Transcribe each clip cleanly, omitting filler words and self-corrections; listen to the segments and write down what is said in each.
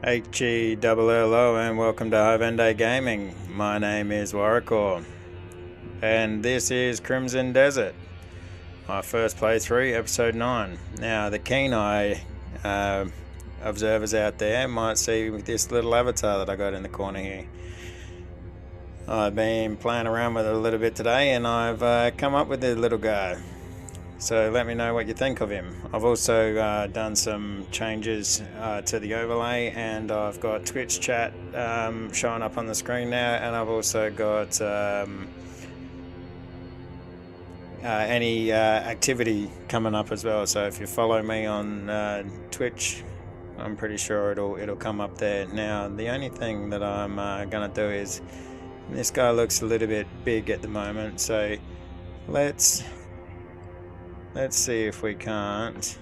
HELLO and welcome to Hovende Gaming. My name is Warrior and this is Crimson Desert, my first playthrough, episode 9. Now the keen eye observers out there might see this little avatar that I got in the corner here. I've been playing around with it a little bit today and I've come up with a little guy. So let me know what you think of him. I've also done some changes to the overlay, and I've got Twitch chat showing up on the screen now, and I've also got any activity coming up as well. So if you follow me on Twitch, I'm pretty sure it'll come up there. Now the only thing that I'm gonna do is, this guy looks a little bit big at the moment, so let's see if we can't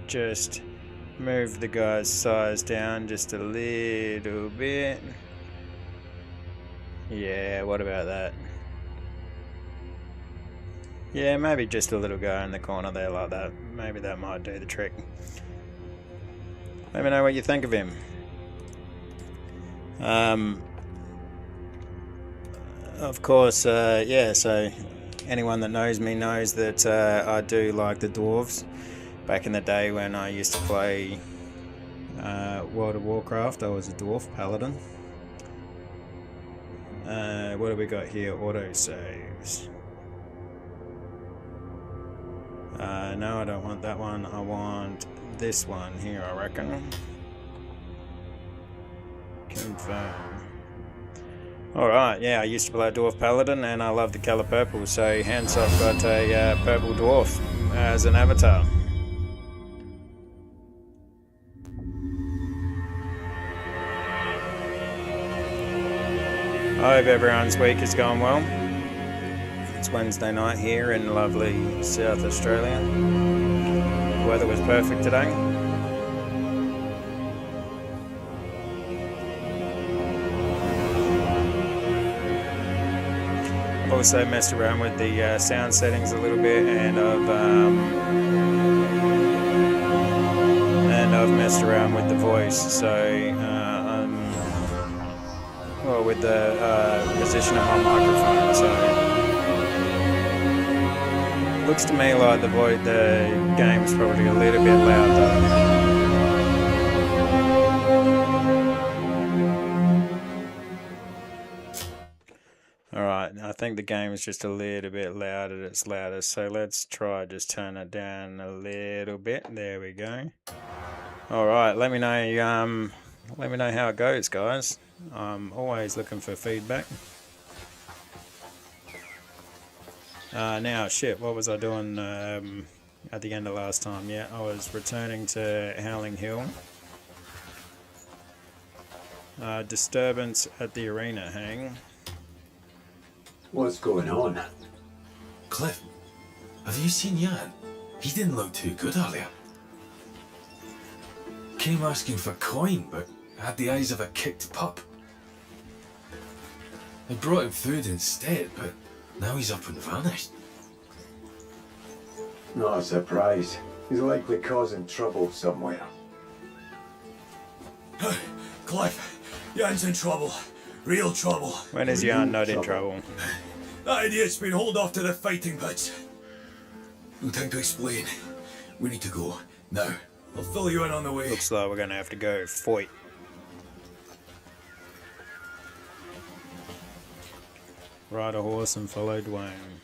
just move the guy's size down just a little bit. Yeah, what about that? Yeah, maybe just a little guy in the corner there like that. Maybe that might do the trick. Let me know what you think of him. Of course, yeah, so anyone that knows me knows that I do like the dwarves. Back in the day when I used to play World of Warcraft, I was a dwarf paladin. What do we got here? Auto saves. No, I don't want that one. I want this one here, I reckon. Confirm. Alright, yeah, I used to play a dwarf paladin and I love the colour purple, so hence I've got a purple dwarf as an avatar. I hope everyone's week is going well. It's Wednesday night here in lovely South Australia. The weather was perfect today. I've also messed around with the sound settings a little bit, and I've messed around with the voice. So well, with the position of my microphone. So looks to me like the game's probably a little bit loud though. Alright, I think the game is just a little bit loud at its loudest, so let's try just turn it down a little bit. There we go. Alright, let me know how it goes, guys. I'm always looking for feedback. Now, shit, what was I doing at the end of last time? Yeah, I was returning to Howling Hill. Disturbance at the arena, hang. What's going on? Cliff, have you seen Jan? He didn't look too good earlier. Came asking for coin, but had the eyes of a kicked pup. I brought him food instead, but now he's up and vanished. Not a surprise. He's likely causing trouble somewhere. Cliff, Jan's in trouble. Real trouble. When is Jan not in trouble? That idiot's been hauled off to the fighting pits. No time to explain. We need to go. Now. I'll fill you in on the way. Looks like we're gonna have to go fight. Ride a horse and follow Dwayne.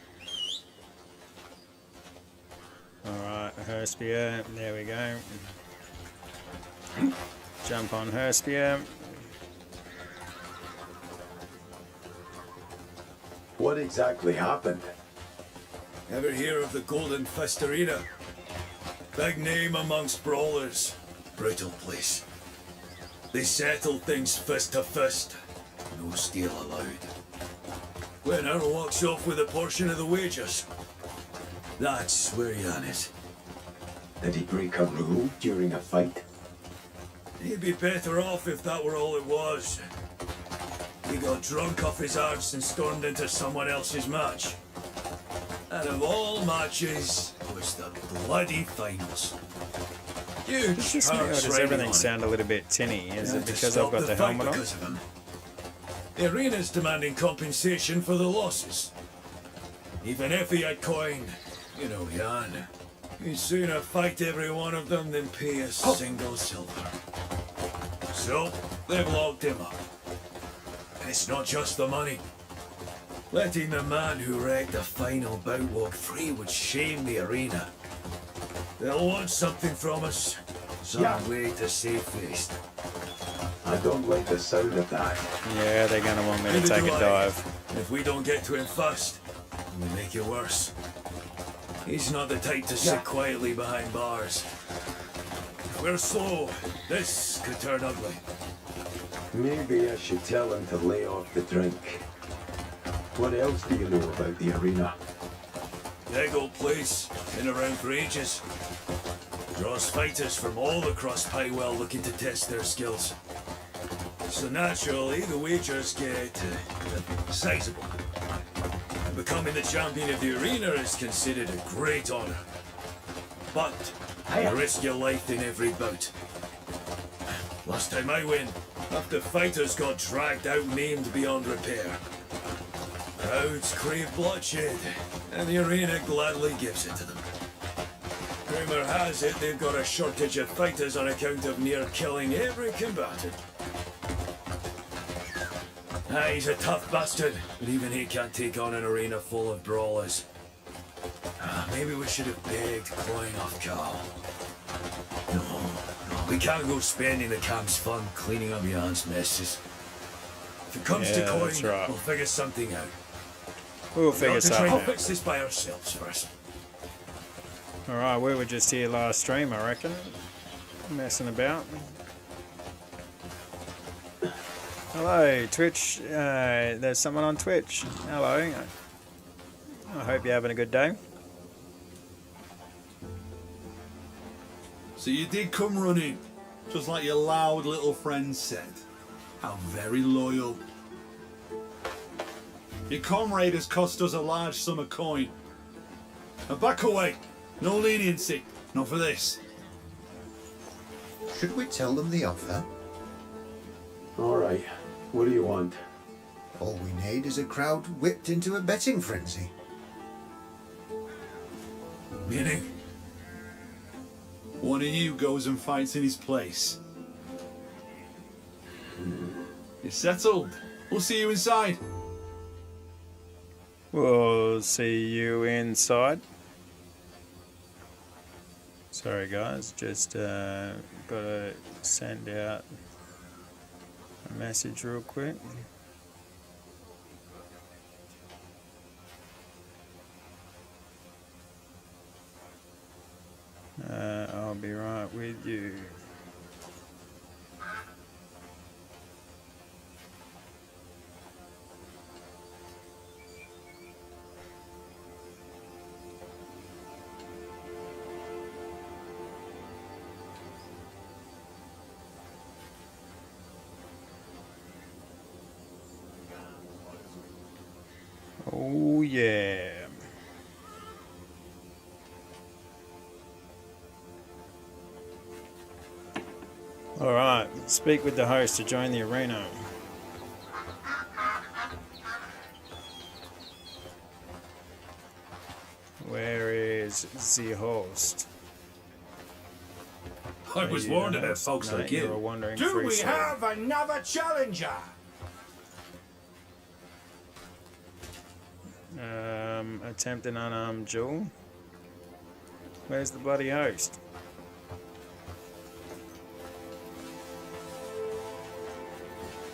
Alright, her spear. There we go. Jump on her spear. What exactly happened? Ever hear of the Golden Fist Arena? Big name amongst brawlers. Brutal place. They settle things fist to fist. No steal allowed. Winner walks off with a portion of the wages. That's where Jan is. Did he break a rule during a fight? He'd be better off if that were all it was. He got drunk off his arse and stormed into someone else's match. And of all matches, was the bloody finals. Is this me or does everything sound a little bit tinny? Is it because I've got the helmet on? Because of him. The arena's demanding compensation for the losses. Even if he had coin, you know, Jan, he'd sooner fight every one of them than pay a single silver. So, they've locked him up. It's not just the money. Letting the man who wrecked the final bout walk free would shame the arena. They'll want something from us. Some way to save face. I don't like the sound of that. Yeah, they're gonna want me to Neither take do a I. dive. If we don't get to him first, we make it worse. He's not the type to sit quietly behind bars. If we're slow, this could turn ugly. Maybe I should tell him to lay off the drink. What else do you know about the arena? Big old place, been around for ages. Draws fighters from all across Pywell looking to test their skills. So naturally, the wagers get sizable. And becoming the champion of the arena is considered a great honor. But you risk your life in every bout. Last time I went, half the fighters got dragged out maimed beyond repair. Crowds crave bloodshed, and the arena gladly gives it to them. Rumour has it they've got a shortage of fighters on account of near killing every combatant. He's a tough bastard, but even he can't take on an arena full of brawlers. Maybe we should have begged coin off Carl. No, we can't go spending the camp's fun cleaning up Jan's messes. If it comes to coin, that's right. we'll figure something out. We'll figure Got to try something and out. fix this by ourselves first. Alright, we were just here last stream, I reckon. Messing about. Hello, Twitch. There's someone on Twitch. Hello. I hope you're having a good day. So you did come running, just like your loud little friend said. How very loyal. Your comrade has cost us a large sum of coin. Now back away. No leniency. Not for this. Should we tell them the offer? All right. What do you want? All we need is a crowd whipped into a betting frenzy. Meaning? One of you goes and fights in his place. You're settled. We'll see you inside. We'll see you inside. Sorry guys, just gotta send out a message real quick. I'll be right with you. Oh yeah. Alright, speak with the host to join the arena. Where is the host? I was warned about folks like You're a you. wandering Do free we soul. have another challenger? Attempt an unarmed duel. Where's the bloody host?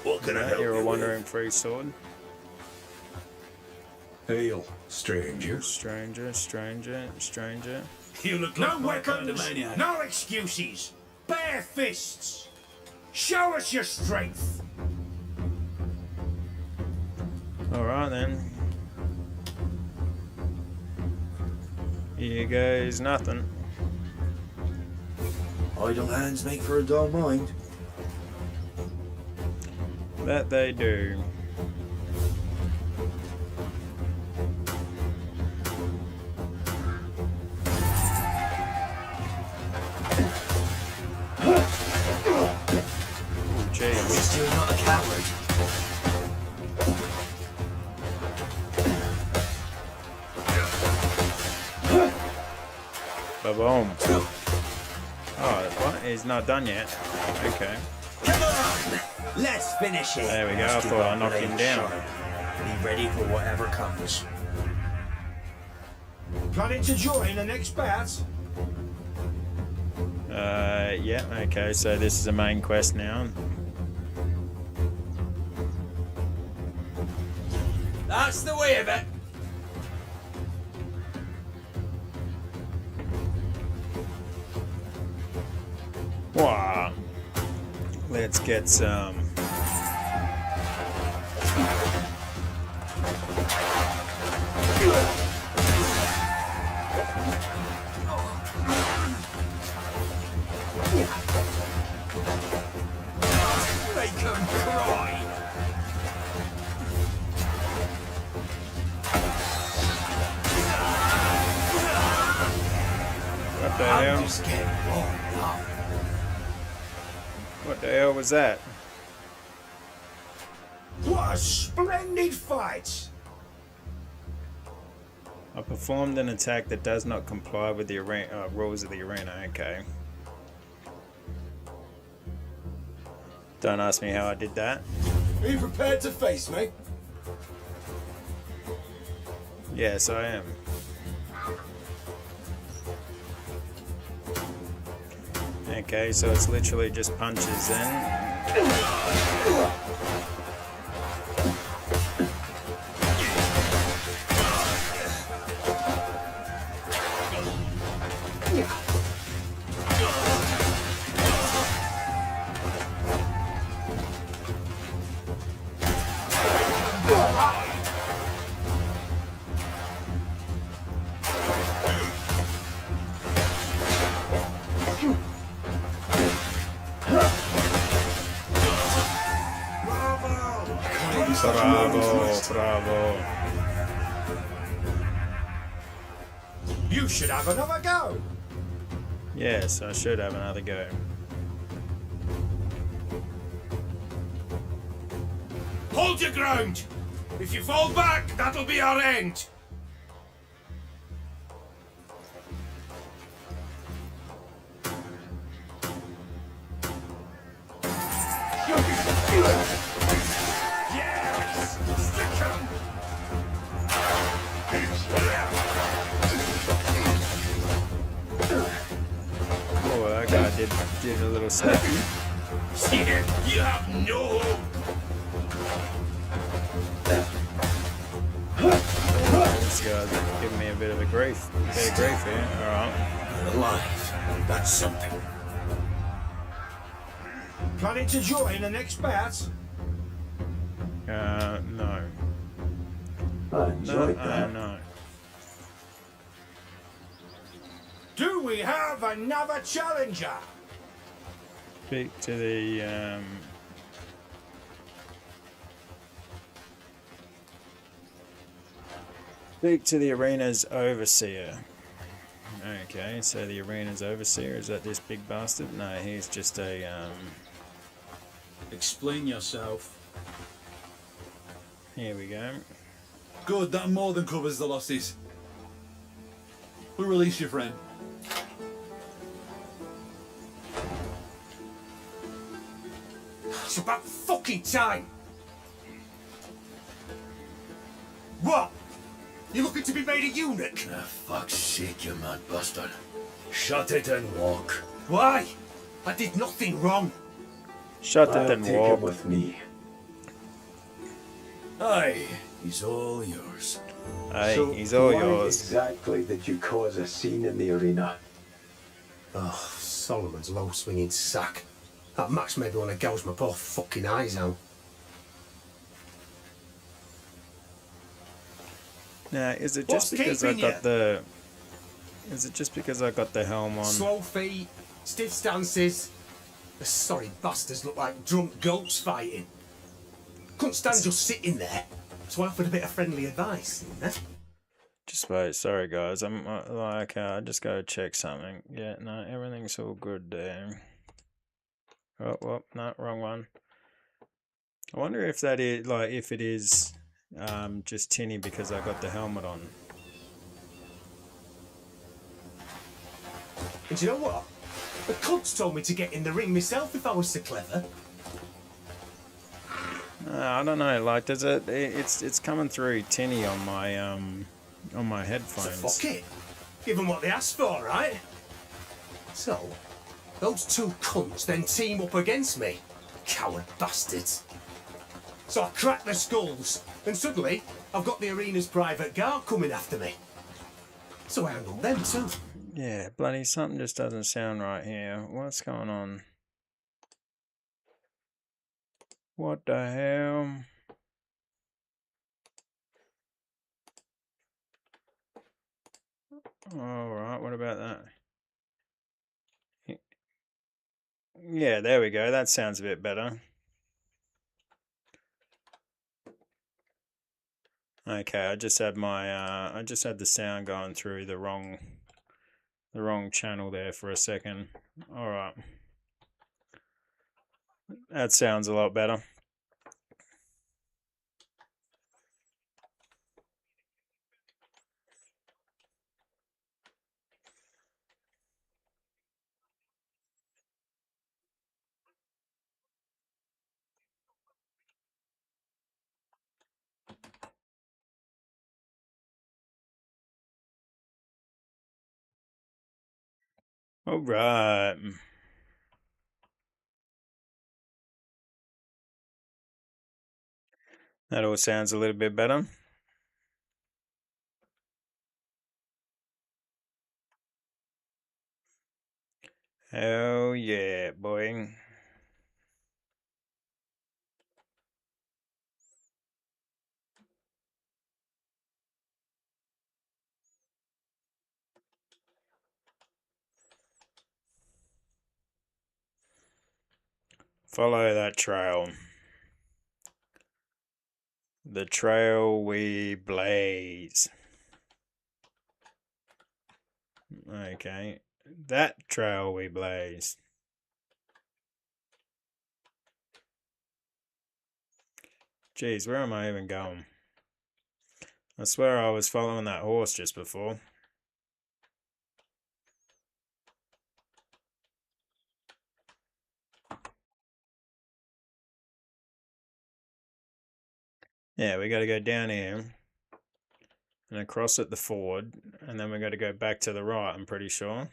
What can I help You're you a wandering with? free sword. Hail, stranger. Stranger, stranger, stranger. You look No like my kind of weapons, maniac. no excuses. Bare fists. Show us your strength. Alright then. Here goes nothing. Idle hands make for a dull mind. That they do. Ba-boom. Oh, what? He's not done yet. Okay. Come on! Let's finish it. There we go. I thought I knocked him down. Be ready for whatever comes. Planning to join the next bat? Yeah, okay, so this is a main quest now. That's the way of it. Wow. Let's get some. Make them cry. What the hell? Just get warmed up. What the hell was that? What a splendid fight! I performed an attack that does not comply with the rules of the arena. Okay. Don't ask me how I did that. Are you prepared to face me? Yes, I am. Okay, so it's literally just punches in. Bravo, bravo. You should have another go. Yes, I should have another go. Hold your ground. If you fall back, that'll be our end. Yes! Stick 'em! Oh, that guy did a little step. Here, you have no hope. This guy's giving me a bit of grief here. Alright. You're alive. That's something. Planning to join the next bat? No. I enjoyed No, that. no. Do we have another challenger? Speak to the, Speak to the arena's overseer. Okay, so the arena's overseer, is that this big bastard? No, he's just a, Explain yourself. here we go. Good, that more than covers the losses. We release your friend. It's about fucking time. What? You looking to be made a eunuch? For fuck's sake, you mad bastard. Shut it and walk. Why? I did nothing wrong. Shut it I'll and take him walk. with me. Aye, he's all yours. Hey, So he's all why yours. exactly did you cause a scene in the arena? Oh, Solomon's low swinging sack. That match made me want to gouge my poor fucking eyes out. Now, is it What's just because I keeping got you? the... Is it just because I got the helm on? Slow feet, stiff stances. The sorry bastards look like drunk goats fighting. Couldn't stand just sitting there, so I offered a bit of friendly advice. Just wait, sorry guys, I'm I just gotta check something. Yeah, no, everything's all good there. Oh, no, wrong one. I wonder if that is, like, if it is just tinny because I got the helmet on. And you know what? The cunts told me to get in the ring myself if I was so clever. I don't know. Like, does it? It's coming through tinny on my So headphones. fuck it. Give them what they asked for, right? So, those two cunts then team up against me. Coward bastards. So I crack their skulls, and suddenly I've got the arena's private guard coming after me. So I handled them too. Yeah, bloody something just doesn't sound right here. What's going on? What the hell? Alright, what about that? Yeah, there we go. That sounds a bit better. Okay, I just had the sound going through the wrong channel there for a second. Alright. That sounds a lot better. Alright. That all sounds a little bit better. Oh yeah, boy. Follow that trail. The trail we blaze. Okay. That trail we blaze. Jeez, where am I even going? I swear I was following that horse just before. Yeah, we got to go down here and across at the ford, and then we got to go back to the right, I'm pretty sure.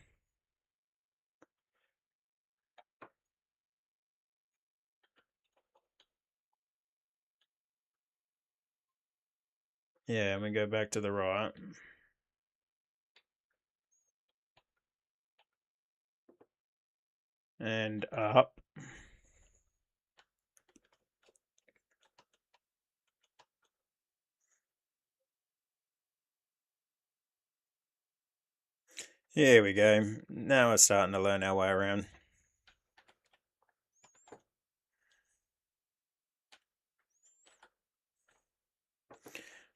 Yeah, and we go back to the right. And up. Here we go. Now we're starting to learn our way around.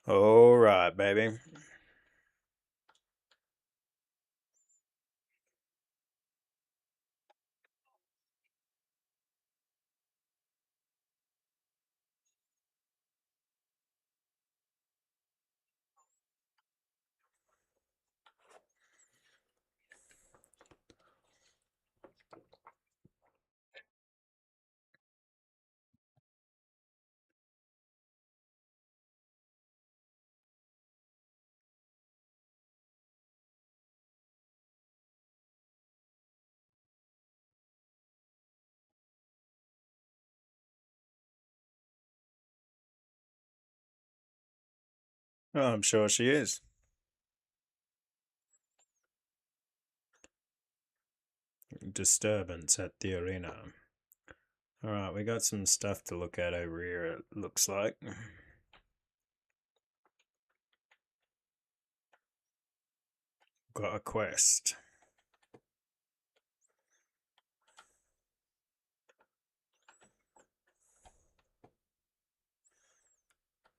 All right, baby. Oh, I'm sure she is. Disturbance at the arena. Alright, we got some stuff to look at over here, it looks like. Got a quest.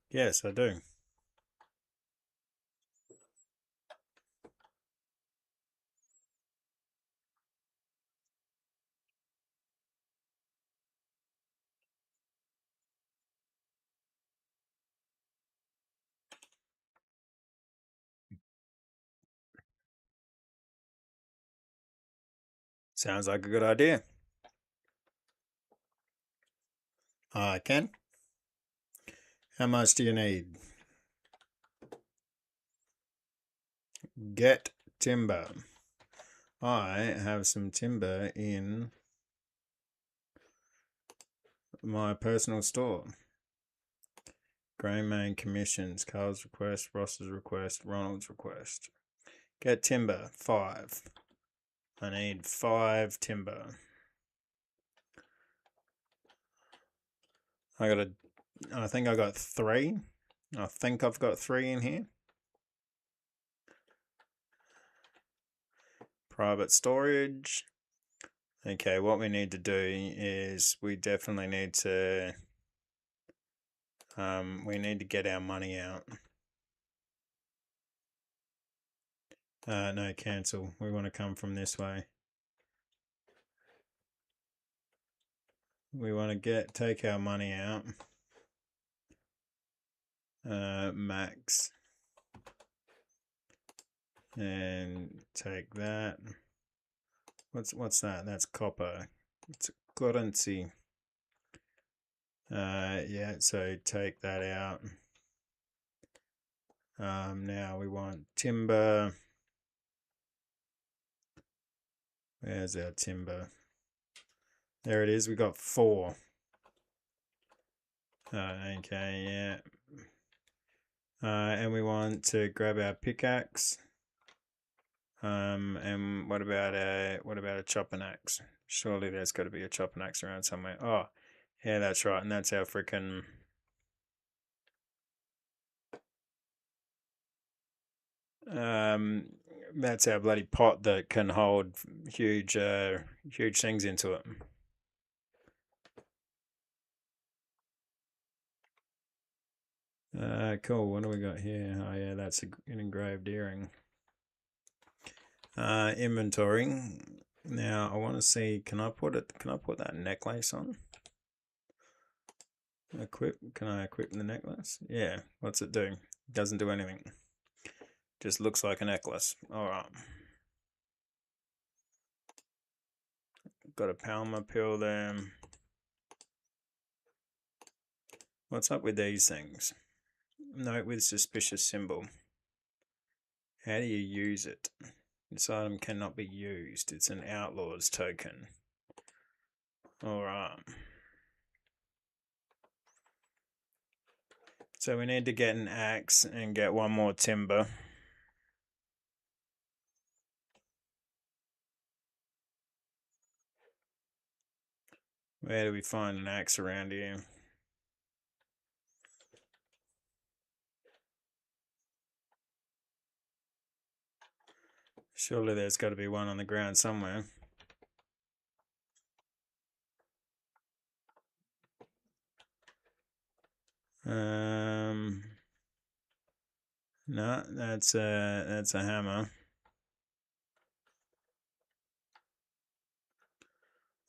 Yes, I do. Sounds like a good idea. Ken, how much do you need? Get timber. I have some timber in my personal store. Greyman commissions, Carl's request, Ross's request, Ronald's request. Get timber, 5. I need 5 timber. I think I got 3. I think I've got 3 in here. Private storage. Okay, what we need to do is we definitely need to get our money out. No, cancel. We want to come from this way. We want to take our money out. Max. And take that. What's that? That's copper. It's currency. Yeah, so take that out. Now we want timber. Where's our timber? There it is. We got 4. Okay, yeah. And we want to grab our pickaxe. And what about a chopping axe? Surely there's got to be a chopping axe around somewhere. Oh, yeah, that's right. And that's our freaking that's our bloody pot that can hold huge things into it. Cool. What do we got here? Oh yeah, that's an engraved earring. Inventory. Now I want to see. Can I put that necklace on? Equip. Can I equip the necklace? Yeah. What's it do? Doesn't do anything. Just looks like a necklace. All right. Got a Palmer pill there. What's up with these things? Note with suspicious symbol. How do you use it? This item cannot be used. It's an outlaw's token. Alright. So we need to get an axe and get 1 more timber. Where do we find an axe around here? Surely there's got to be one on the ground somewhere. No, that's a hammer.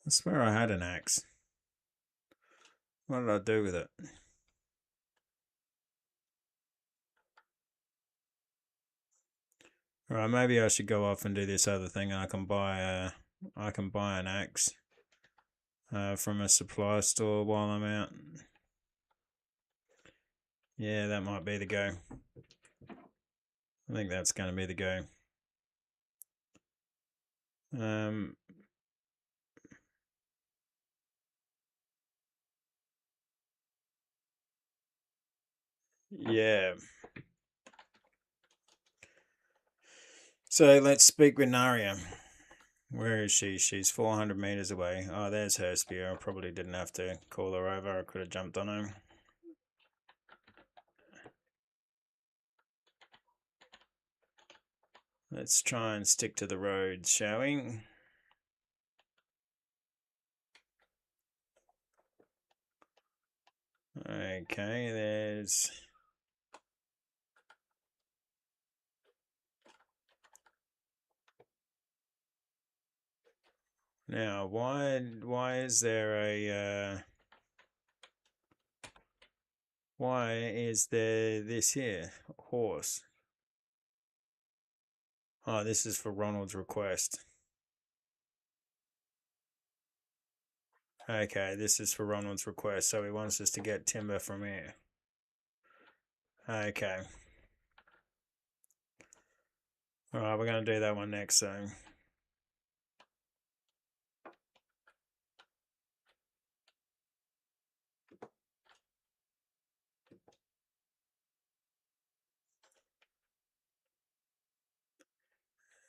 I swear I had an axe. What did I do with it? Alright, maybe I should go off and do this other thing. I can buy an axe from a supply store while I'm out. Yeah, that might be the go. I think that's going to be the go. Yeah. So let's speak with Naria. Where is she? She's 400 meters away. Oh, there's her spear. I probably didn't have to call her over. I could have jumped on her. Let's try and stick to the roads, shall we? Okay, there's... Now, why is there a... why is there this here? Horse. Oh, this is for Ronald's request. Okay, this is for Ronald's request, so he wants us to get timber from here. Okay. Alright, we're going to do that one next, so...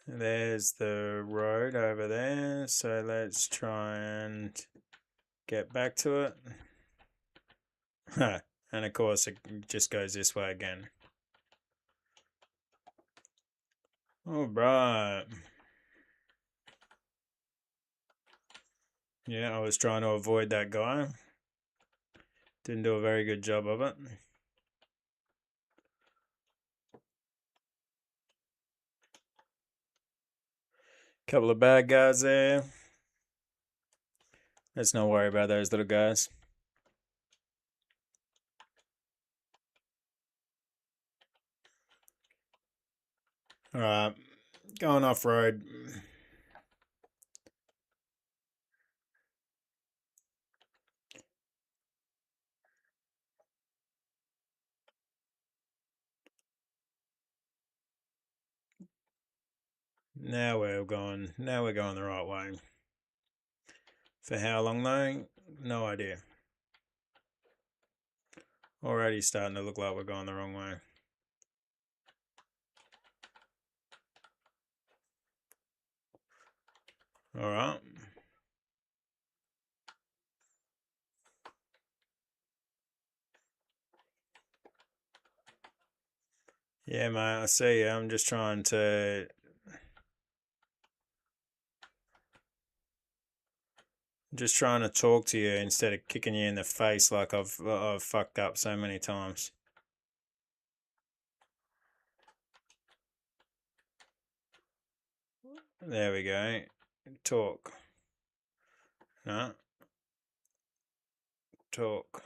There's the road over there, so let's try and get back to it. And of course it just goes this way again. Alright. Yeah, I was trying to avoid that guy. Didn't do a very good job of it. Couple of bad guys there. Let's not worry about those little guys. Alright, going off road. Now we're going the right way. For how long though? No idea. Already starting to look like we're going the wrong way. Alright. Yeah, mate, I see you. I'm just trying to talk to you instead of kicking you in the face like I've fucked up so many times. There we go. Talk. No. Talk.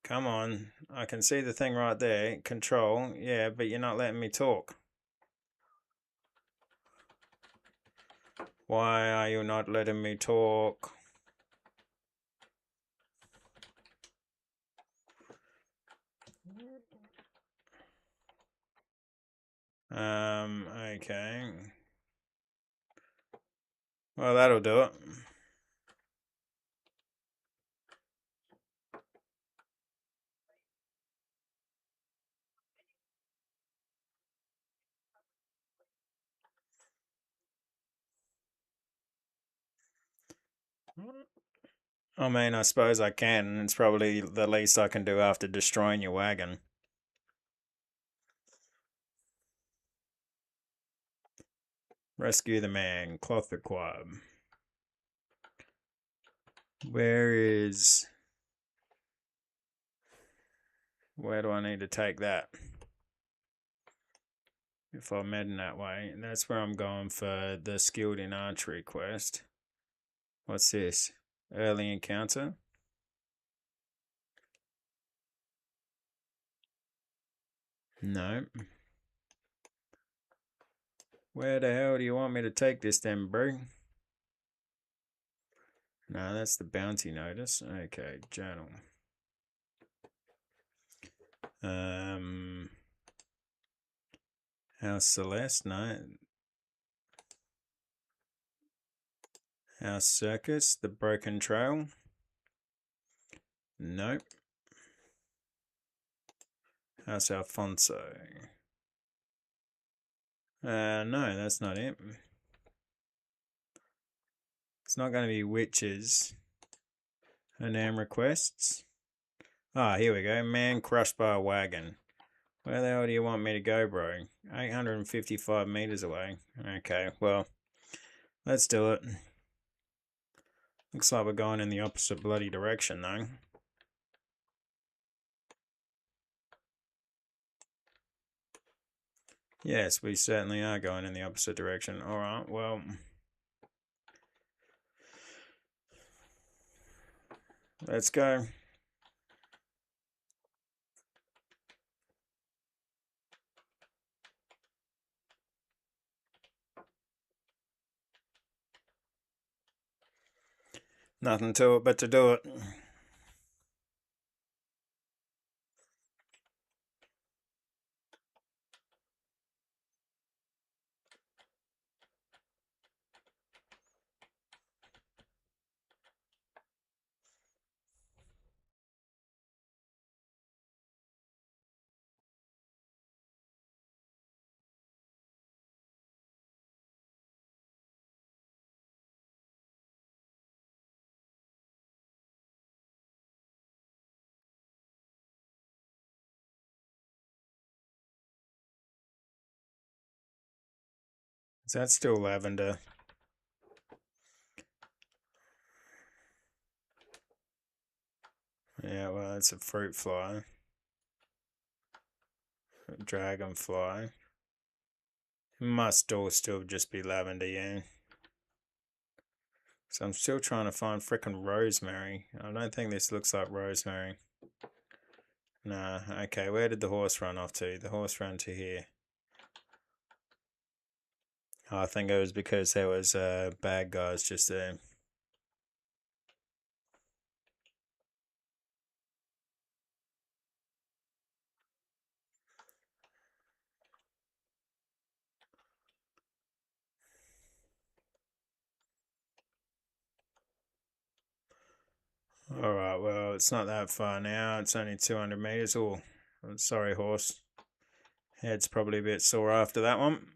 Come on. I can see the thing right there. Control. Yeah, but you're not letting me talk. Why are you not letting me talk? Okay. Well, that'll do it. I mean, I suppose I can. It's probably the least I can do after destroying your wagon. Rescue the man. Cloth required. Where do I need to take that? If I'm heading that way, that's where I'm going for the skilled in archery quest. What's this? Early encounter? No. Where the hell do you want me to take this then, bro? No, that's the bounty notice. Okay, journal. House Celeste, no. House Circus, the Broken Trail. Nope. House Alfonso. No, that's not it. It's not going to be witches. Her name requests. Ah, here we go. Man crushed by a wagon. Where the hell do you want me to go, bro? 855 meters away. Okay, well, let's do it. Looks like we're going in the opposite bloody direction, though. Yes, we certainly are going in the opposite direction. Alright, well... let's go. Nothing to it but to do it. Is that still lavender? Yeah, well, it's a fruit fly. A dragonfly. It must all still just be lavender, yeah. So I'm still trying to find frickin' rosemary. I don't think this looks like rosemary. Nah, okay, where did the horse run off to? The horse ran to here. Oh, I think it was because there was bad guys just there. Alright, well, it's not that far now. It's only 200 meters. Oh, sorry, horse. Head's probably a bit sore after that one.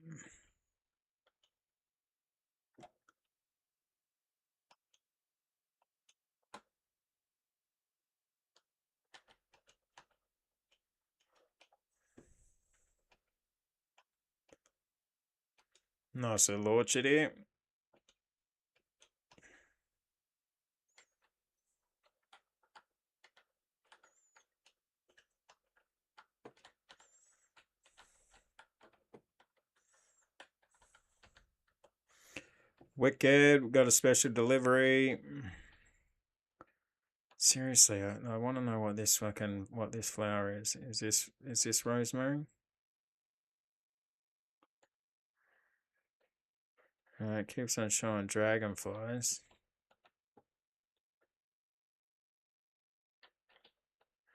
Nice little orchard here. Wicked, we've got a special delivery. Seriously, I want to know what this flower is. Is this rosemary? It keeps on showing dragonflies.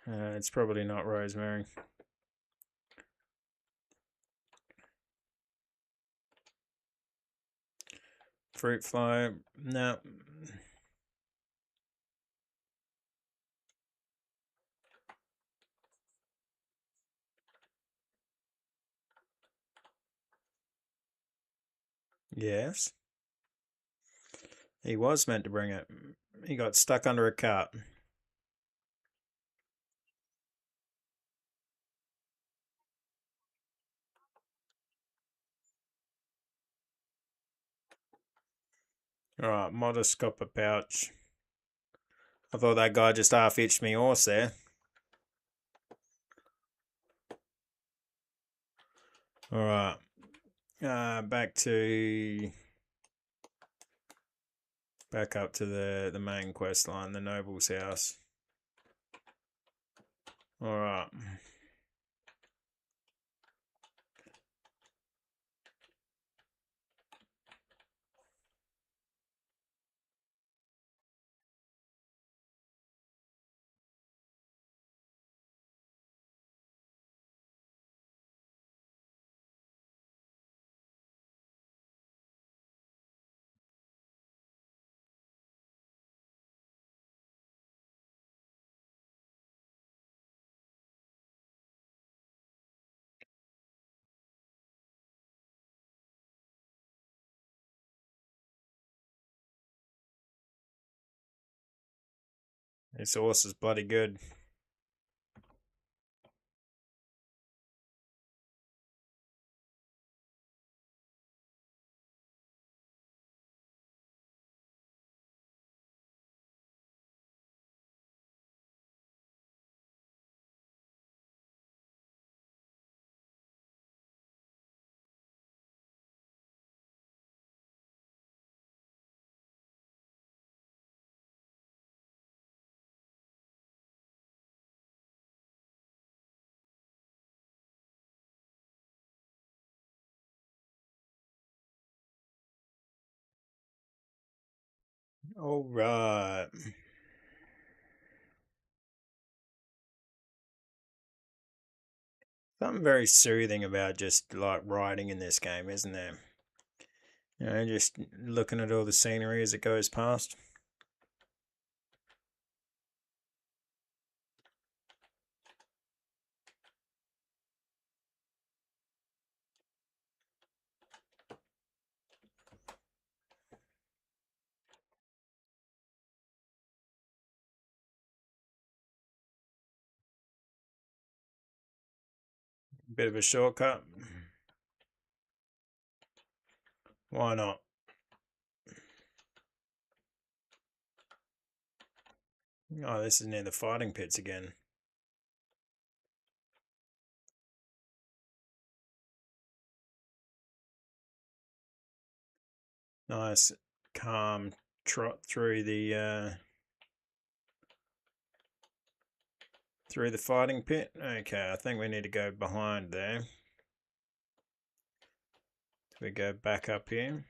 It's probably not rosemary. Fruit fly, no. Yes. He was meant to bring it. He got stuck under a cart. Alright, modest copper pouch. I thought that guy just half-hitched me horse there. Alright. Back up to the main quest line, the noble's house. Alright. This horse is bloody good. All right. Something very soothing about just like riding in this game, isn't there? You know, just looking at all the scenery as it goes past. Bit of a shortcut. Why not? Oh, this is near the fighting pits again. Nice, calm trot through the fighting pit. Okay, I think we need to go behind there. We go back up here.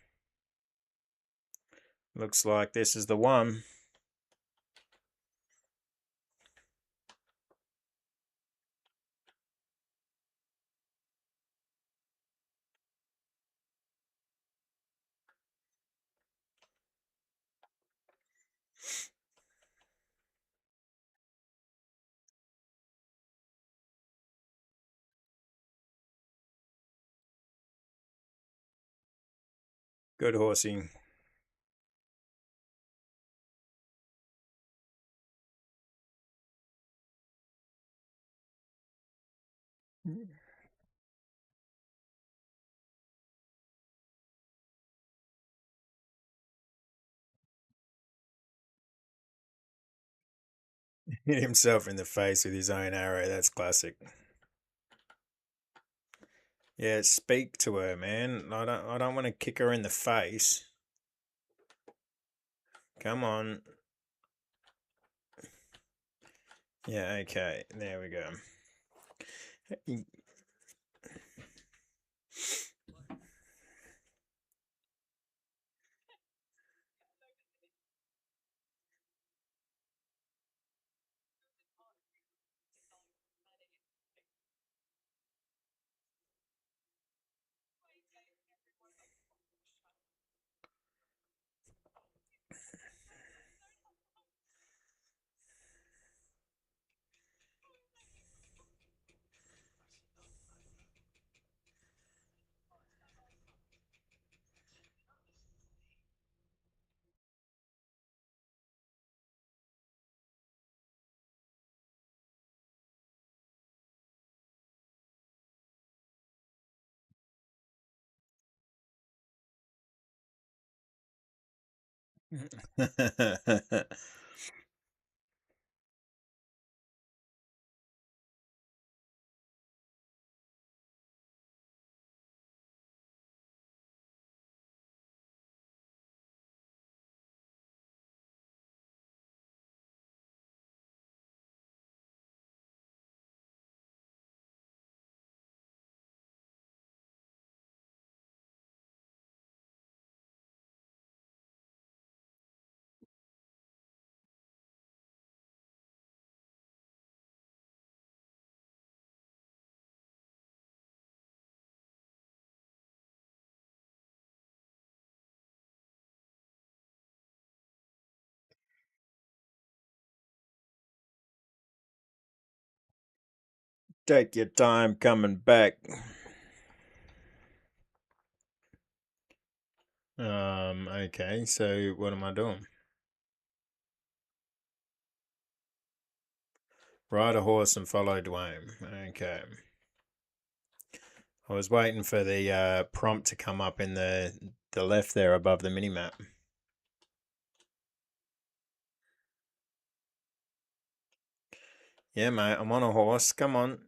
Looks like this is the one. Good horsey. Hit himself in the face with his own arrow. That's classic. Yeah, speak to her, man. I don't want to kick her in the face. Come on. Yeah, okay. There we go. Take your time coming back. Okay, so what am I doing? Ride a horse and follow Dwayne. Okay. I was waiting for the prompt to come up in the left there above the minimap. Yeah, mate, I'm on a horse. Come on.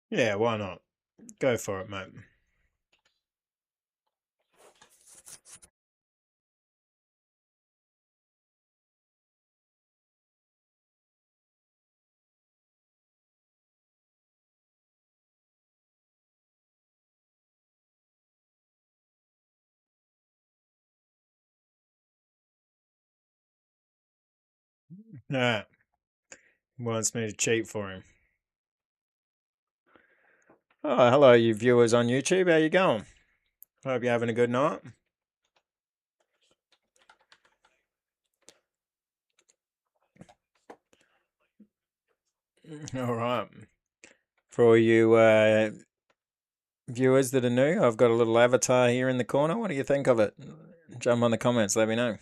Yeah, why not? Go for it, mate. Ah, wants me to cheat for him. Oh, hello, you viewers on YouTube. How you going? Hope you're having a good night. All right. For all you viewers that are new, I've got a little avatar here in the corner. What do you think of it? Jump on the comments. Let me know.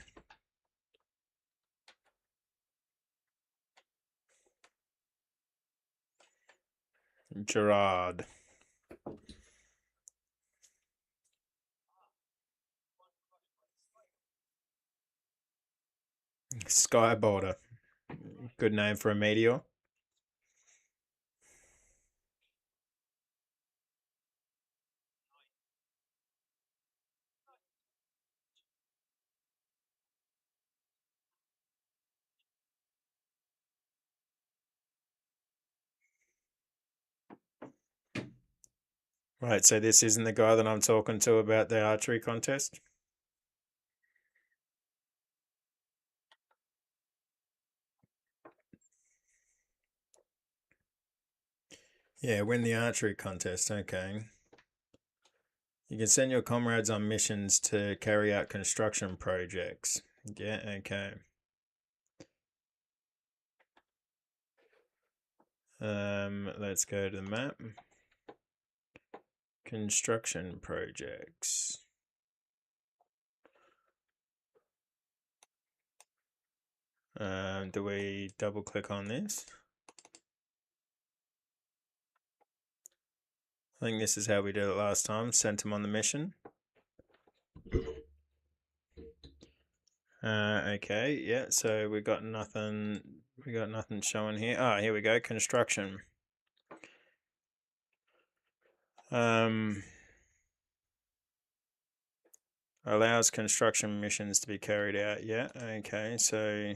Gerard. Skyboulder. Good name for a meteor. Right, so this isn't the guy that I'm talking to about the archery contest? Yeah, win the archery contest. Okay. You can send your comrades on missions to carry out construction projects. Yeah, okay. Let's go to the map. Construction projects. Do we double click on this? I think this is how we did it last time. Sent them on the mission. Okay, yeah, so we got nothing showing here. Ah, here we go, construction. Allows construction missions to be carried out. Yeah, okay, so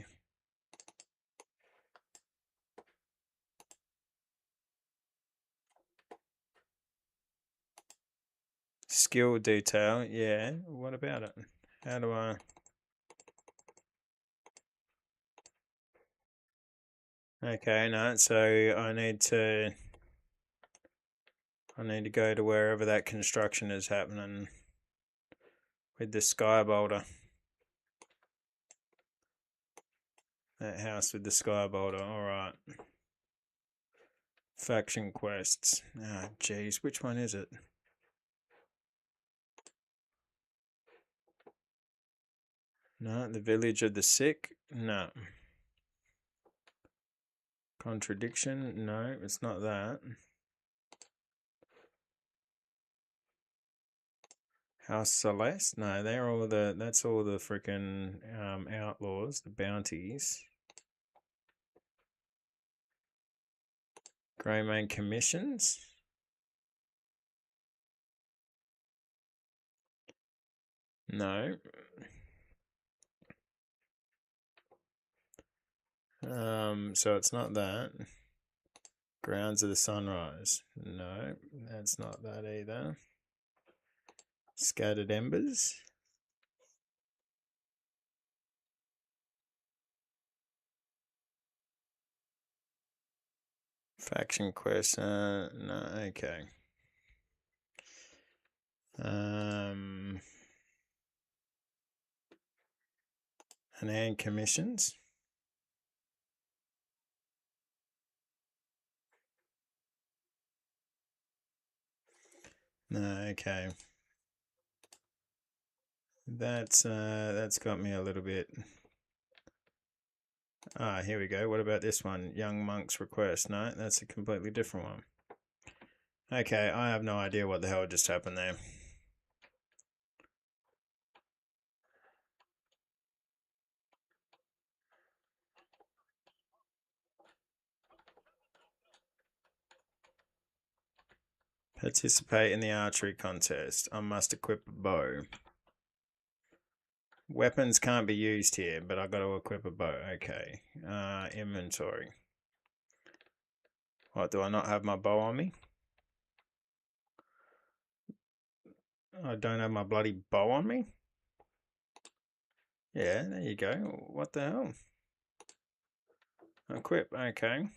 skill detail, yeah. What about it? How do I? Okay, no, so I need to go to wherever that construction is happening with the sky boulder. That house with the sky boulder, alright. Faction quests. Ah, geez, which one is it? No, the village of the sick? No. Contradiction? No, it's not that. House Celeste? No, that's all the freaking outlaws, the bounties. Greymane commissions? No. So it's not that. Grounds of the Sunrise. No, that's not that either. Scattered Embers. Faction quest. No, okay. And commissions. No, okay. That's got me a little bit. Ah, here we go. What about this one? Young Monk's Request. No, that's a completely different one. Okay, I have no idea what the hell just happened there. Participate in the archery contest. I must equip a bow. Weapons can't be used here, but I've got to equip a bow. Okay. Inventory. What, do I not have my bow on me? I don't have my bloody bow on me? Yeah, there you go. What the hell? Equip, okay.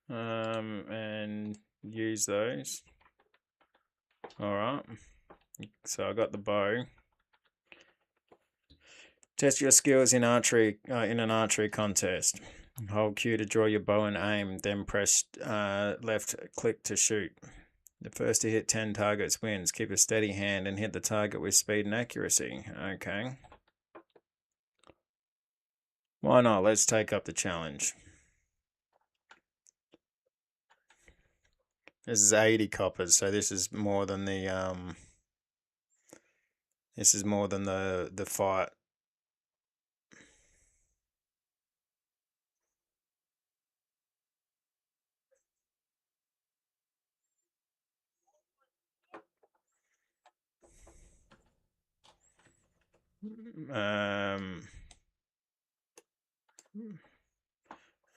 And use those. Alright. So I got the bow. Test your skills in archery in an archery contest. Hold Q to draw your bow and aim, then press left click to shoot. The first to hit 10 targets wins. Keep a steady hand and hit the target with speed and accuracy. Okay. Why not? Let's take up the challenge. This is 80 coppers, so this is more than the the fight.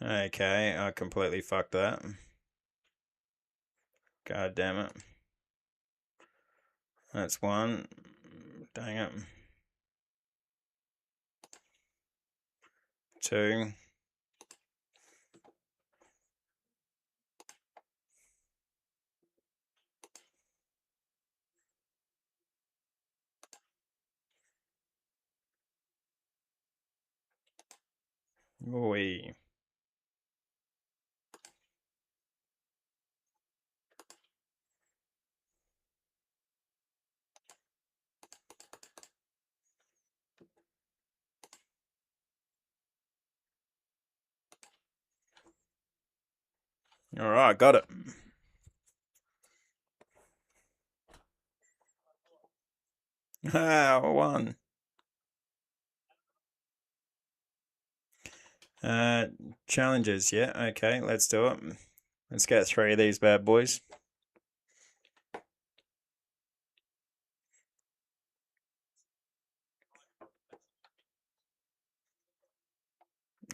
Okay, I completely fucked that. God damn it. That's one. Dang it. Two. Oi. Alright, got it. Ah, one. Challenges, yeah, okay, let's do it. Let's get 3 of these bad boys.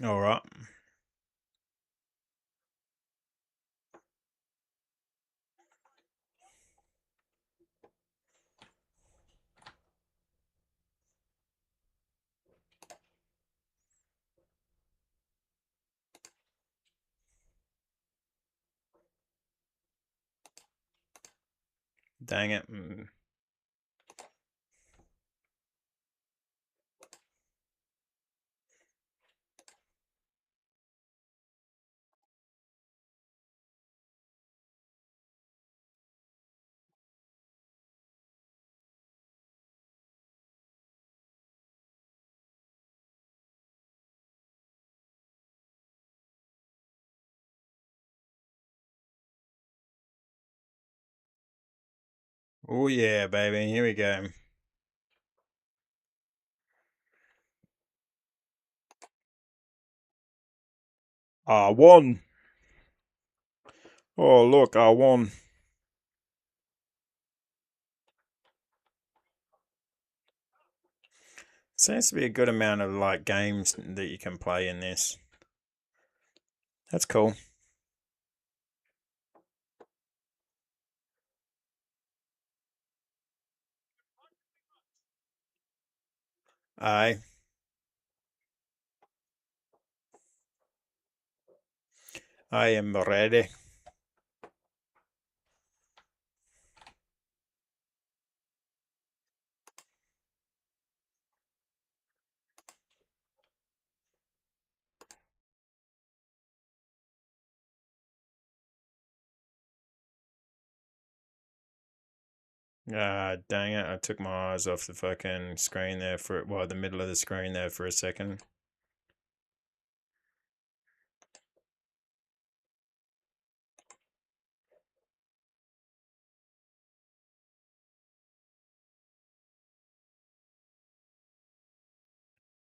Alright. Dang it. Oh yeah, baby, here we go. I won. Oh look, I won. Seems to be a good amount of like games that you can play in this. That's cool. I am ready. Ah, dang it. I took my eyes off the fucking screen there for, well, the middle of the screen there for a second.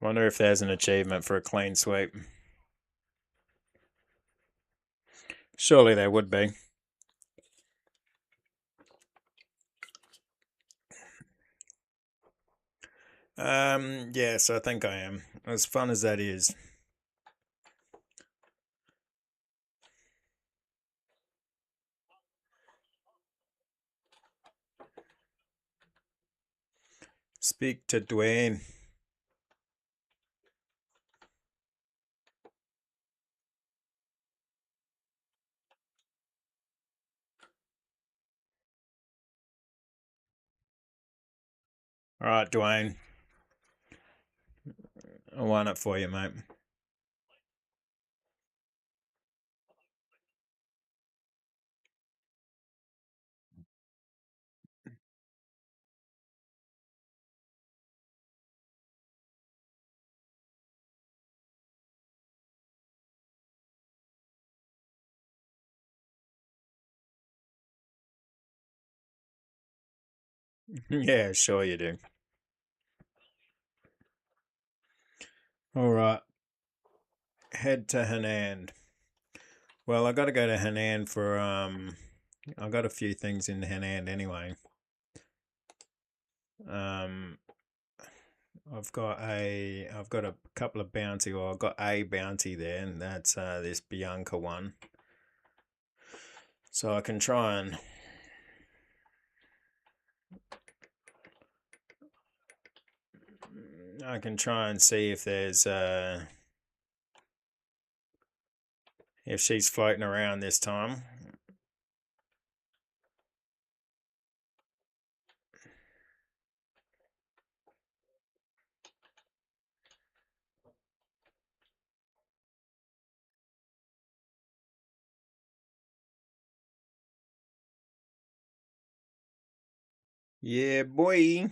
Wonder if there's an achievement for a clean sweep. Surely there would be. Yes, I think I am. As fun as that is. Speak to Dwayne. All right, Dwayne. I won it for you, mate. Yeah, sure you do. All right. Head to Henan. Well, I got to go to Henan for I got a few things in Henan anyway. Um, I've got a couple of bounty, or I've got a bounty there, and that's this Bianca one. So I can try and see if there's if she's floating around this time. Yeah, boy.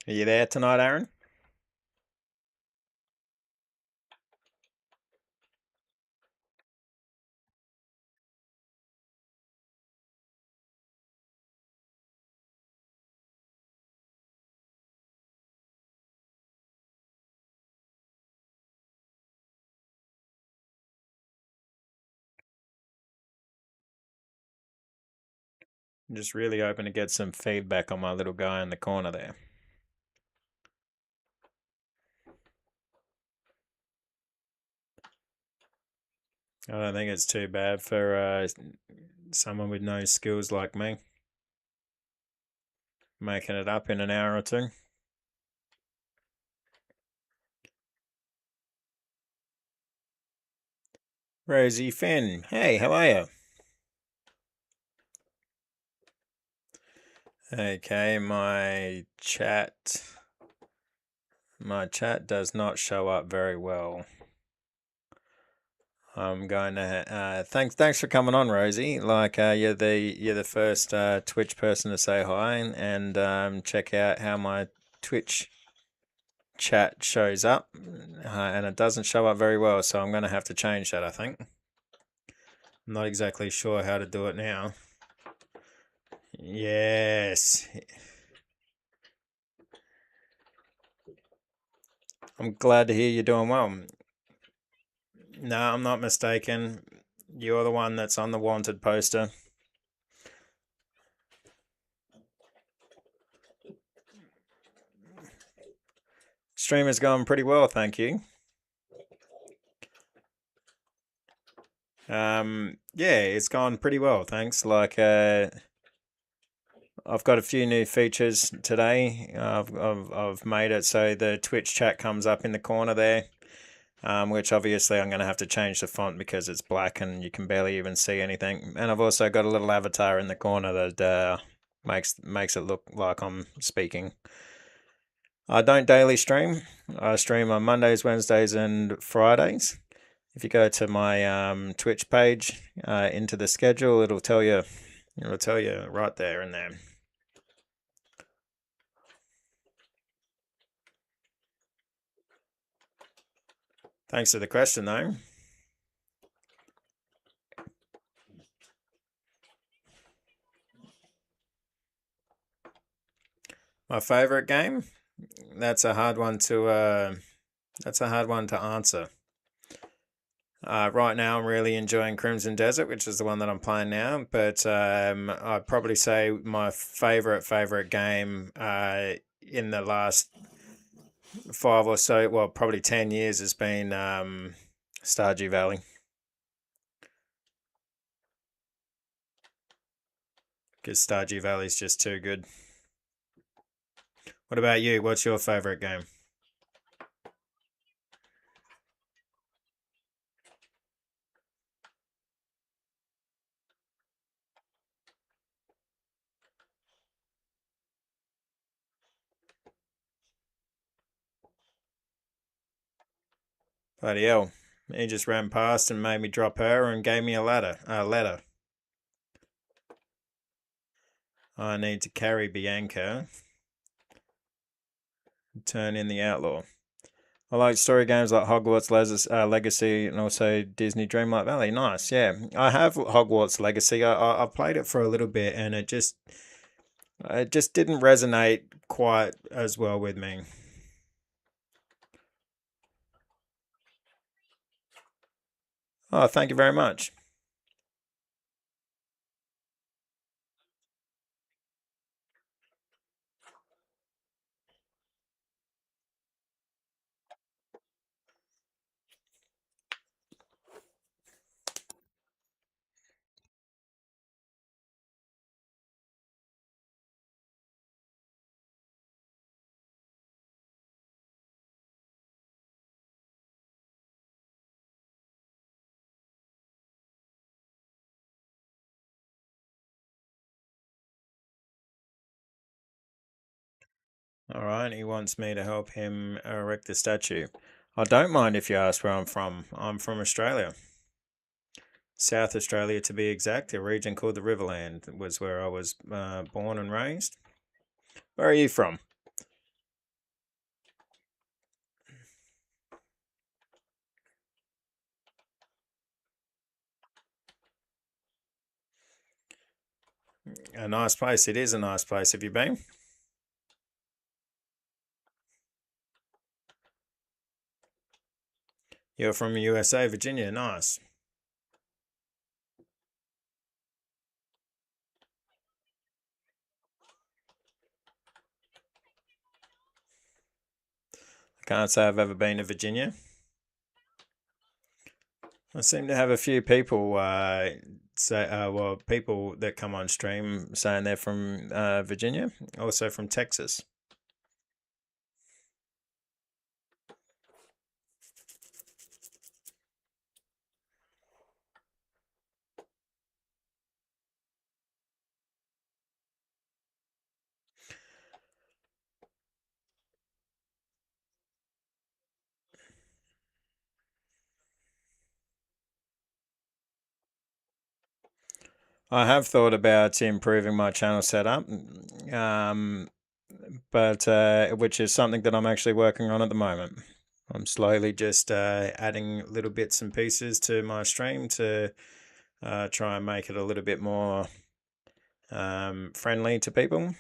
Are you there tonight, Aaron? I'm just really hoping to get some feedback on my little guy in the corner there. I don't think it's too bad for someone with no skills like me. Making it up in an hour or two. Rosie Finn, hey, how are you? Okay, my chat does not show up very well. I'm going to thanks for coming on, Rosie. Like you're the first Twitch person to say hi, and check out how my Twitch chat shows up, and it doesn't show up very well. So I'm going to have to change that, I think. I'm not exactly sure how to do it now. Yes. I'm glad to hear you're doing well. No, I'm not mistaken. You're the one that's on the wanted poster. Stream is going pretty well, thank you. Yeah, it's gone pretty well, thanks. Like, I've got a few new features today. I've made it so the Twitch chat comes up in the corner there, which obviously I'm going to have to change the font because it's black and you can barely even see anything. And I've also got a little avatar in the corner that makes it look like I'm speaking. I don't daily stream. I stream on Mondays, Wednesdays, and Fridays. If you go to my Twitch page, into the schedule, it'll tell you right there and there. Thanks for the question, though. My favorite game? That's a hard one to answer. Right now, I'm really enjoying Crimson Desert, which is the one that I'm playing now. But I'd probably say my favorite game in the last 5 or so, well, probably 10 years, has been Stardew Valley. Because Stardew Valley's just too good. What about you? What's your favorite game? Bloody hell. He just ran past and made me drop her and gave me a letter. I need to carry Bianca, turn in the outlaw. I like story games like Hogwarts Legacy and also Disney Dreamlight Valley. Nice, yeah. I have Hogwarts Legacy. I played it for a little bit and it just didn't resonate quite as well with me. Oh, thank you very much. All right, he wants me to help him erect the statue. I don't mind if you ask where I'm from. I'm from Australia. South Australia, to be exact, a region called the Riverland was where I was born and raised. Where are you from? A nice place. It is a nice place. Have you been? You're from USA, Virginia. Nice. I can't say I've ever been to Virginia. I seem to have a few people people that come on stream saying they're from Virginia, also from Texas. I have thought about improving my channel setup, um, but which is something that I'm actually working on at the moment. I'm slowly just adding little bits and pieces to my stream to try and make it a little bit more friendly to people.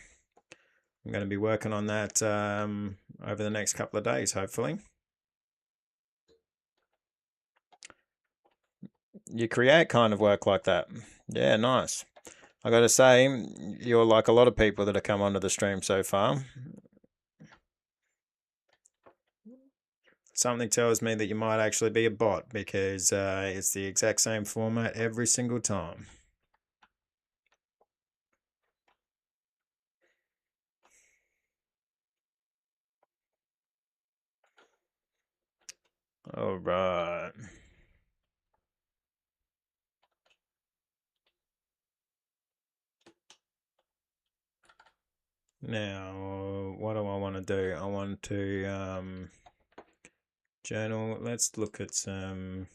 I'm going to be working on that over the next couple of days, hopefully. You create kind of work like that. Yeah, nice. I got to say, you're like a lot of people that have come onto the stream so far. Something tells me that you might actually be a bot because it's the exact same format every single time. All right. Now, what do I want to do? I want to journal. Let's look at some.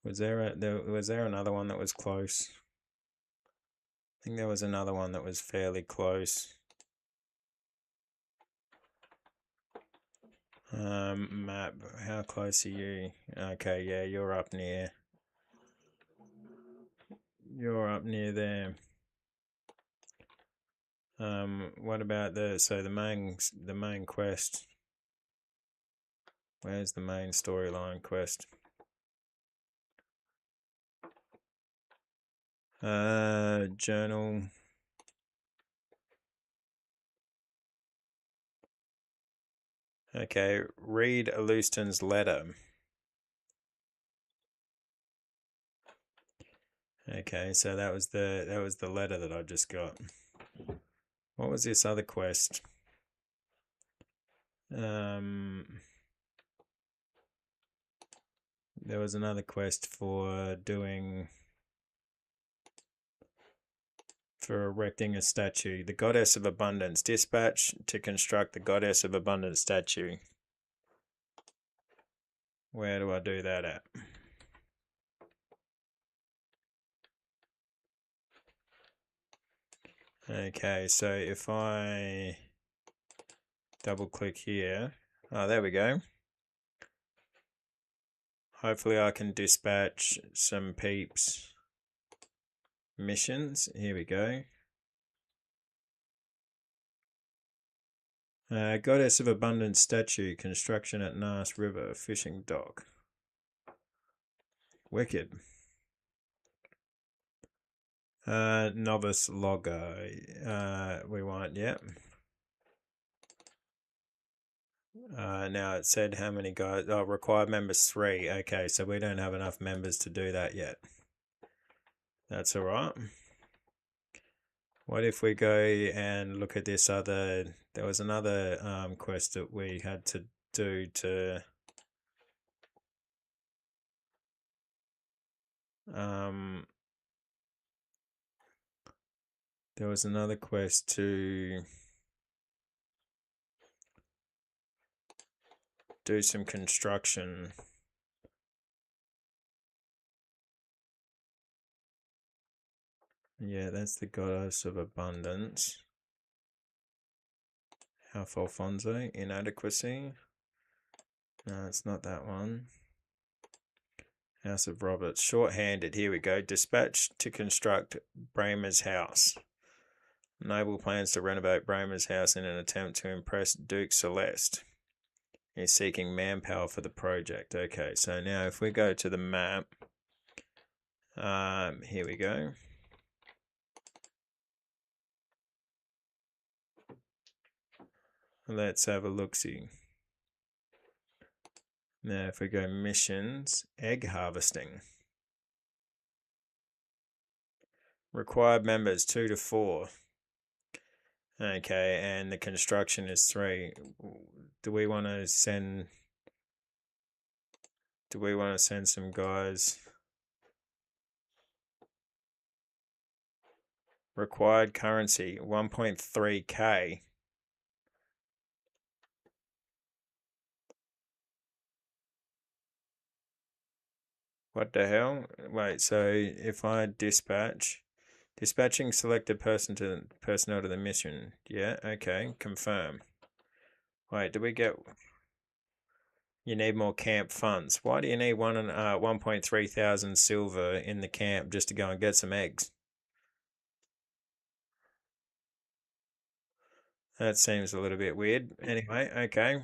Was there another one that was close? I think there was another one that was fairly close. Map. How close are you? Okay, yeah, you're up near. You're up near there. What about the main quest? Where's the main storyline quest? Journal. Okay, read Alustin's letter. Okay, so that was the letter that I just got. What was this other quest? There was another quest for erecting a statue. The Goddess of Abundance. Dispatch to construct the Goddess of Abundance statue. Where do I do that at? Okay, so if I double click here, oh, there we go. Hopefully I can dispatch some peeps missions. Here we go. Goddess of Abundance statue, construction at Nass River, fishing dock. Wicked. Novice logger. We want, yep. Now it said how many guys. Oh, required members 3. Okay, so we don't have enough members to do that yet. That's all right. What if we go and look at this other? There was another quest that we had to do to. There was another quest to do some construction. Yeah, that's the Goddess of Abundance. Half Alfonso, inadequacy. No, it's not that one. House of Roberts, short-handed. Here we go. Dispatch to construct Bramer's house. Noble plans to renovate Bramer's house in an attempt to impress Duke Celeste. He's seeking manpower for the project. Okay, so now if we go to the map, here we go. Let's have a look-see. Now if we go missions, egg harvesting. Required members 2 to 4. Okay, and the construction is 3. Do we want to send some guys? Required currency 1.3k. What the hell? Wait, so if I dispatching selected personnel to the mission. Yeah, okay, confirm. Wait, do we get? You need more camp funds. Why do you need 1.3 thousand silver in the camp just to go and get some eggs? That seems a little bit weird. Anyway, okay.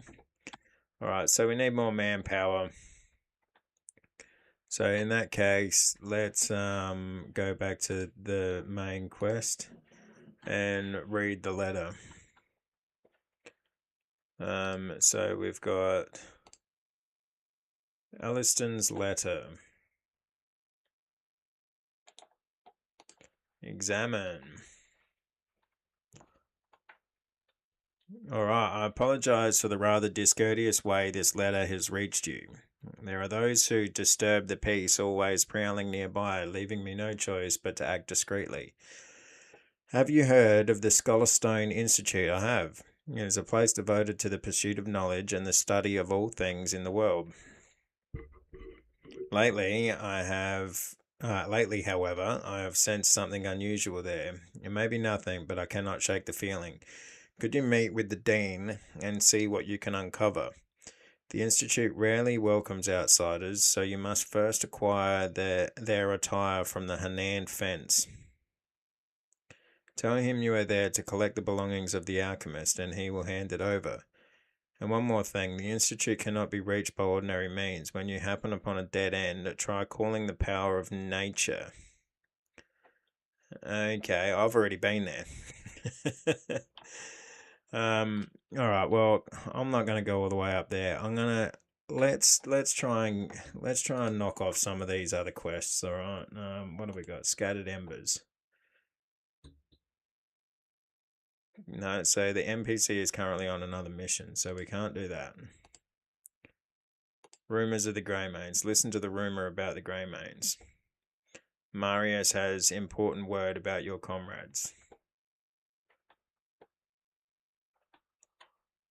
All right, so we need more manpower. So in that case, let's go back to the main quest and read the letter. So we've got Aliston's letter. Examine. Alright, I apologize for the rather discourteous way this letter has reached you. There are those who disturb the peace, always prowling nearby, leaving me no choice but to act discreetly. Have you heard of the Scholarstone Institute? I have. It is a place devoted to the pursuit of knowledge and the study of all things in the world. Lately, however, I have sensed something unusual there. It may be nothing, but I cannot shake the feeling. Could you meet with the Dean and see what you can uncover? The Institute rarely welcomes outsiders, so you must first acquire their attire from the Hanan fence. Tell him you are there to collect the belongings of the alchemist, and he will hand it over. And one more thing, the Institute cannot be reached by ordinary means. When you happen upon a dead end, try calling the power of nature. Okay, I've already been there. All right. Well, I'm not gonna go all the way up there. I'm gonna let's try and knock off some of these other quests. All right. What have we got? Scattered embers. No, so the NPC is currently on another mission, so we can't do that. Rumors of the Greymanes. Listen to the rumor about the Greymanes. Marius has important word about your comrades.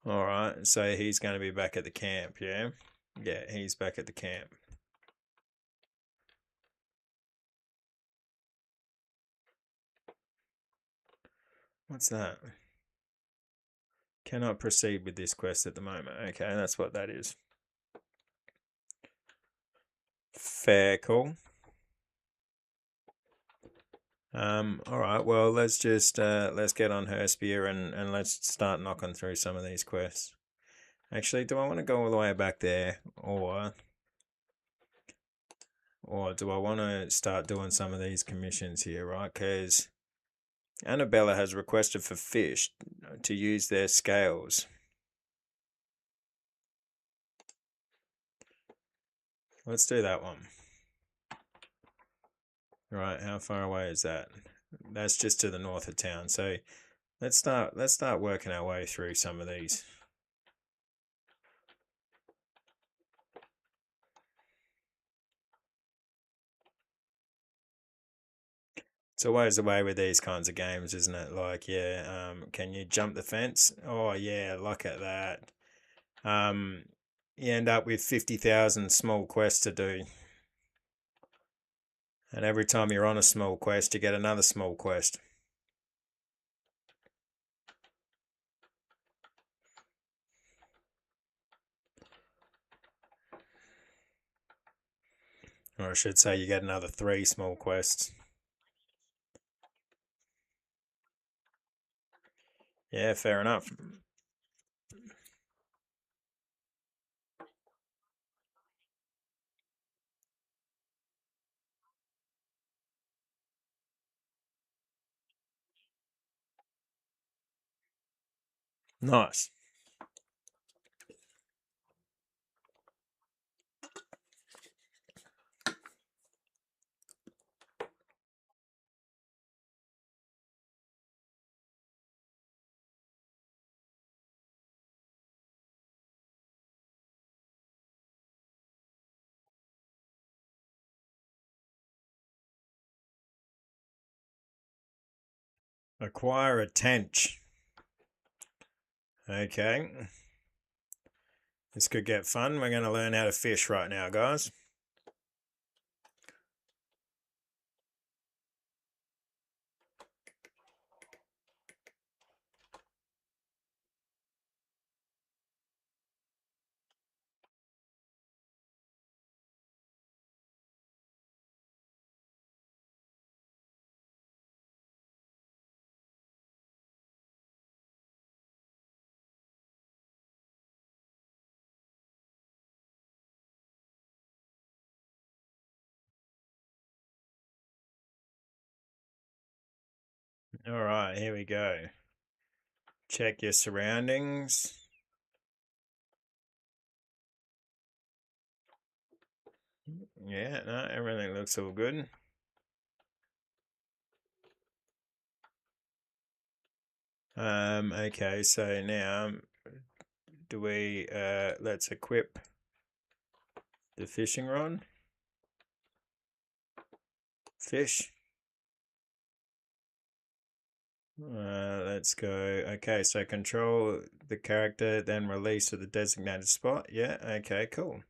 Alright, so he's going to be back at the camp, yeah? Yeah, he's back at the camp. What's that? Cannot proceed with this quest at the moment. Okay, that's what that is. Fair call. Alright, well let's just let's get on her spear and let's start knocking through some of these quests. Actually, do I want to go all the way back there or do I want to start doing some of these commissions here, right? Because Annabella has requested for fish to use their scales. Let's do that one. Right, how far away is that? That's just to the north of town. So let's start working our way through some of these. It's always the way with these kinds of games, isn't it? Like, yeah, can you jump the fence? Oh yeah, look at that. You end up with 50,000 small quests to do. And every time you're on a small quest, you get another small quest. Or I should say you get another 3 small quests. Yeah, fair enough. Nice. Acquire a tench. Okay. This could get fun. We're going to learn how to fish right now, guys. All right, here we go. Check your surroundings. Yeah, no, everything looks all good. Okay, so now do we let's equip the fishing rod. Fish. Let's go. Okay, so control the character, then release to the designated spot. Yeah, okay, cool.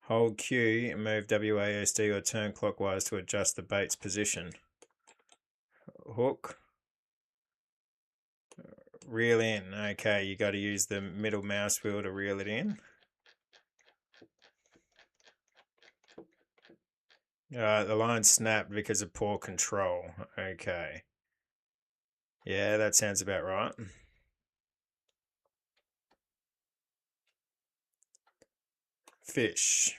Hold Q and move WASD or turn clockwise to adjust the bait's position. Hook. Reel in. Okay, you got to use the middle mouse wheel to reel it in. The line snapped because of poor control. Okay. Yeah, that sounds about right. Fish.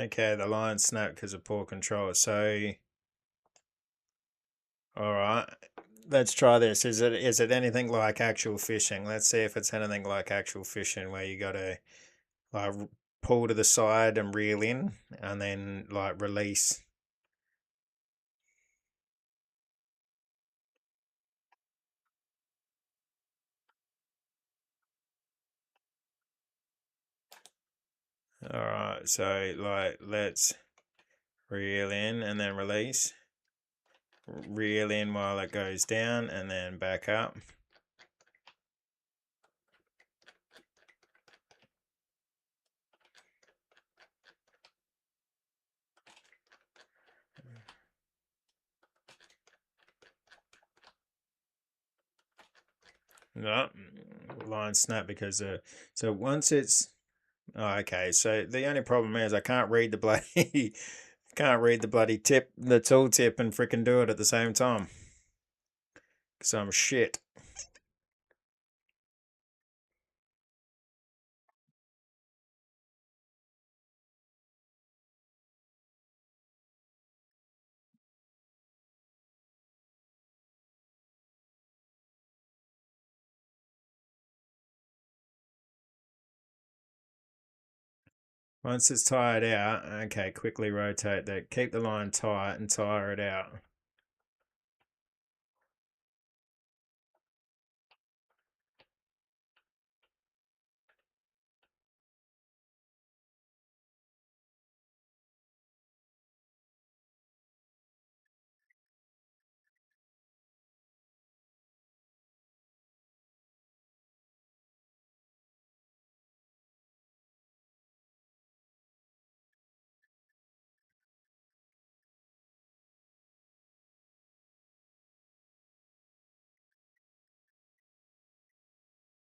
Okay, the line snapped because of poor control. So, all right, let's try this. Is it anything like actual fishing? Let's see if it's anything like actual fishing where you got to like pull to the side and reel in, and then like release. All right, so like let's reel in and then release. Reel in while it goes down and then back up. No, line snap because so once it's okay. So the only problem is I can't read the bloody can't read the bloody tip, the tool tip, and freaking do it at the same time. Cause I'm shit. Once it's tired out, okay, quickly rotate that. Keep the line tight and tire it out.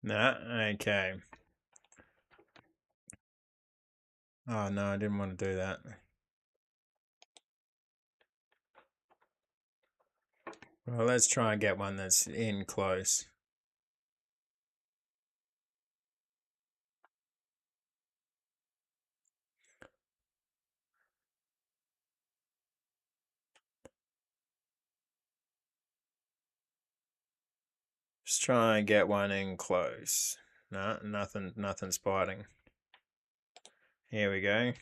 Nah, okay. Oh no, I didn't want to do that. Well, let's try and get one that's in close. Just try and get one in close. No, nothing's biting. Here we go.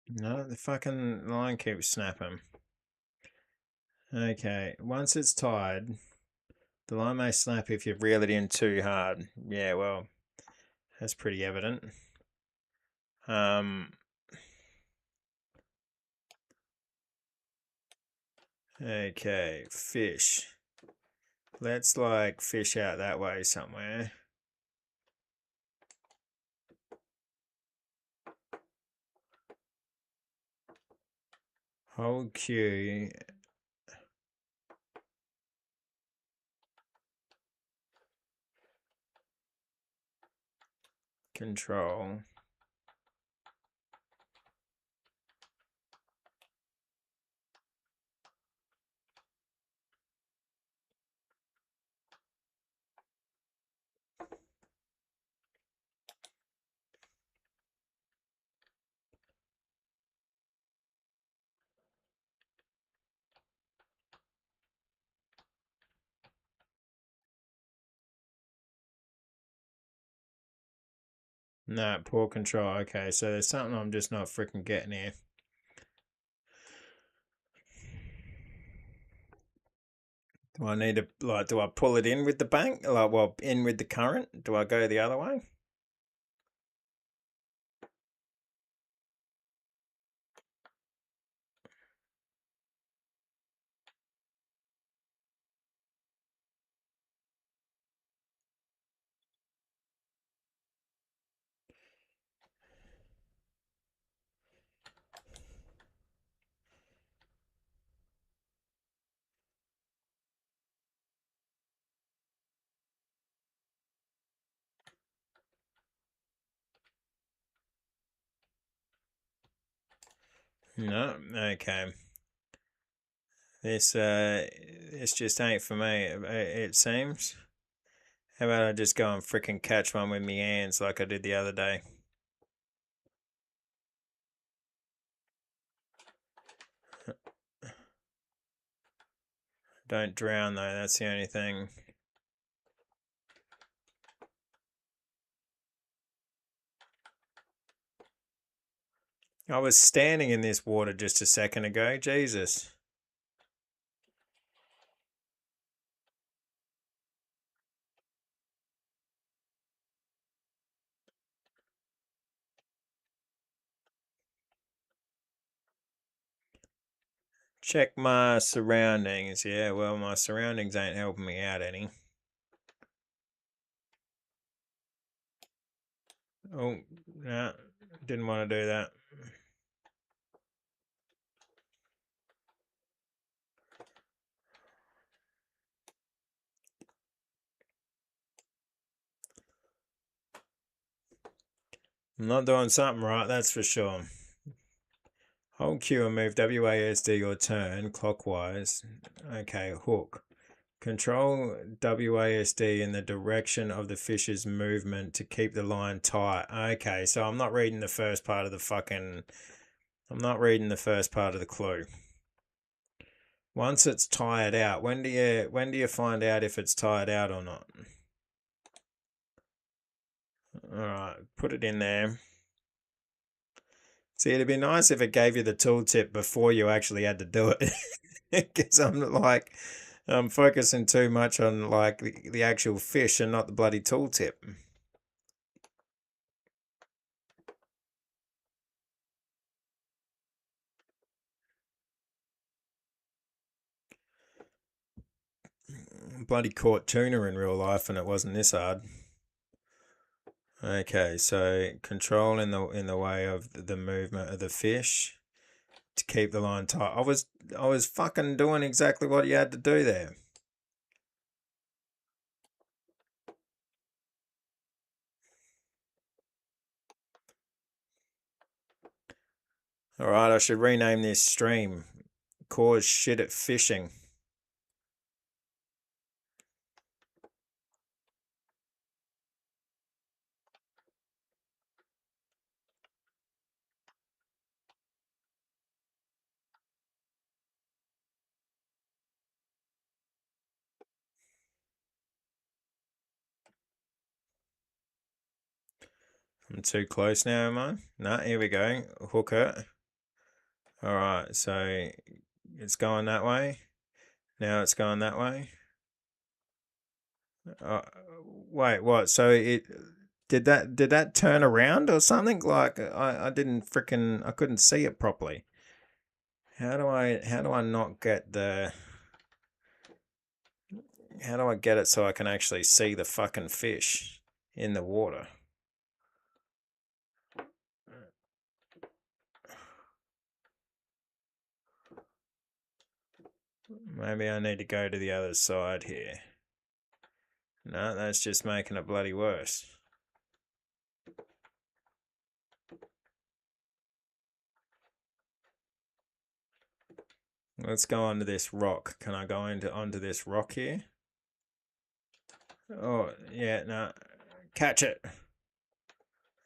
No, the fucking line keeps snapping. Okay, once it's tied, the line may snap if you reel it in too hard. Yeah, well, that's pretty evident. Okay, fish. Let's like fish out that way somewhere. Hold Q. Control. Nah, poor control. Okay, so there's something I'm just not freaking getting here. Do I need to like? Do I pull it in with the bank? Like, well, in with the current? Do I go the other way? No, okay. This just ain't for me. It seems. How about I just go and frickin' catch one with me hands like I did the other day? Don't drown though. That's the only thing. I was standing in this water just a second ago. Jesus. Check my surroundings. Yeah, well, my surroundings ain't helping me out any. Oh, no. Didn't want to do that. I'm not doing something right, that's for sure. Hold Q and move WASD or turn clockwise. Okay, hook. Control WASD in the direction of the fish's movement to keep the line tight. Okay, so I'm not reading the first part of the fucking... I'm not reading the first part of the clue. Once it's tired out, when do you find out if it's tired out or not? Alright, put it in there. See, it'd be nice if it gave you the tooltip before you actually had to do it. Because I'm focusing too much on like the actual fish and not the bloody tooltip. Bloody caught tuna in real life and it wasn't this hard. Okay, so control in the way of the movement of the fish to keep the line tight. I was fucking doing exactly what you had to do there. Alright, I should rename this stream. Cause shit at fishing. I'm too close now, am I? Nah, here we go. Hooker. Alright, so it's going that way. Now it's going that way. Wait, what? So it did that turn around or something? Like I didn't freaking I couldn't see it properly. How do I not get the how do I get it so I can actually see the fucking fish in the water? Maybe I need to go to the other side here. No, that's just making it bloody worse. Let's go onto this rock. Can I go onto this rock here? Oh, yeah, no. Catch it.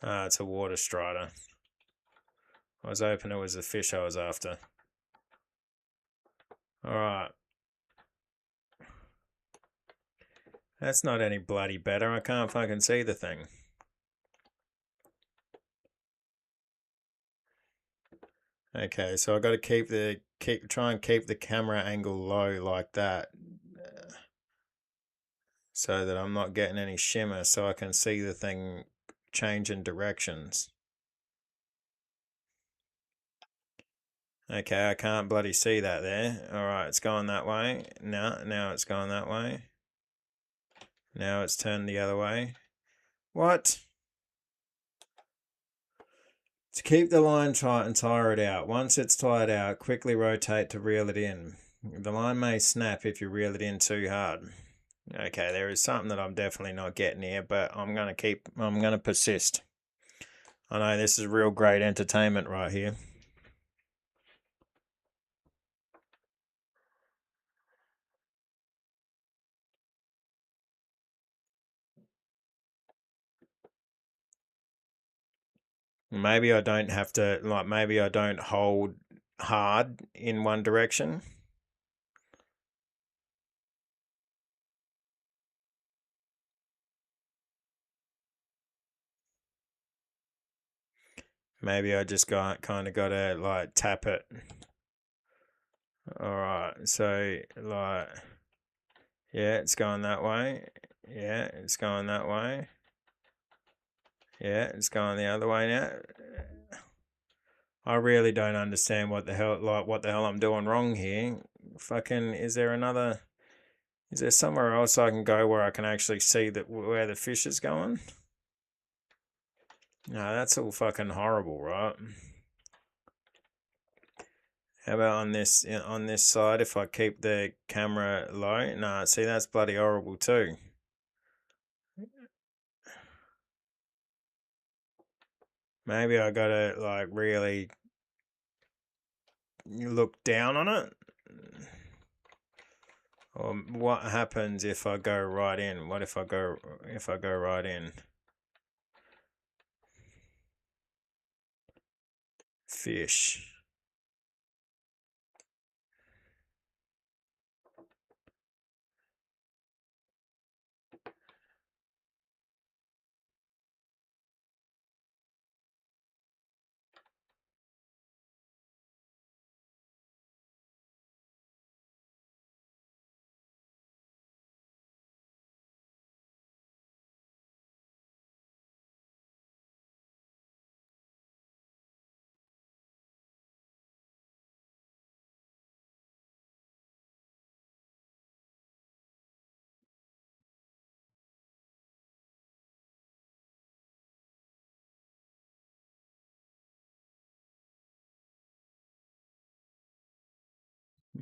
Ah, it's a water strider. I was hoping it was the fish I was after. Alright. That's not any bloody better. I can't fucking see the thing. Okay, so I got to try and keep the camera angle low like that, so that I'm not getting any shimmer, so I can see the thing change in directions. Okay, I can't bloody see that there. Alright, it's going that way. No, now it's going that way. Now it's turned the other way. What? To keep the line tight and tire it out. Once it's tired out, quickly rotate to reel it in. The line may snap if you reel it in too hard. Okay, there is something that I'm definitely not getting here, but I'm gonna persist. I know this is real great entertainment right here. Maybe I don't have to, like, maybe I don't hold hard in one direction. Maybe I just kind of gotta like tap it. All right, so like, yeah, it's going that way. Yeah, it's going that way. Yeah, it's going the other way now. I really don't understand what the hell I'm doing wrong here. Fucking, is there somewhere else I can go where I can actually see where the fish is going? No, that's all fucking horrible, right? How about on this side, if I keep the camera low? Nah, see, that's bloody horrible too. Maybe I gotta like really look down on it. Or what happens if I go right in? What if I go right in? Fish.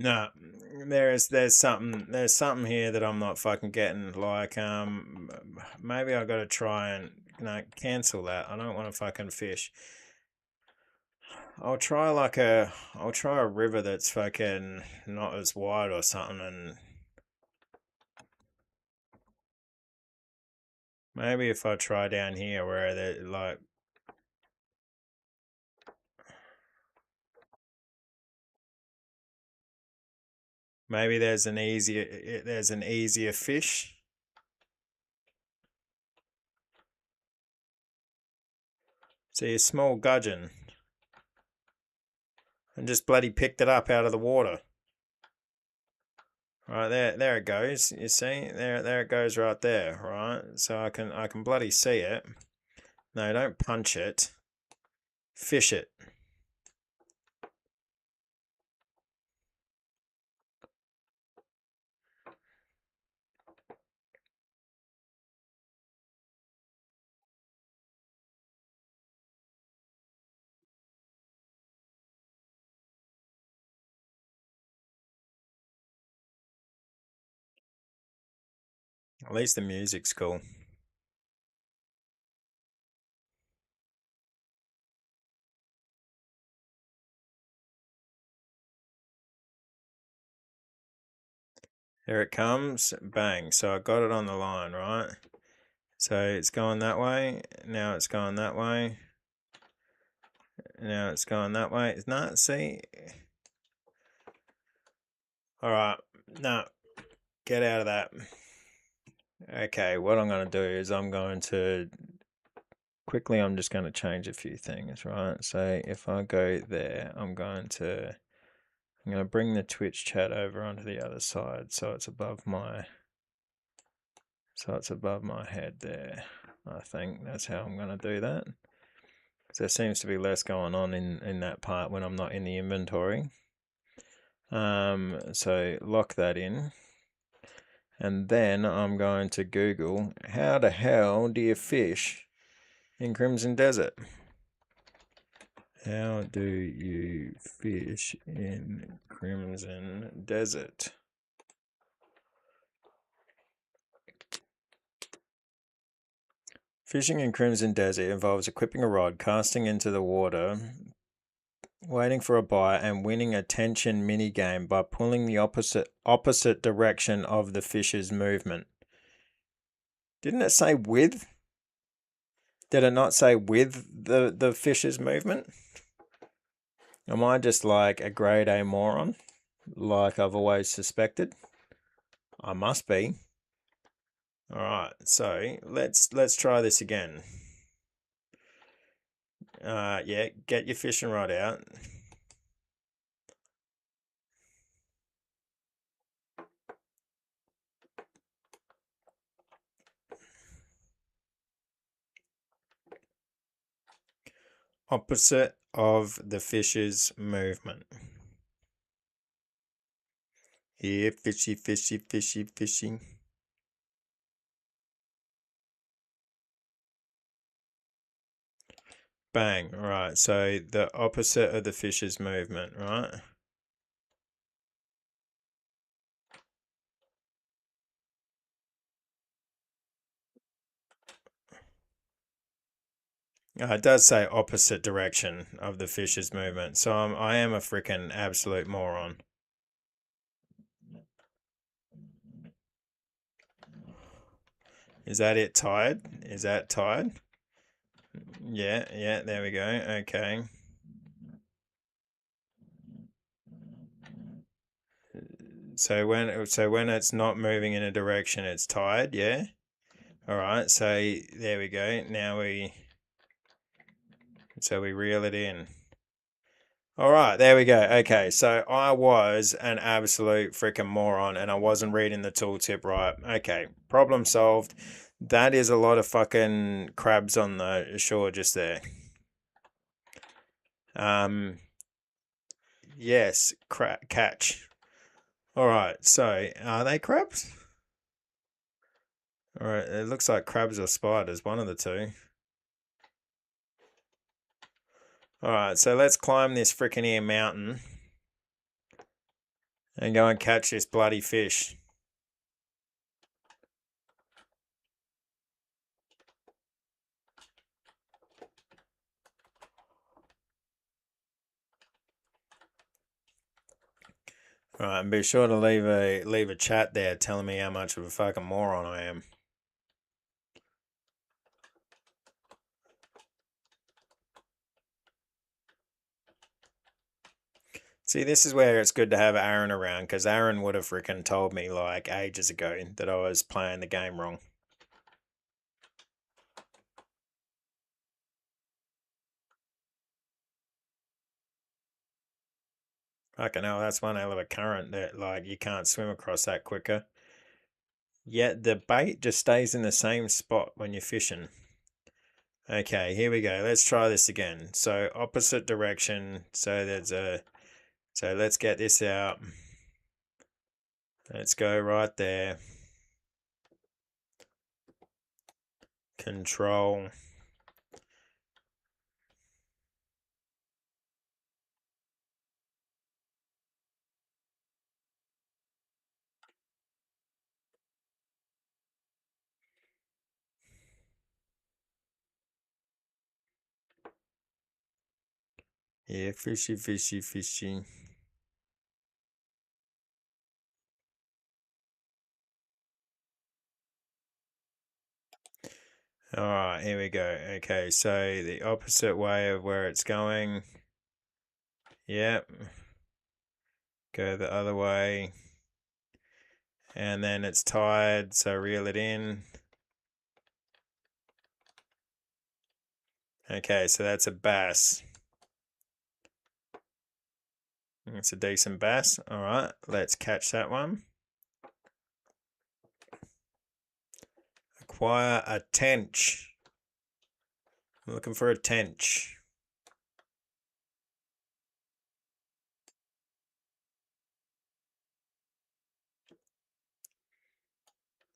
No, there's something here that I'm not fucking getting. Like maybe I got to try and cancel that. I don't want to fucking fish. I'll try a river that's fucking not as wide or something, and maybe if I try down here where they like. Maybe there's an easier fish. See, a small gudgeon. And just bloody picked it up out of the water. Right there it goes. You see, there it goes right there. Right, so I can bloody see it. No, don't punch it. Fish it. At least the music's cool. Here it comes. Bang. So I got it on the line, right? So it's going that way. Now it's going that way. Now it's going that way. It's not, see? Alright. No. Get out of that. Okay, what I'm going to do is I'm just going to change a few things, right? So if I go there, I'm going to bring the Twitch chat over onto the other side so it's above my head there. I think that's how I'm going to do that. So there seems to be less going on in that part when I'm not in the inventory. So lock that in. And then I'm going to Google, how the hell do you fish in Crimson Desert? How do you fish in Crimson Desert? Fishing in Crimson Desert involves equipping a rod, casting into the water, waiting for a bite, and winning a tension minigame by pulling the opposite direction of the fish's movement. Didn't it say with? Did it not say with the fish's movement? Am I just like a grade A moron, like I've always suspected? I must be. All right, so let's try this again. Yeah, get your fishing rod out. Opposite of the fish's movement. Here, fishy, fishy, fishy, fishy. Bang. All right, so the opposite of the fish's movement, right? It does say opposite direction of the fish's movement, so I am a freaking absolute moron. Is that it tied? Is that tied? Yeah, there we go. Okay. So when it's not moving in a direction, it's tied, yeah? All right, so there we go. Now we reel it in. All right, there we go. Okay, so I was an absolute freaking moron and I wasn't reading the tooltip right. Okay, problem solved. That is a lot of fucking crabs on the shore just there. Yes, catch. All right, so are they crabs? All right, it looks like crabs or spiders, one of the two. All right, so let's climb this freaking here mountain and go and catch this bloody fish. All right, and be sure to leave a chat there telling me how much of a fucking moron I am. See, this is where it's good to have Aaron around, because Aaron would have freaking told me like ages ago that I was playing the game wrong. Fucking hell, that's one hell of a current that like you can't swim across that quicker. Yet the bait just stays in the same spot when you're fishing. Okay, here we go. Let's try this again. So opposite direction. So let's get this out. Let's go right there. Control. Yeah, fishy, fishy, fishy. All right, here we go. Okay, so the opposite way of where it's going. Yep. Go the other way. And then it's tied, so reel it in. Okay, so that's a bass. It's a decent bass. All right, let's catch that one. Acquire a tench. I'm looking for a tench.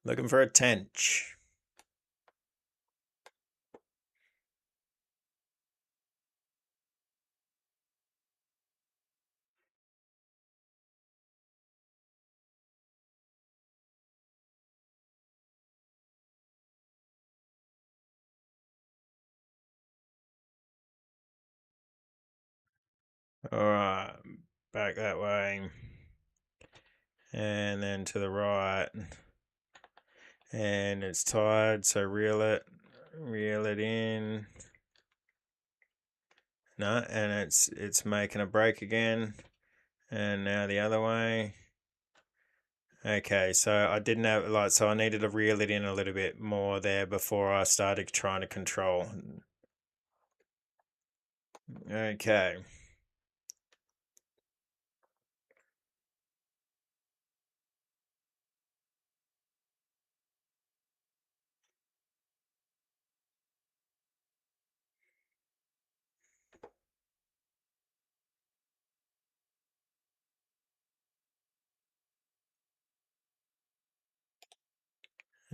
Looking for a tench. All right, back that way. And then to the right. And it's tied, so reel it. reel it in. No, and it's making a break again. And now the other way. Okay, so I didn't have so I needed to reel it in a little bit more there before I started trying to control. Okay.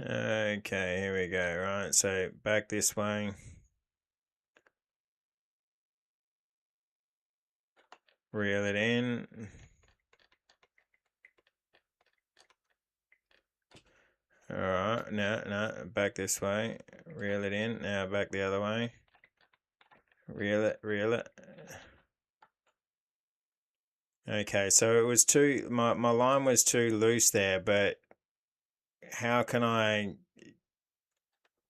Okay, here we go. Right, so back this way. Reel it in. Alright, no, back this way. Reel it in. Now back the other way. Reel it. Okay, so it was my line was too loose there, but how can I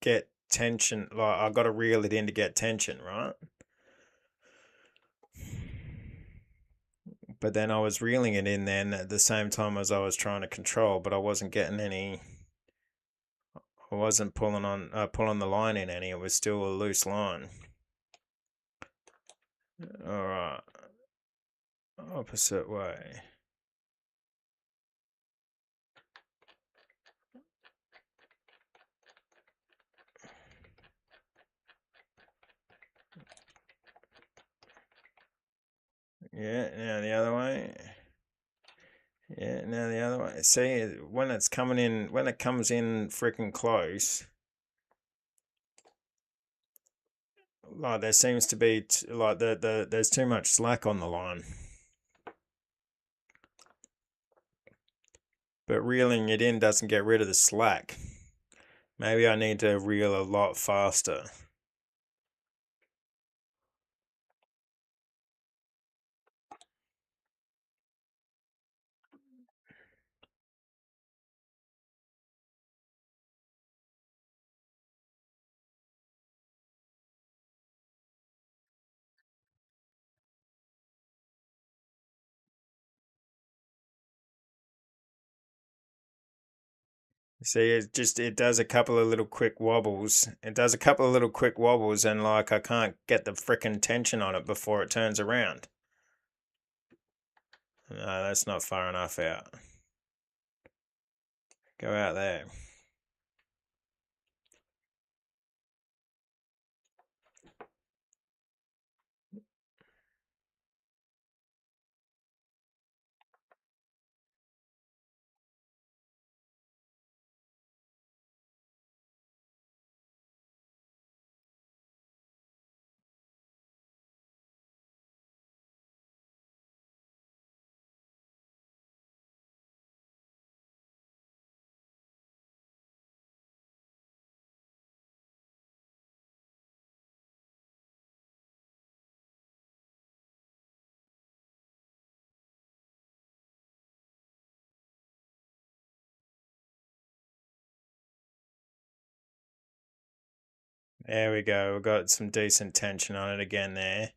get tension? Like, I got to reel it in to get tension, right? But then I was reeling it in then at the same time as I was trying to control, but I wasn't getting any. I wasn't pulling the line in any. It was still a loose line. All right, opposite way. Yeah, now the other way. Yeah, now the other way. See, when it's coming in, when it comes in freaking close, like there seems to be like there's too much slack on the line. But reeling it in doesn't get rid of the slack. Maybe I need to reel a lot faster. See, it does a couple of little quick wobbles. It does a couple of little quick wobbles, and like I can't get the frickin' tension on it before it turns around. No, that's not far enough out. Go out there. There we go. We've got some decent tension on it again there.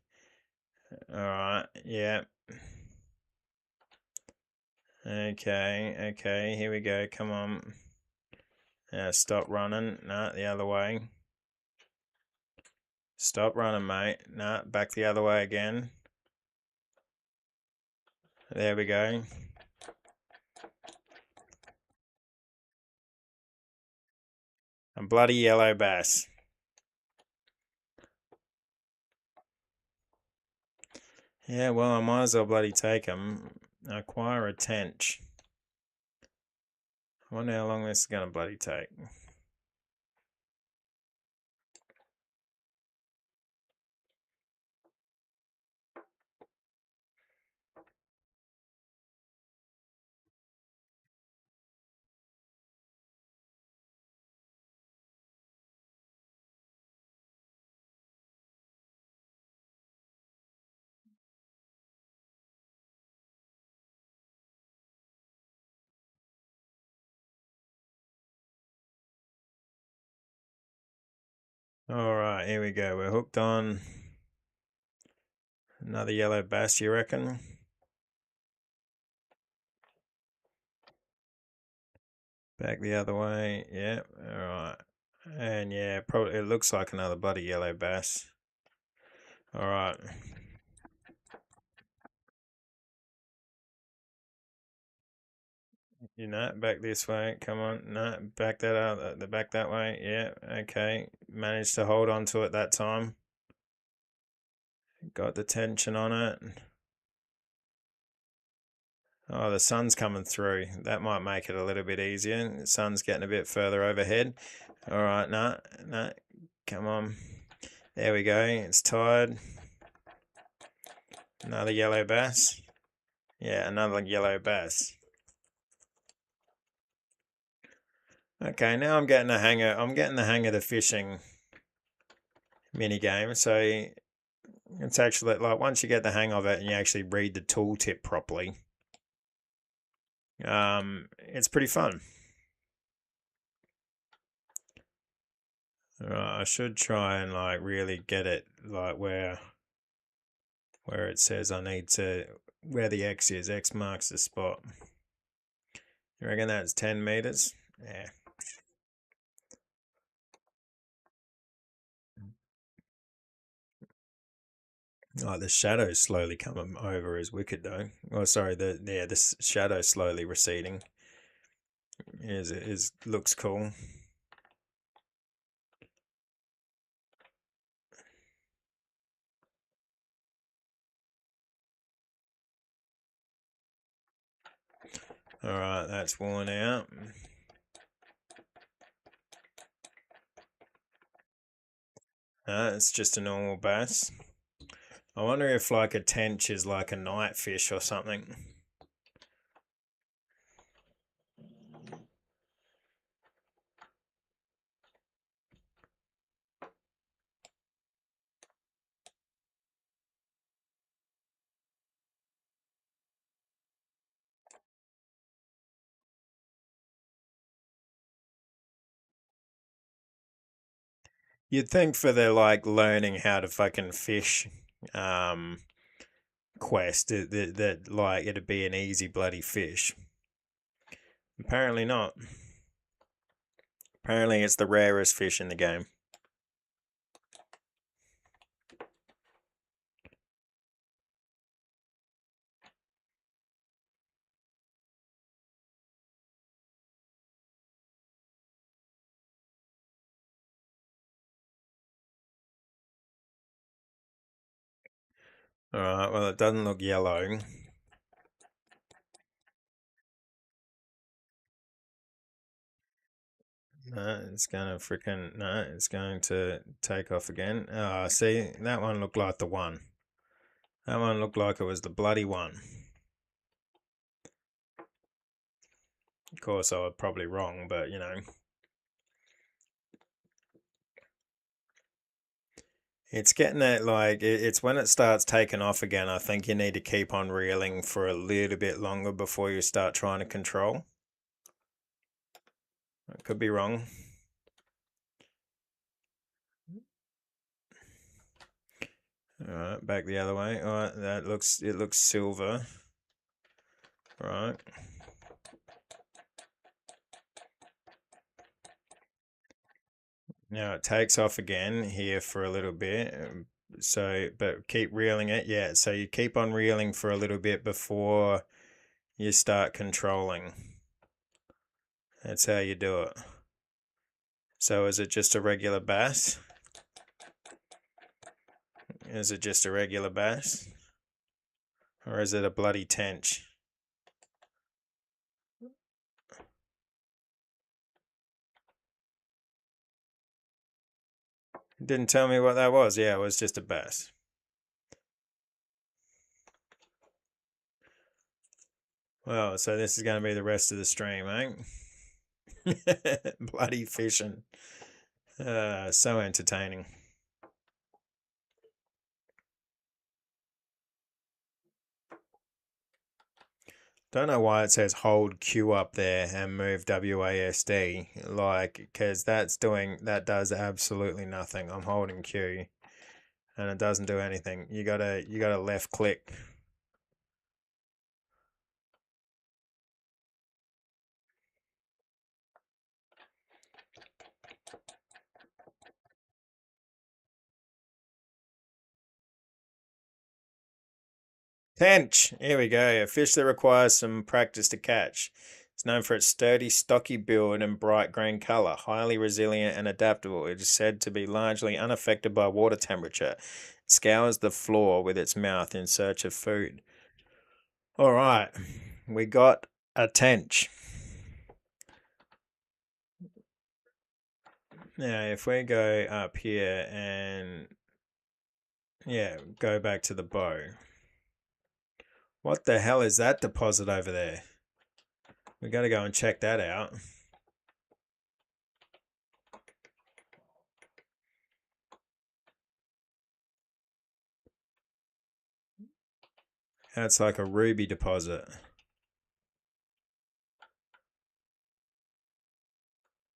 All right. Yeah. Okay. Here we go. Come on. Now stop running. No, the other way. Stop running, mate. No, back the other way again. There we go. A bloody yellow bass. Yeah, well, I might as well bloody take them. Acquire a tench. I wonder how long this is going to bloody take. Alright, here we go. We're hooked on another yellow bass, you reckon? Back the other way. Yeah, alright. And yeah, probably it looks like another bloody yellow bass. Alright. You know, back this way. Come on. No, back that out. The back that way. Yeah, okay. Managed to hold on to it that time. Got the tension on it. Oh, the sun's coming through. That might make it a little bit easier. The sun's getting a bit further overhead. All right, no, come on. There we go. It's tied. Another yellow bass. Yeah, another yellow bass. Okay, now I'm getting the hang of the fishing mini game. So it's actually like once you get the hang of it and you actually read the tooltip properly, it's pretty fun. I should try and like really get it like where it says I need to, where the X is. X marks the spot. You reckon that's 10 meters? Yeah. Oh, the shadow's slowly coming over is wicked though. Oh, sorry, the shadow slowly receding is looks cool. All right, that's worn out. It's just a normal bass. I wonder if like a tench is like a night fish or something. You'd think for the like learning how to fucking fish quest that like it'd be an easy bloody fish. Apparently not. Apparently it's the rarest fish in the game. Alright, well it doesn't look yellow. No, it's going to take off again. Oh, see, that one looked like the one. That one looked like it was the bloody one. Of course, I was probably wrong, but you know. It's getting that like it's when it starts taking off again. I think you need to keep on reeling for a little bit longer before you start trying to control. I could be wrong. All right, back the other way. All right, it looks silver. Right. Now it takes off again here for a little bit. So, but keep reeling it. Yeah, so you keep on reeling for a little bit before you start controlling. That's how you do it. So is it just a regular bass? Is it just a regular bass? Or is it a bloody tench? Didn't tell me what that was. Yeah, it was just a bass. Well, so this is going to be the rest of the stream, eh? Bloody fishing. So entertaining. Don't know why it says hold Q up there and move WASD, like, because that does absolutely nothing. I'm holding Q and it doesn't do anything. You gotta left click. Tench, here we go. A fish that requires some practice to catch. It's known for its sturdy, stocky build and bright green color, highly resilient and adaptable. It is said to be largely unaffected by water temperature. It scours the floor with its mouth in search of food. All right, we got a tench. Now, if we go up here and yeah, go back to the bow. What the hell is that deposit over there? We got to go and check that out. That's like a ruby deposit.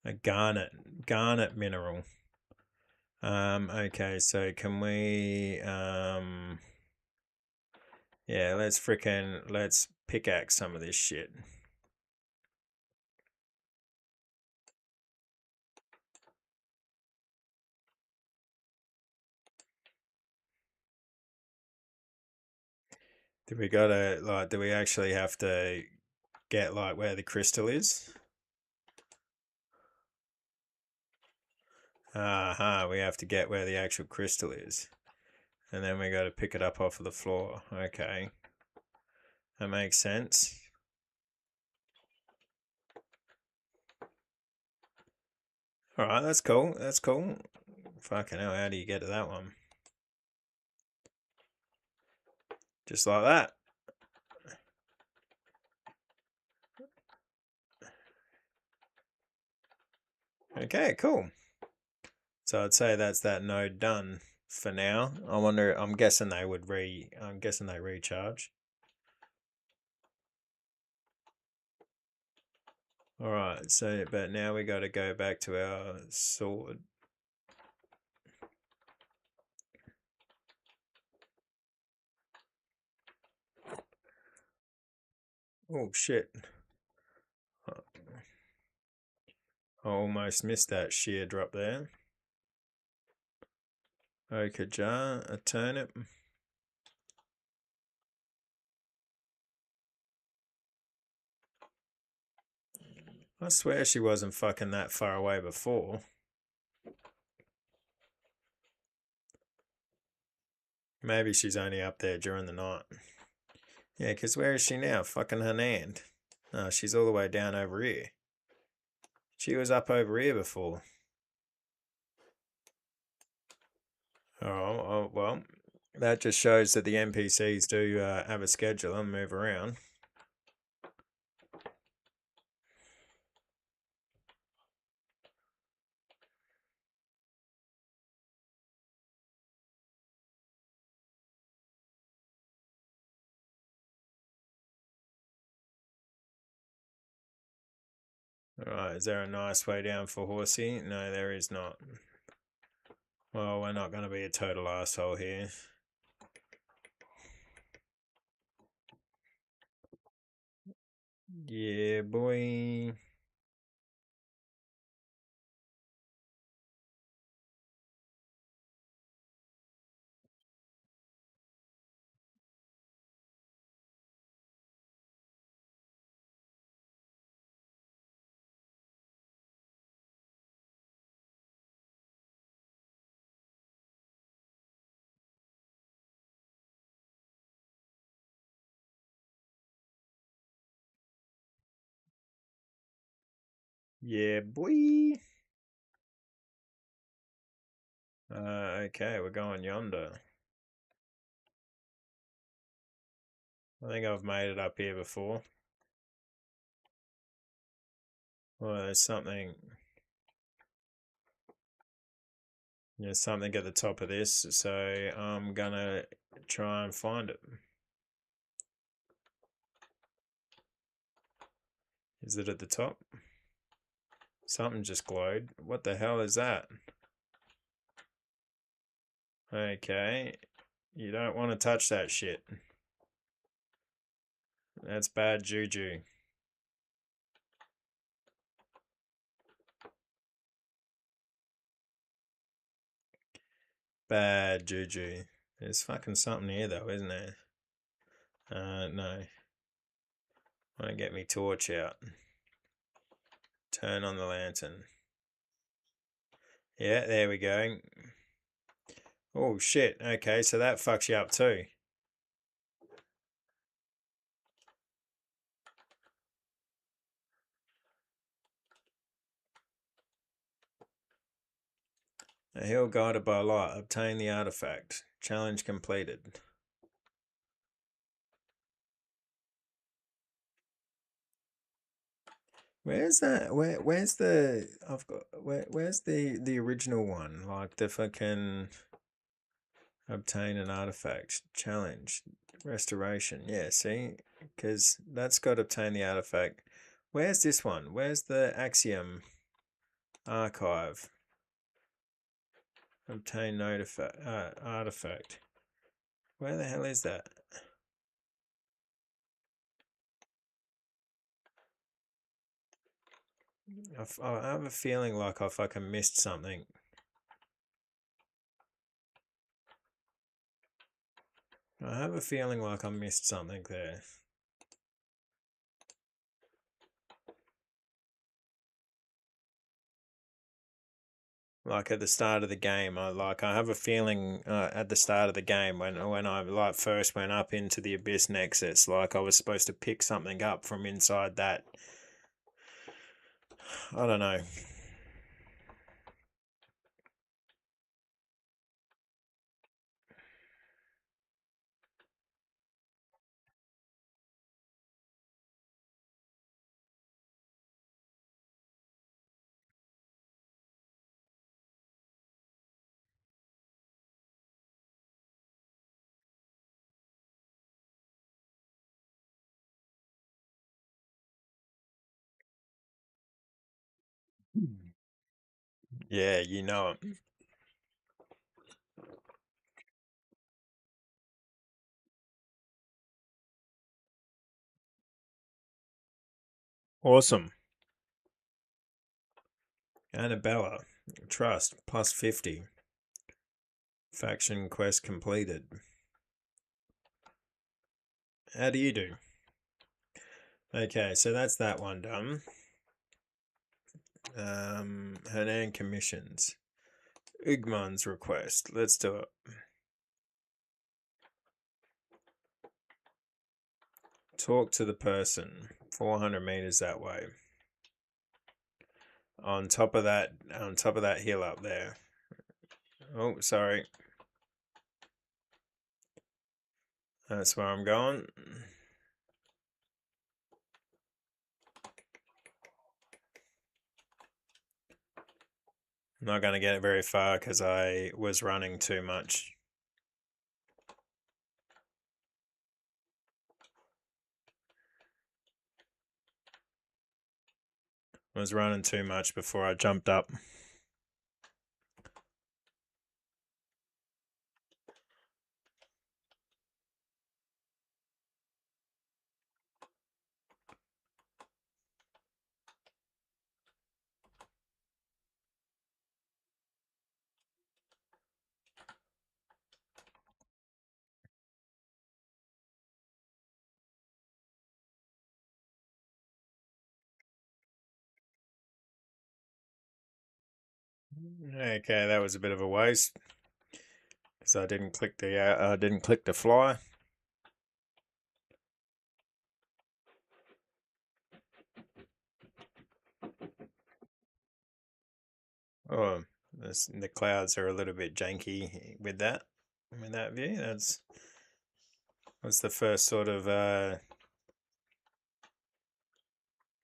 A garnet mineral. Okay, so can we yeah, let's pickaxe some of this shit. Do we actually have to get like where the crystal is? We have to get where the actual crystal is. And then we got to pick it up off of the floor. Okay. That makes sense. Alright, that's cool. That's cool. Fucking hell, how do you get to that one? Just like that. Okay, cool. So I'd say that's that node done for now. I'm guessing they recharge. Alright, so but now we gotta go back to our sword. Oh shit. I almost missed that sheer drop there. Ochre jar, a turnip. I swear she wasn't fucking that far away before. Maybe she's only up there during the night. Yeah, because where is she now? Fucking Hernand. No, she's all the way down over here. She was up over here before. Oh, well, that just shows that the NPCs do have a schedule and move around. Alright, is there a nice way down for Horsey? No, there is not. Well, we're not going to be a total asshole here. Yeah, boy. Yeah, boy. Okay, we're going yonder. I think I've made it up here before. Well, there's something at the top of this, so I'm gonna try and find it. Is it at the top? Something just glowed. What the hell is that? Okay. You don't want to touch that shit. That's bad juju. Bad juju. There's fucking something here though, isn't there? No. Want to get me torch out. Turn on the lantern. Yeah, there we go. Oh shit, okay, so that fucks you up too. A hill guided by light. Obtain the artifact. Challenge completed. Where's that? Where's the? I've got. Where's the original one? Like the fucking obtain an artifact challenge restoration. Yeah, see, because that's got obtain the artifact. Where's this one? Where's the Axiom archive? Obtain artifact. Where the hell is that? I have a feeling like I fucking missed something. I have a feeling like I missed something there. Like at the start of the game, I have a feeling at the start of the game when I like first went up into the Abyss Nexus, like I was supposed to pick something up from inside that. I don't know. Yeah, you know it. Awesome. Annabella, trust plus 50. Faction quest completed. How do you do? Okay, so that's that one done. Hernan commissions. Ugman's request. Let's do it. Talk to the person. 400 meters that way. On top of that hill up there. Oh, sorry. That's where I'm going. I'm not going to get it very far because I was running too much. I was running too much before I jumped up. Okay, that was a bit of a waste because I didn't click the fly. Oh, the clouds are a little bit janky with that view. That's the first sort of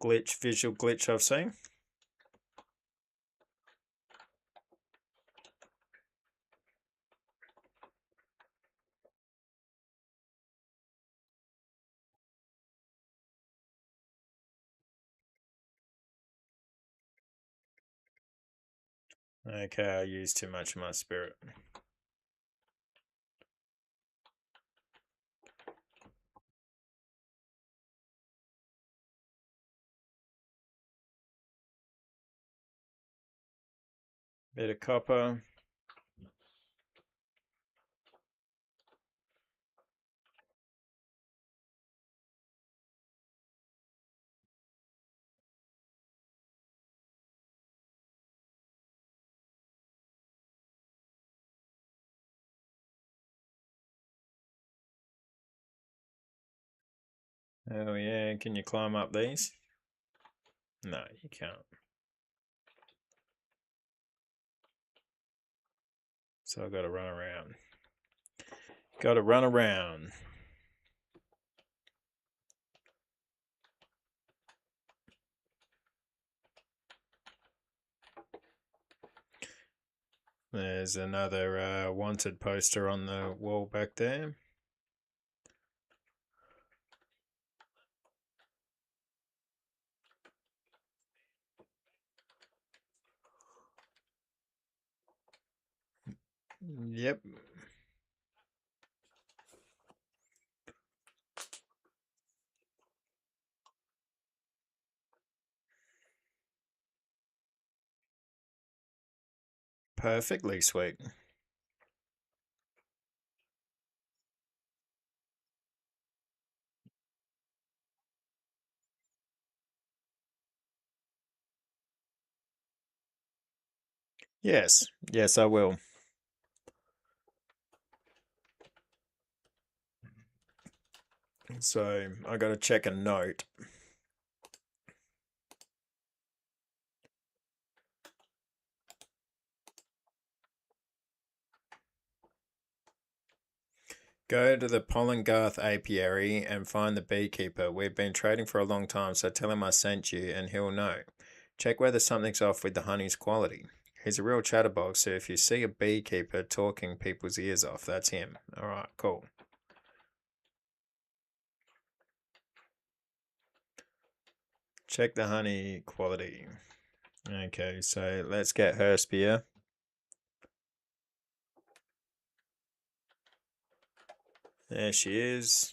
visual glitch I've seen. Okay, I used too much of my spirit. Bit of copper. Oh yeah, can you climb up these? No, you can't. So I've got to run around. Got to run around. There's another wanted poster on the wall back there. Yep. Perfectly sweet. Yes, yes, I will. So I got to check a note. Go to the Pollengarth apiary and find the beekeeper. We've been trading for a long time, so tell him I sent you and he'll know. Check whether something's off with the honey's quality. He's a real chatterbox, so if you see a beekeeper talking people's ears off, that's him. Alright, cool. Check the honey quality. Okay, so let's get her spear. There she is.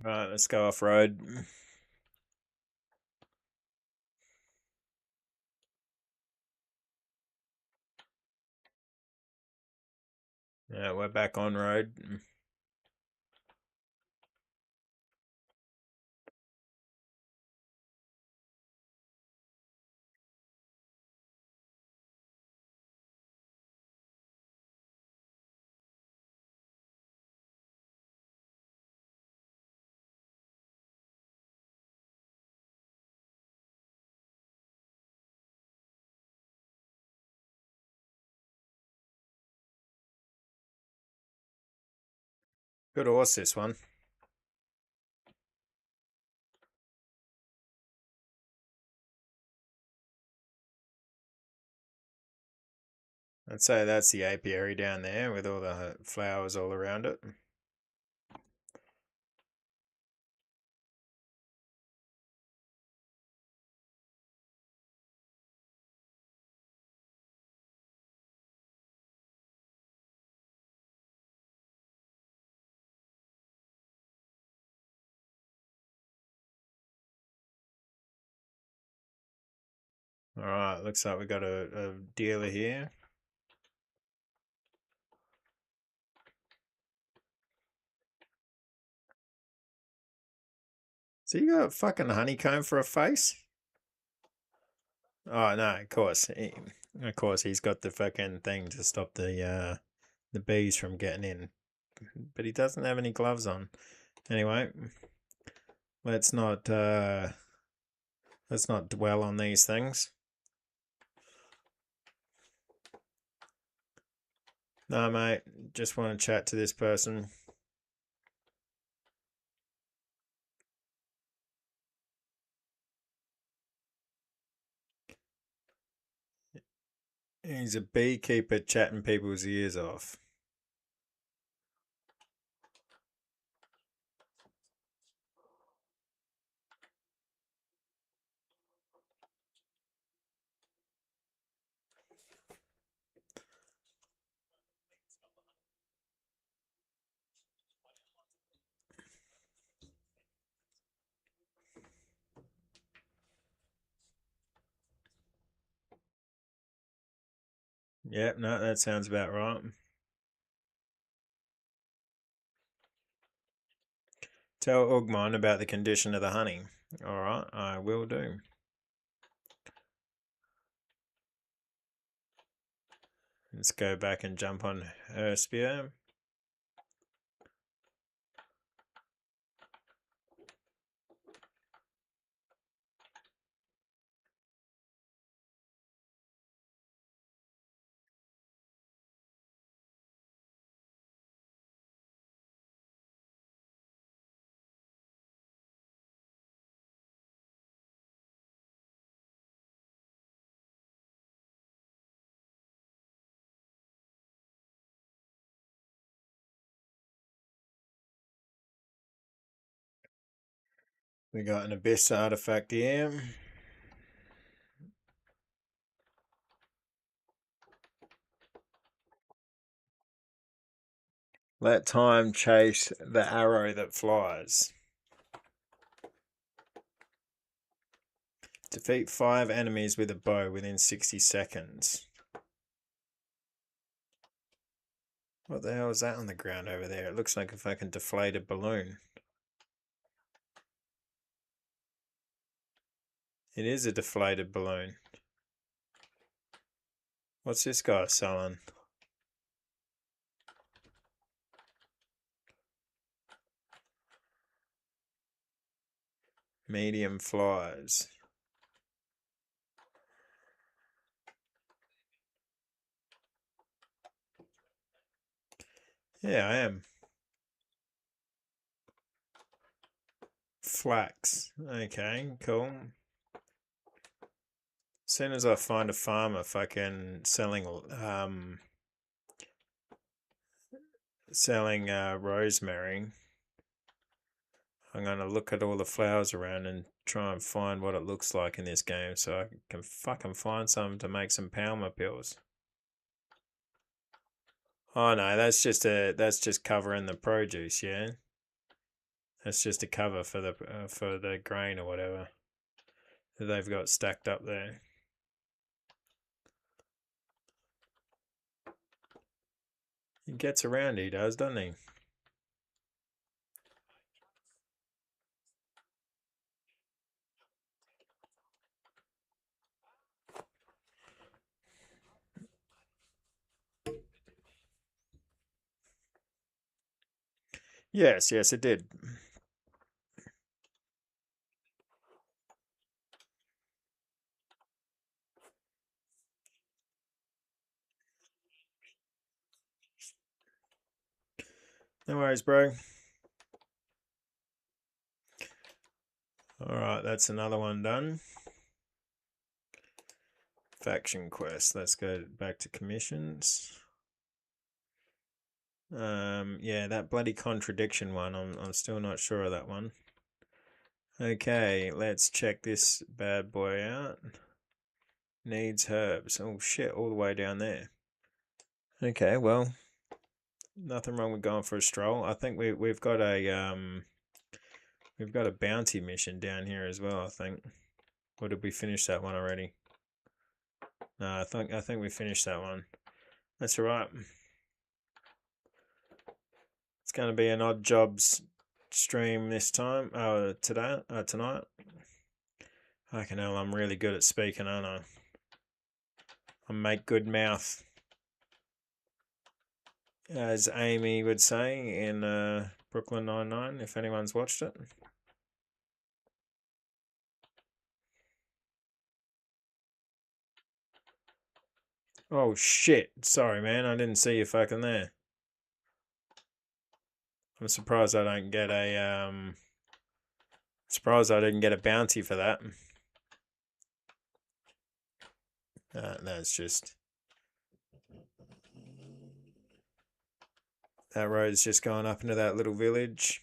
Right, let's go off road. Yeah, we're back on road. Good horse, this one. I'd say that's the apiary down there with all the flowers all around it. Alright, looks like we got a dealer here. So you got a fucking honeycomb for a face? Oh no, of course. Of course he's got the fucking thing to stop the bees from getting in. But he doesn't have any gloves on. Anyway, let's not dwell on these things. No, mate. Just want to chat to this person. He's a beekeeper chatting people's ears off. Yep, no, that sounds about right. Tell Ugmon about the condition of the honey. Alright, I will do. Let's go back and jump on her spear. We got an abyss artifact here. Let time chase the arrow that flies. Defeat 5 enemies with a bow within 60 seconds. What the hell is that on the ground over there? It looks like a fucking deflated balloon. It is a deflated balloon. What's this guy selling? Medium flies. Yeah, I am. Flax. Okay, cool. As soon as I find a farmer fucking selling rosemary, I'm gonna look at all the flowers around and try and find what it looks like in this game so I can fucking find some to make some Palmer pills. Oh no, that's just covering the produce, yeah. That's just a cover for the grain or whatever that they've got stacked up there. He gets around, he does, doesn't he? Yes, yes, it did. No worries, bro. Alright, that's another one done. Faction quest. Let's go back to commissions. Yeah, that bloody contradiction one. I'm still not sure of that one. Okay, let's check this bad boy out. Needs herbs. Oh shit, all the way down there. Okay, well, nothing wrong with going for a stroll. I think we've got a bounty mission down here as well, I think. Or did we finish that one already? No, I think we finished that one. That's alright. It's going to be an odd jobs stream this time. Tonight. Fucking hell, I'm really good at speaking, aren't I? I make good mouth, as Amy would say in Brooklyn Nine-Nine, if anyone's watched it. Oh shit. Sorry, man. I didn't see you fucking there. I'm surprised I don't get a surprised I didn't get a bounty for that. That's just that road's just going up into that little village.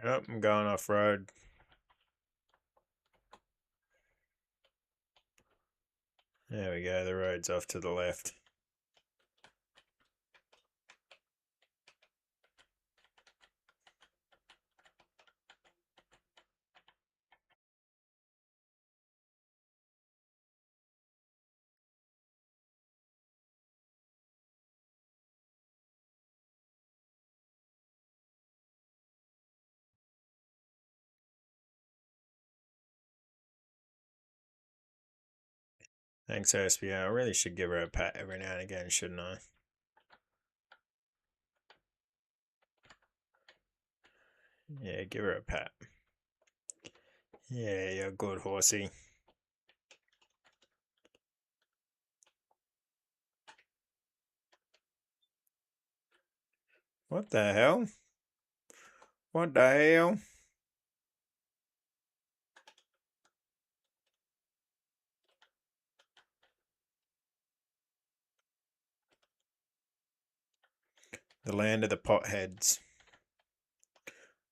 Yep, I'm going off road. There we go, the road's off to the left. Thanks, SBA. I really should give her a pat every now and again, shouldn't I? Yeah, give her a pat. Yeah, you're a good horsey. What the hell? What the hell? The land of the potheads.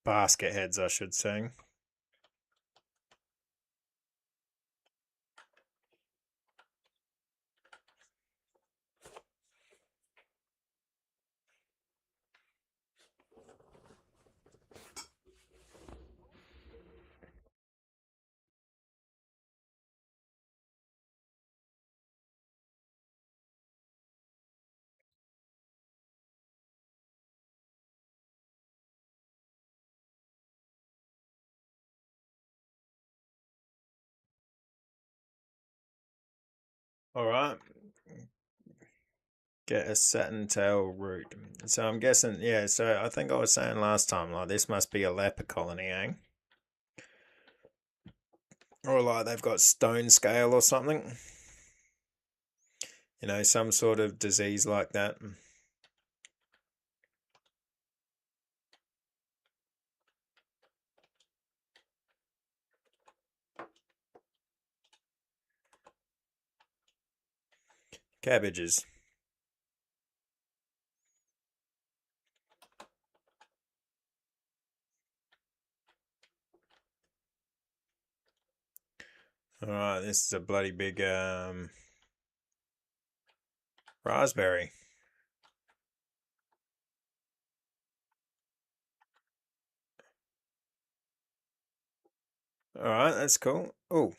Basket heads, I should say. Alright. Get a satin tail root. So I'm guessing, yeah, so I think I was saying last time, like, this must be a leper colony, eh? Or like they've got stone scale or something. You know, some sort of disease like that. Cabbages. Alright, this is a bloody big raspberry. Alright, that's cool. Oh.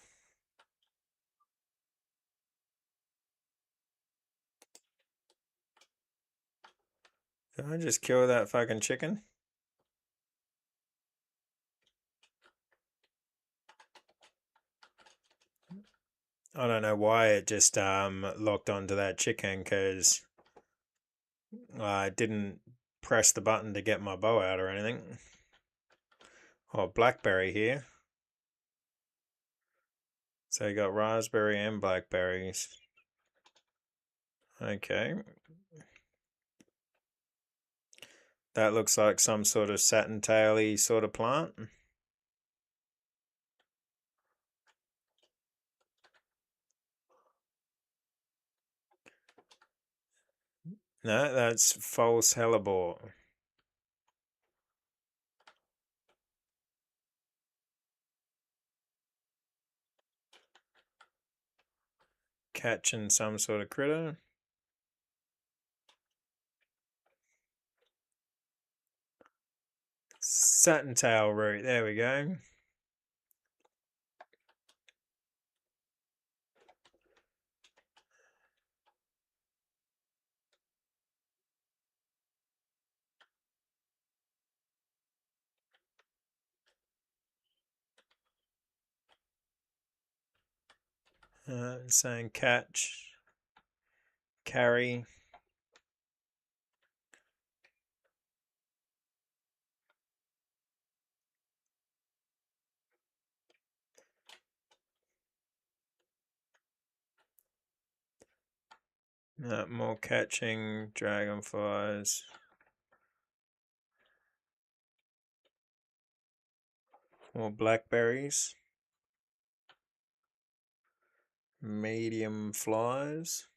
Did I just kill that fucking chicken? I don't know why it just locked onto that chicken, because I didn't press the button to get my bow out or anything. Oh, blackberry here. So you got raspberry and blackberries. Okay. That looks like some sort of satin taily sort of plant. No, that's false hellebore. Catching some sort of critter. Satin tail root, there we go. Saying catch, carry. More catching, dragonflies. More blackberries. Medium flies.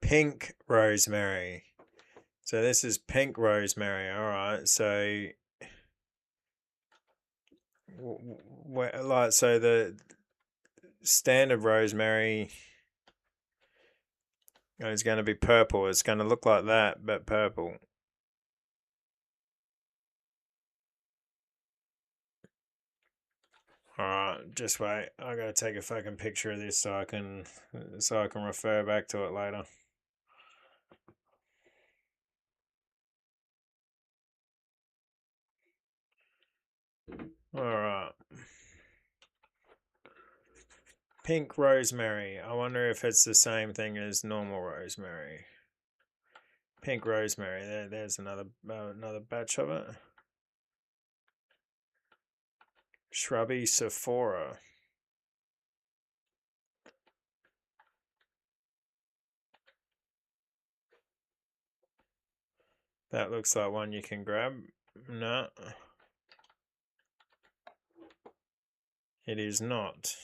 Pink rosemary. So this is pink rosemary. All right. So, so the standard rosemary is going to be purple. It's going to look like that, but purple. Alright, just wait. I gotta take a fucking picture of this so I can refer back to it later. Alright. Pink rosemary. I wonder if it's the same thing as normal rosemary. Pink rosemary. There's another batch of it. Shrubby Sephora. That looks like one you can grab. No. It is not.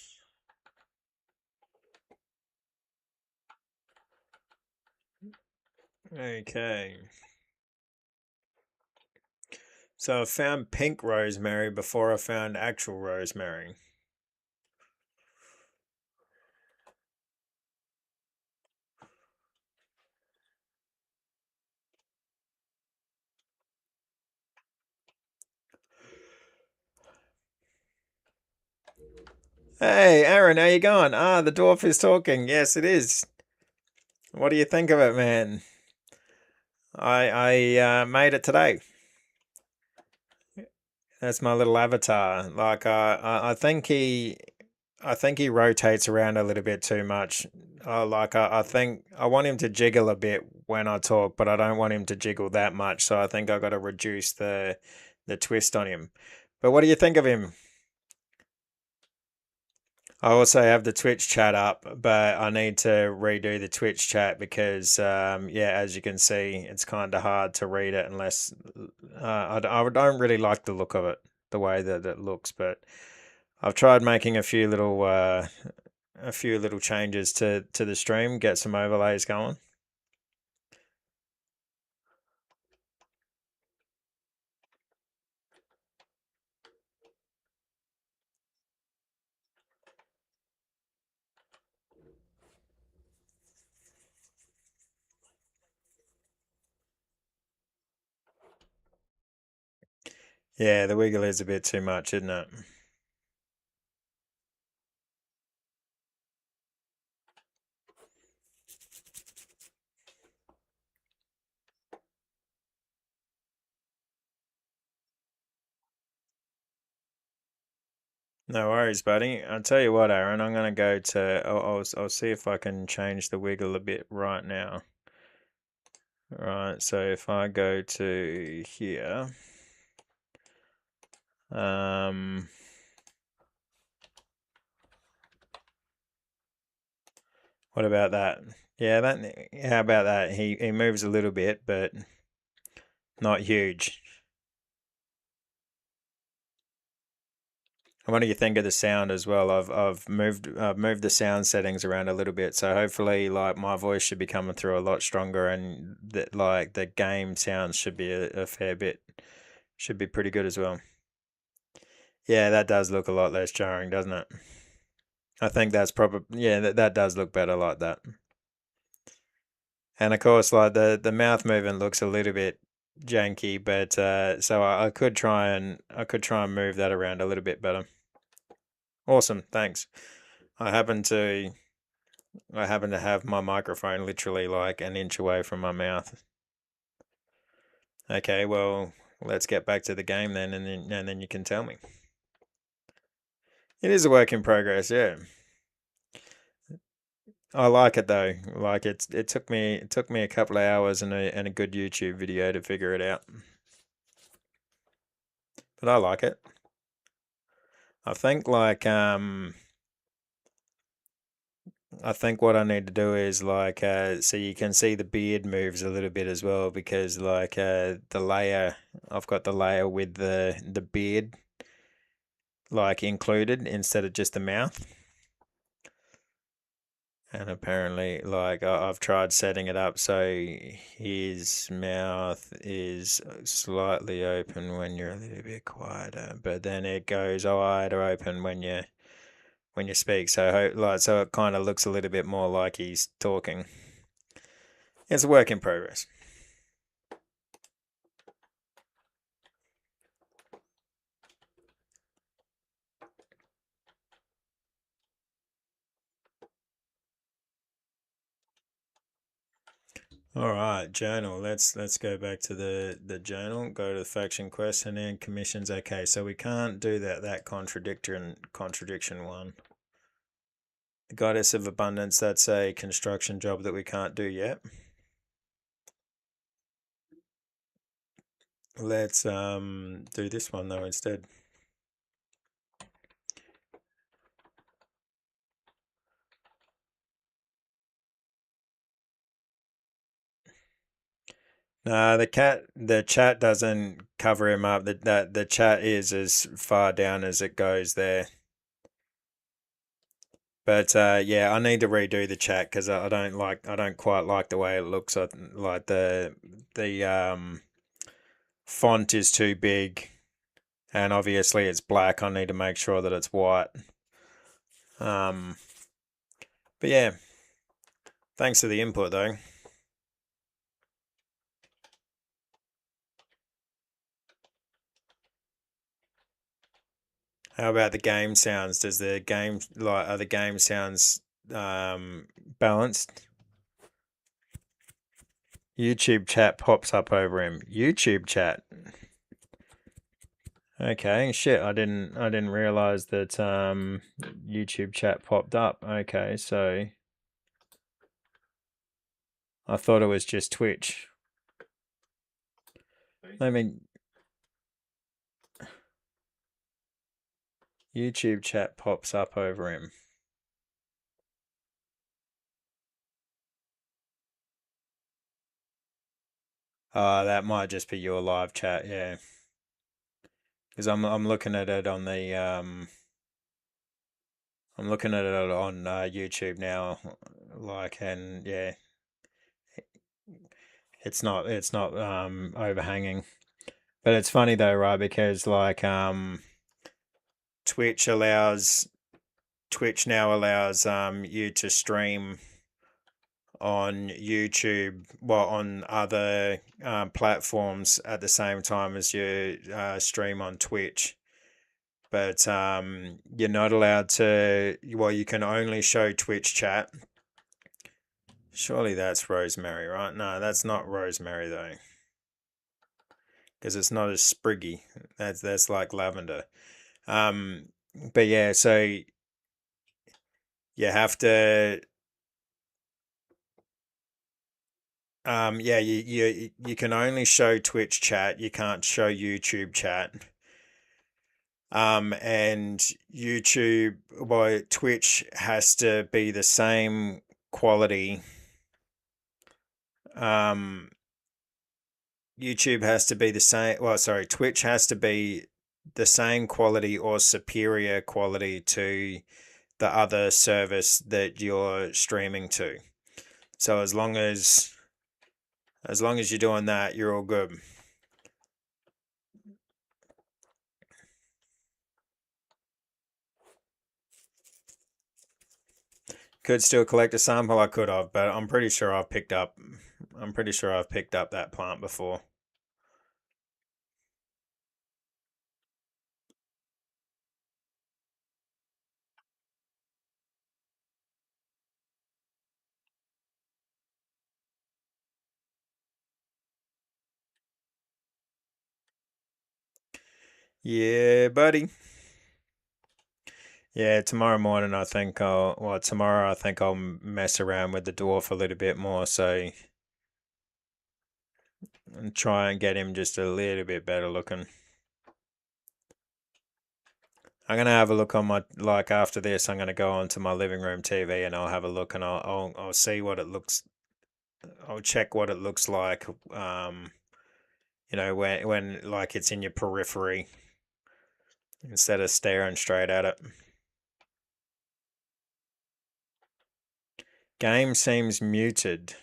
Okay. So I found pink rosemary before I found actual rosemary. Hey, Aaron, how you going? Ah, the dwarf is talking. Yes, it is. What do you think of it, man? I made it today. That's my little avatar. Like I think he rotates around a little bit too much. I think I want him to jiggle a bit when I talk, but I don't want him to jiggle that much. So I think I got to reduce the twist on him. But what do you think of him? I also have the Twitch chat up, but I need to redo the Twitch chat because, yeah, as you can see, it's kind of hard to read it unless I don't really like the look of it, the way that it looks. But I've tried making a few little changes to the stream, get some overlays going. Yeah, the wiggle is a bit too much, isn't it? No worries, buddy. I'll tell you what, Aaron. I'm gonna go to. I'll see if I can change the wiggle a bit right now. Right. So if I go to here, um, what about that? Yeah, that. How about that? He moves a little bit, but not huge. What do you think of the sound as well? I've moved the sound settings around a little bit, so hopefully like my voice should be coming through a lot stronger, and that like the game sounds should be a fair bit, should be pretty good as well. Yeah, that does look a lot less jarring, doesn't it? I think that's probably, yeah, that does look better like that. And of course, like the mouth movement looks a little bit janky, but so I could try and move that around a little bit better. Awesome, thanks. I happen to have my microphone literally like an inch away from my mouth. Okay, well, let's get back to the game then, and then you can tell me. It is a work in progress, yeah. I like it though. Like it took me a couple of hours and a good YouTube video to figure it out. But I like it. I think like I think what I need to do is like so you can see the beard moves a little bit as well, because like the layer, I've got the layer with the beard like included instead of just the mouth. And apparently like I've tried setting it up so his mouth is slightly open when you're a little bit quieter, but then it goes wider open when you speak. So so it kind of looks a little bit more like he's talking. It's a work in progress. All right, journal. Let's go back to the journal. Go to the faction quest and then commissions. Okay, so we can't do that contradiction one. The Goddess of Abundance. That's a construction job that we can't do yet. Let's do this one though instead. No, the chat doesn't cover him up. The chat is as far down as it goes there. But yeah, I need to redo the chat because I don't quite like the way it looks. Like the font is too big, and obviously it's black. I need to make sure that it's white. But yeah, thanks for the input though. How about the game sounds? Does the game are the game sounds balanced? YouTube chat pops up over him. YouTube chat. Okay, shit. I didn't realize that YouTube chat popped up. Okay, so I thought it was just Twitch. Let me YouTube chat pops up over him. That might just be your live chat, yeah. Because I'm looking at it on the I'm looking at it on YouTube now, like, and yeah, it's not overhanging. But it's funny though, right? Because like Twitch now allows you to stream on YouTube, well, on other platforms at the same time as you stream on Twitch. But you're not allowed to, well, you can only show Twitch chat. Surely that's rosemary, right? No, that's not rosemary though, because it's not as spriggy. That's like lavender. But yeah, so you have to yeah, you can only show Twitch chat, you can't show YouTube chat. And YouTube, well, Twitch has to be the same quality. YouTube has to be the same, well, sorry, Twitch has to be the same quality or superior quality to the other service that you're streaming to. So as long as you're doing that, you're all good. Could still collect a sample. I could have, but I'm pretty sure I've picked up that plant before. Yeah, buddy. Yeah, tomorrow I think I'll mess around with the dwarf a little bit more, so and try and get him just a little bit better looking. I'm gonna have a look on my, like, after this I'm gonna go onto my living room TV and I'll have a look and I'll see what it looks, I'll check what it looks like, you know, when like it's in your periphery instead of staring straight at it. Game seems muted.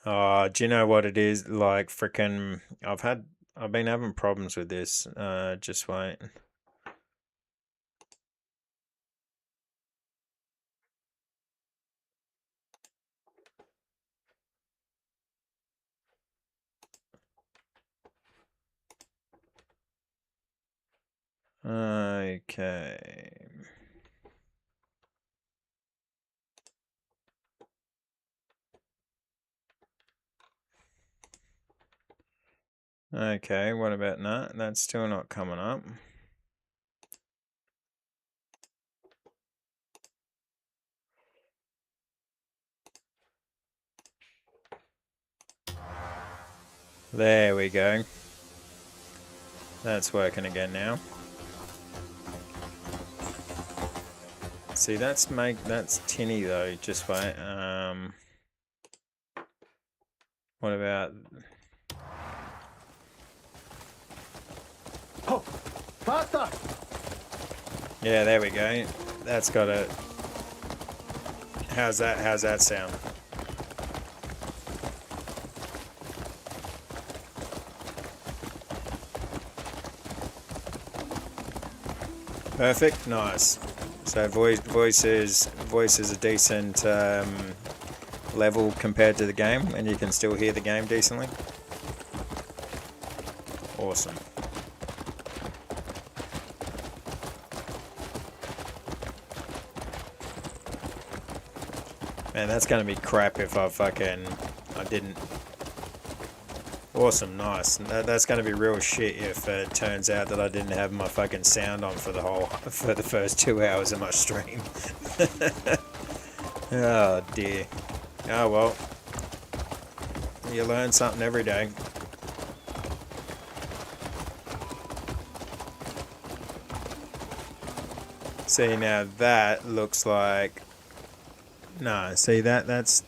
Oh, do you know what it is? Like, freaking, I've been having problems with this. Just wait. Okay. Okay, what about that? That's still not coming up. There we go. That's working again now. See, that's tinny though. Just wait. What about? Oh, faster! Yeah, there we go. That's got it. How's that sound? Perfect, nice. So voice is a decent level compared to the game, and you can still hear the game decently. Awesome. Man, that's gonna be crap if I didn't. Awesome, nice. That's gonna be real shit if it turns out that I didn't have my fucking sound on for the first 2 hours of my stream. Oh dear. Oh well. You learn something every day. See, now that looks like... No, see, that's...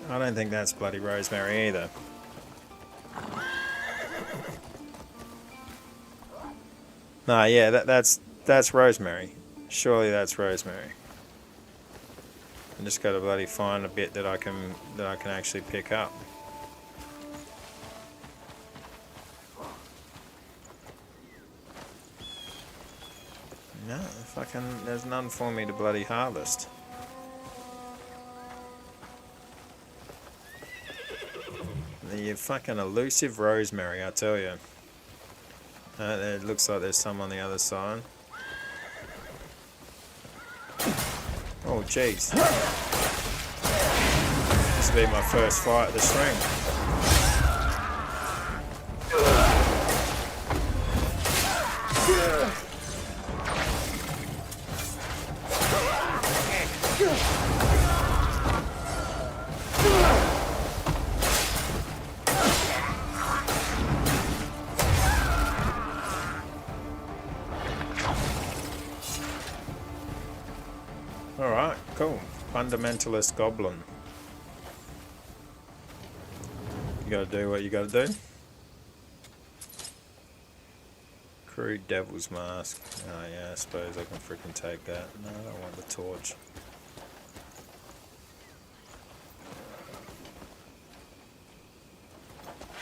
I don't think that's bloody rosemary either. No, yeah, that's rosemary. Surely that's rosemary. I just got to bloody find a bit that I can actually pick up. No, fucking, there's none for me to bloody harvest. The fucking elusive rosemary, I tell you. It looks like there's some on the other side. Oh, jeez. This will be my first fight of the stream. Alright, cool. Fundamentalist Goblin. You gotta do what you gotta do. Crude Devil's Mask. Oh yeah, I suppose I can freaking take that. No, I don't want the torch.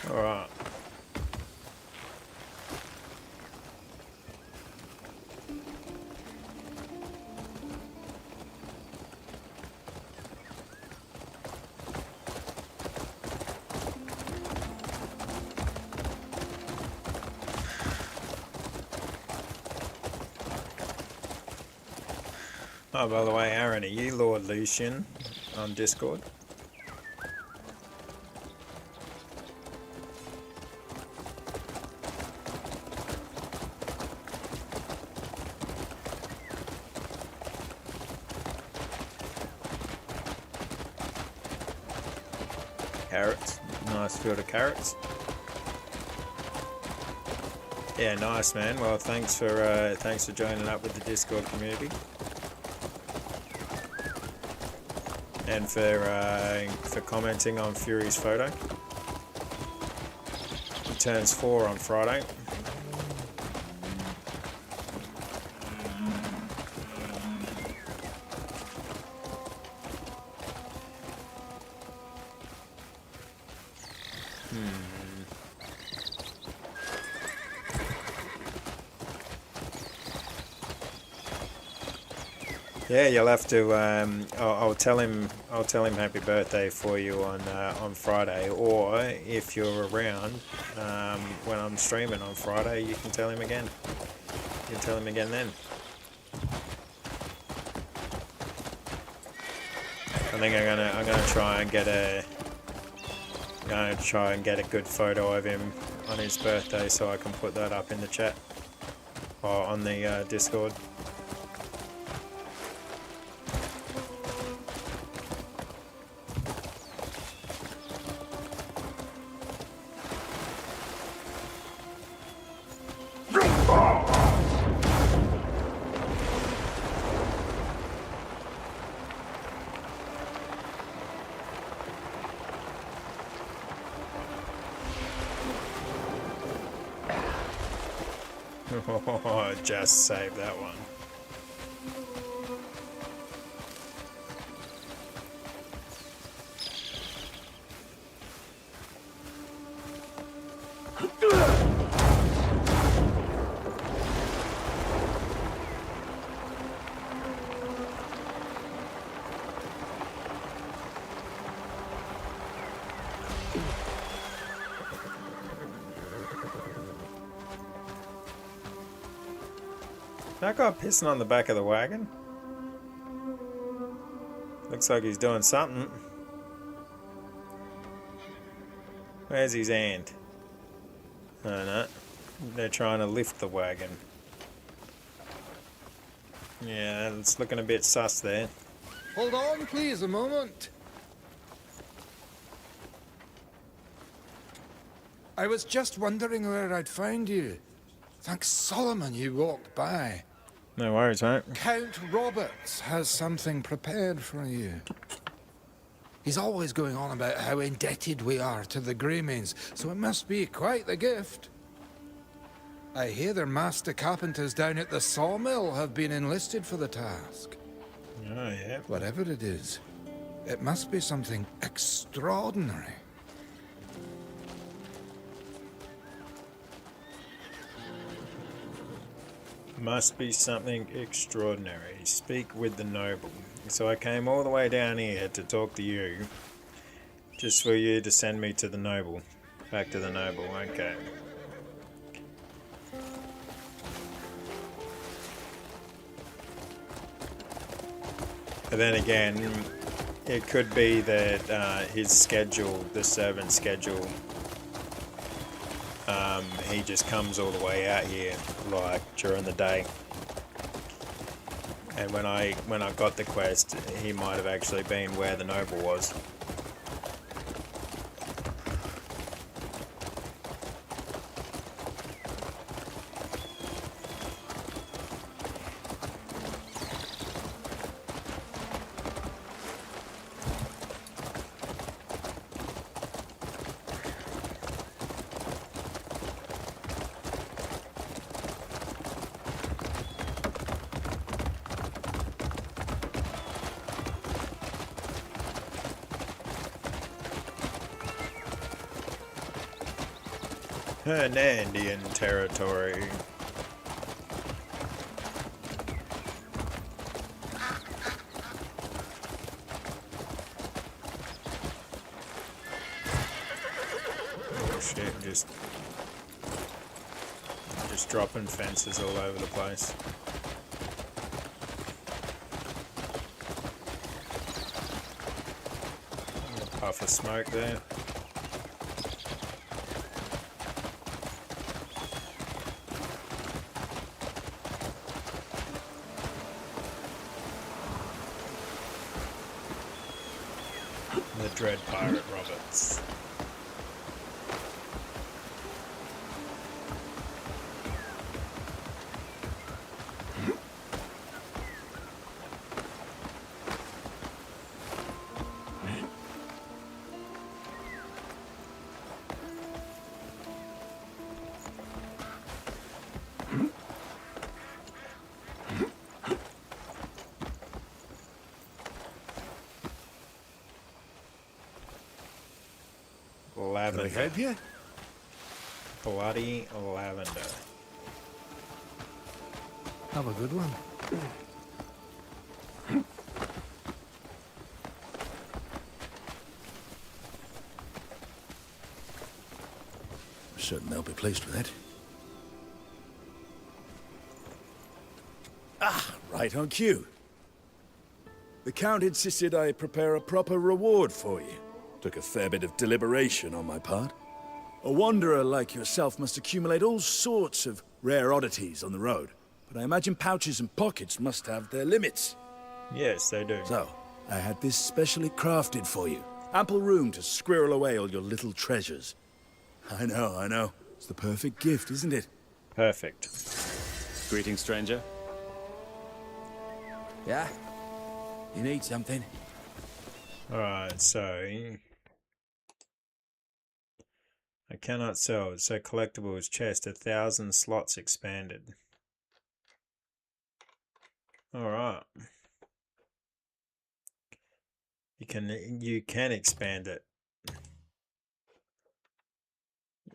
Alright. Oh, by the way, Aaron, are you Lord Lucian on Discord? Carrots. Nice field of carrots. Yeah, nice, man. Well, thanks for joining up with the Discord community. And for commenting on Fury's photo. He turns 4 on Friday. Yeah, you'll have to. I'll tell him happy birthday for you on Friday, or if you're around when I'm streaming on Friday, you can tell him again. You can tell him again then. I think I'm gonna try and get a good photo of him on his birthday, so I can put that up in the chat or on the Discord. Oh, just saved that one. That guy pissing on the back of the wagon? Looks like he's doing something. Where's his hand? Oh no. They're trying to lift the wagon. Yeah, it's looking a bit sus there. Hold on, please, a moment. I was just wondering where I'd find you. Thank Solomon you walked by. No worries, mate. Count Roberts has something prepared for you. He's always going on about how indebted we are to the Greymanes, so it must be quite the gift. I hear their master carpenters down at the sawmill have been enlisted for the task. Oh, yeah. Whatever it is, it must be something extraordinary. Must be something extraordinary. Speak with the noble. So I came all the way down here to talk to you. Just for you to send me to the noble. Back to the noble, okay. But then again, it could be that his schedule, the servant schedule, he just comes all the way out here, like, during the day. And when I got the quest, he might have actually been where the noble was. Hernandian territory. Oh shit, just dropping fences all over the place. A puff of smoke there. The Dread Pirate Roberts. Lavender. Can I help you? Bloody lavender. Have a good one. I'm certain they'll be pleased with it. Ah, right on cue. The Count insisted I prepare a proper reward for you. Took a fair bit of deliberation on my part. A wanderer like yourself must accumulate all sorts of rare oddities on the road. But I imagine pouches and pockets must have their limits. Yes, they do. So, I had this specially crafted for you. Ample room to squirrel away all your little treasures. I know. It's the perfect gift, isn't it? Perfect. Greetings, stranger. Yeah? You need something? Alright, so... I cannot sell. So collectibles chest 1,000 slots expanded. Alright. You can expand it.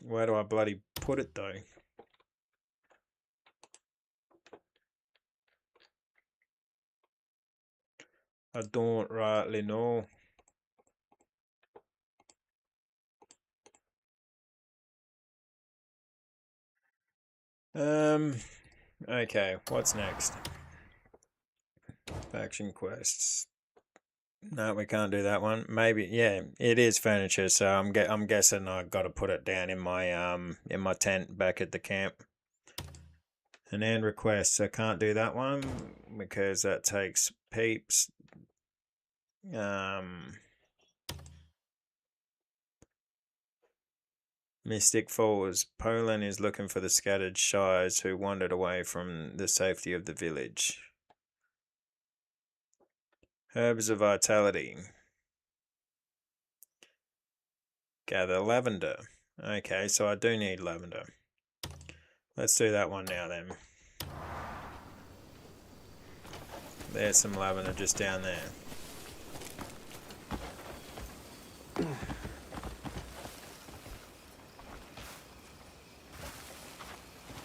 Where do I bloody put it though? I don't rightly know. Okay, what's next? Faction quests. No, we can't do that one. Maybe, yeah, it is furniture, so I'm guessing I got to put it down in my tent back at the camp. And requests, I can't do that one because that takes peeps. Mystic Falls. Poland is looking for the scattered shires who wandered away from the safety of the village. Herbs of Vitality. Gather lavender. Okay, so I do need lavender. Let's do that one now then. There's some lavender just down there.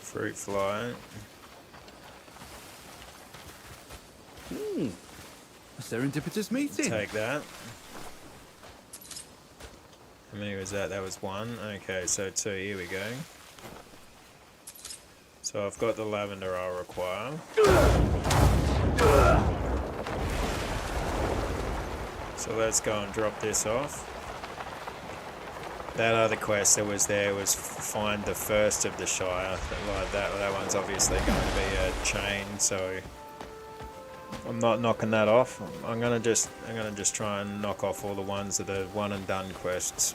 Fruit fly. A serendipitous meeting. Take that. How many was that? That was 1. Okay, so 2. Here we go. So I've got the lavender I'll require. So let's go and drop this off. That other quest that was there was find the first of the Shire. Like that one's obviously going to be a chain, so I'm not knocking that off. I'm gonna just try and knock off all the ones that are one and done quests.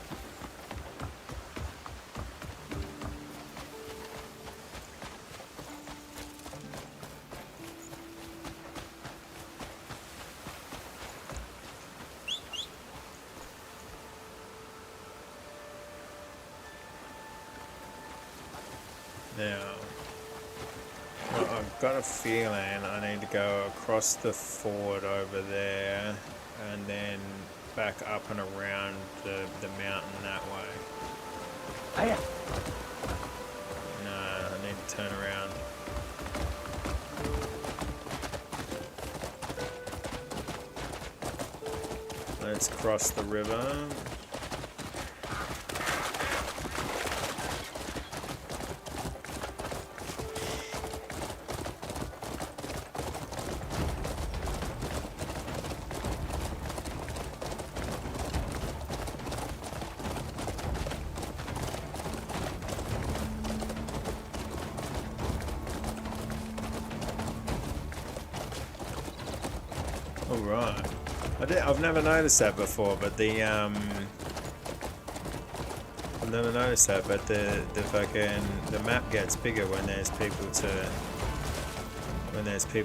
Now, I've got a feeling I need to go across the ford over there and then back up and around the mountain that way. No, I need to turn around. Let's cross the river. Oh, right. I've never noticed that before, but the I've never noticed that, but the map gets bigger when there's people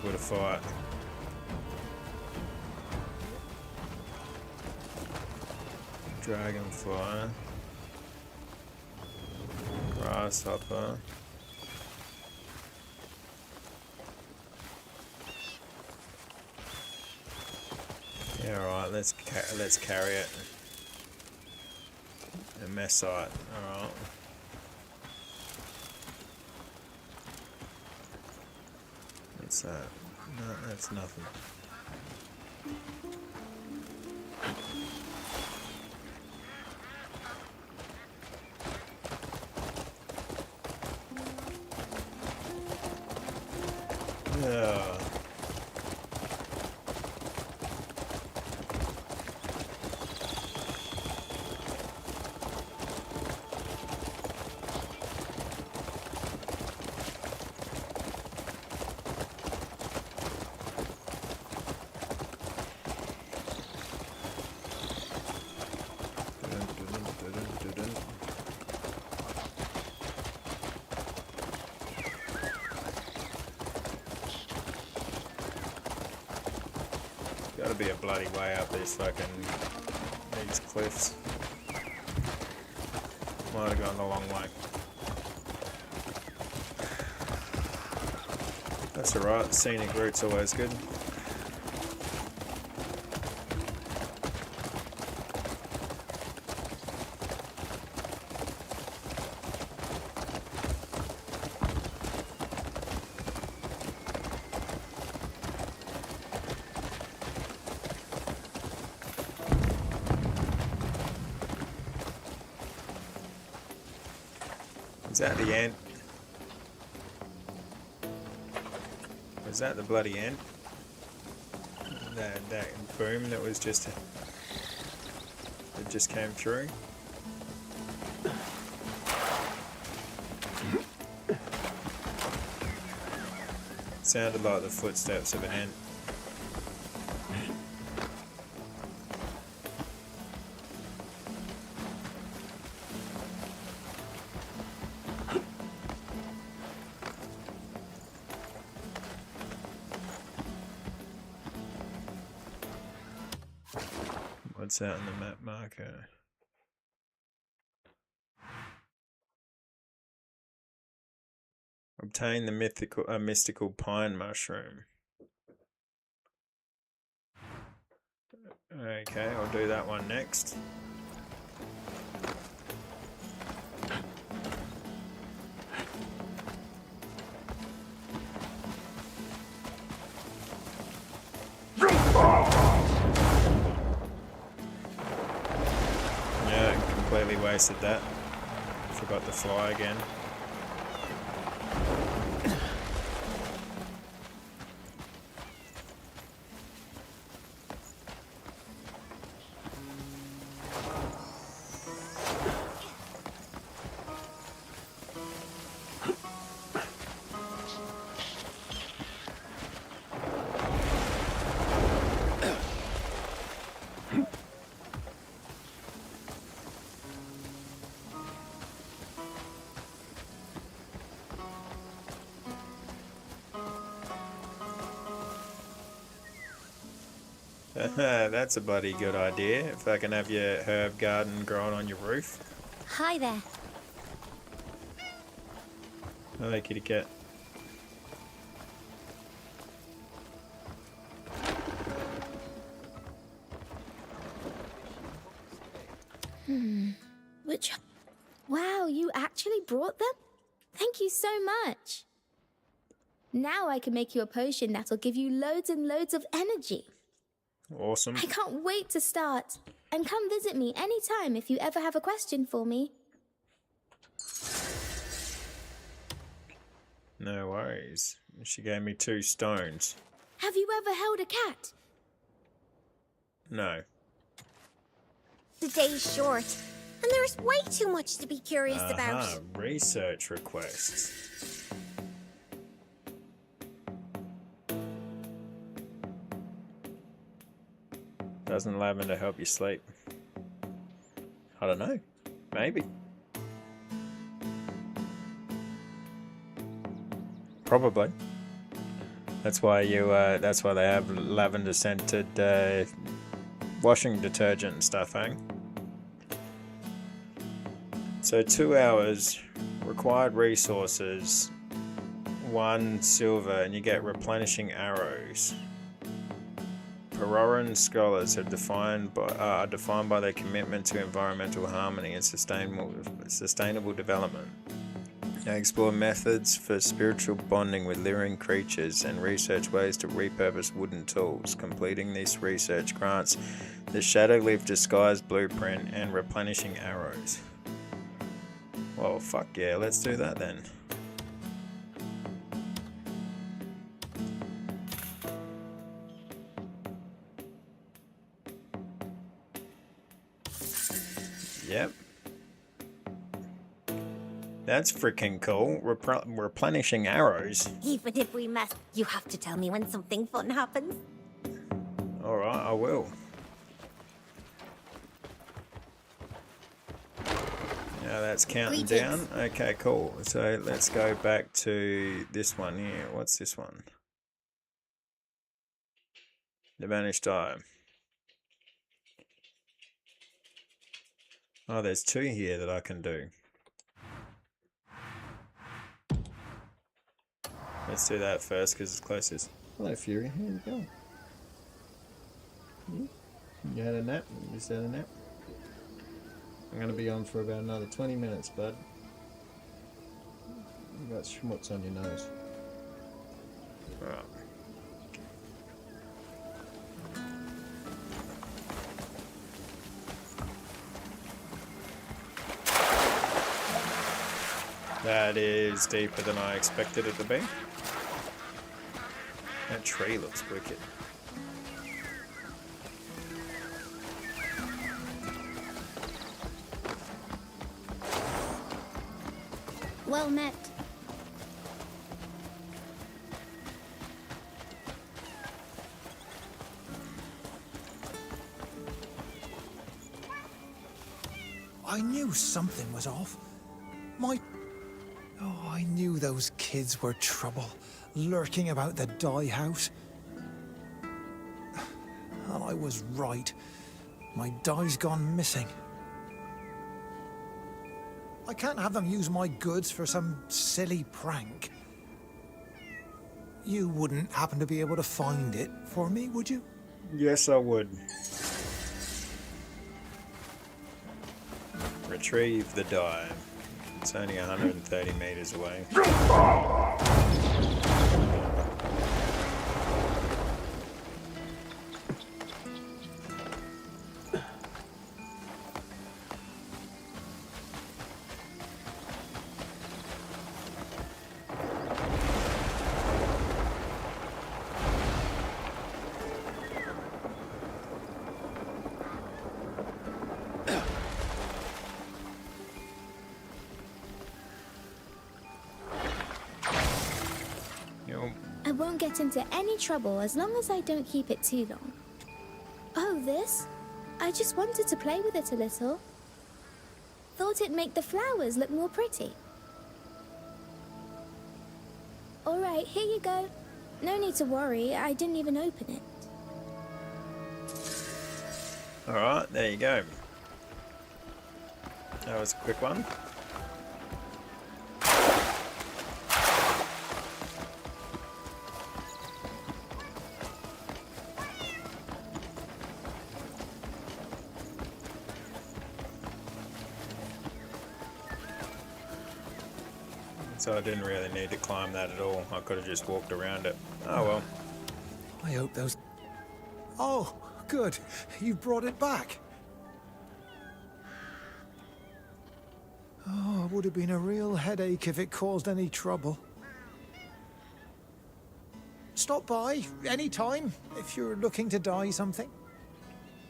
to fight. Dragonfly, grasshopper. Yeah, alright, let's carry it. A messite, alright. What's that? No, that's nothing. Yeah. Gotta be a bloody way up these cliffs. Might have gone the long way. That's alright, scenic route's always good. Is that the end? Was that the bloody end? That boom that was just that just came through. Sounded like the footsteps of an ant. What's out in the map marker? Obtain the mystical pine mushroom. Okay, I'll do that one next. completely wasted that. Forgot to fly again. That's a bloody good idea. If I can have your herb garden growing on your roof. Hi there. Hello, kitty cat. Which... Wow, you actually brought them? Thank you so much. Now I can make you a potion that'll give you loads and loads of energy. Awesome. I can't wait to start. And come visit me anytime if you ever have a question for me. No worries. She gave me 2 stones. Have you ever held a cat? No. The day's short, and there's way too much to be curious about. Research requests. Doesn't lavender help you sleep? I don't know. Maybe. Probably. That's why you. That's why they have lavender scented washing detergent and stuff, eh? So 2 hours, required resources, 1 silver, and you get replenishing arrows. Peroran scholars have are defined by their commitment to environmental harmony and sustainable development. They explore methods for spiritual bonding with living creatures and research ways to repurpose wooden tools. Completing this research grants the Shadowleaf Disguise Blueprint and replenishing arrows. Well, fuck yeah, let's do that then. Yep. That's freaking cool. Replenishing arrows. Even if we must, you have to tell me when something fun happens. Alright, I will. Now that's counting down. Okay, cool. So let's go back to this one here. What's this one? The Vanished Eye. Oh, there's 2 here that I can do. Let's do that first because it's closest. Hello, Fury. How you going? You had a nap? You just had a nap? I'm going to be on for about another 20 minutes, bud. You got schmutz on your nose. Alright. That is deeper than I expected it to be. That tree looks wicked. Well met. I knew something was off. I knew those kids were trouble, lurking about the dye house. And I was right. My dye's gone missing. I can't have them use my goods for some silly prank. You wouldn't happen to be able to find it for me, would you? Yes, I would. Retrieve the dye. It's only 130 meters away. get into any trouble as long as I don't keep it too long. Oh, this? I just wanted to play with it a little. Thought it'd make the flowers look more pretty. All right, here you go. No need to worry, I didn't even open it. Alright, there you go. That was a quick one. So I didn't really need to climb that at all. I could have just walked around it. Oh well. I hope those... Oh, good. You brought it back. Oh, it would have been a real headache if it caused any trouble. Stop by any time if you're looking to dye something.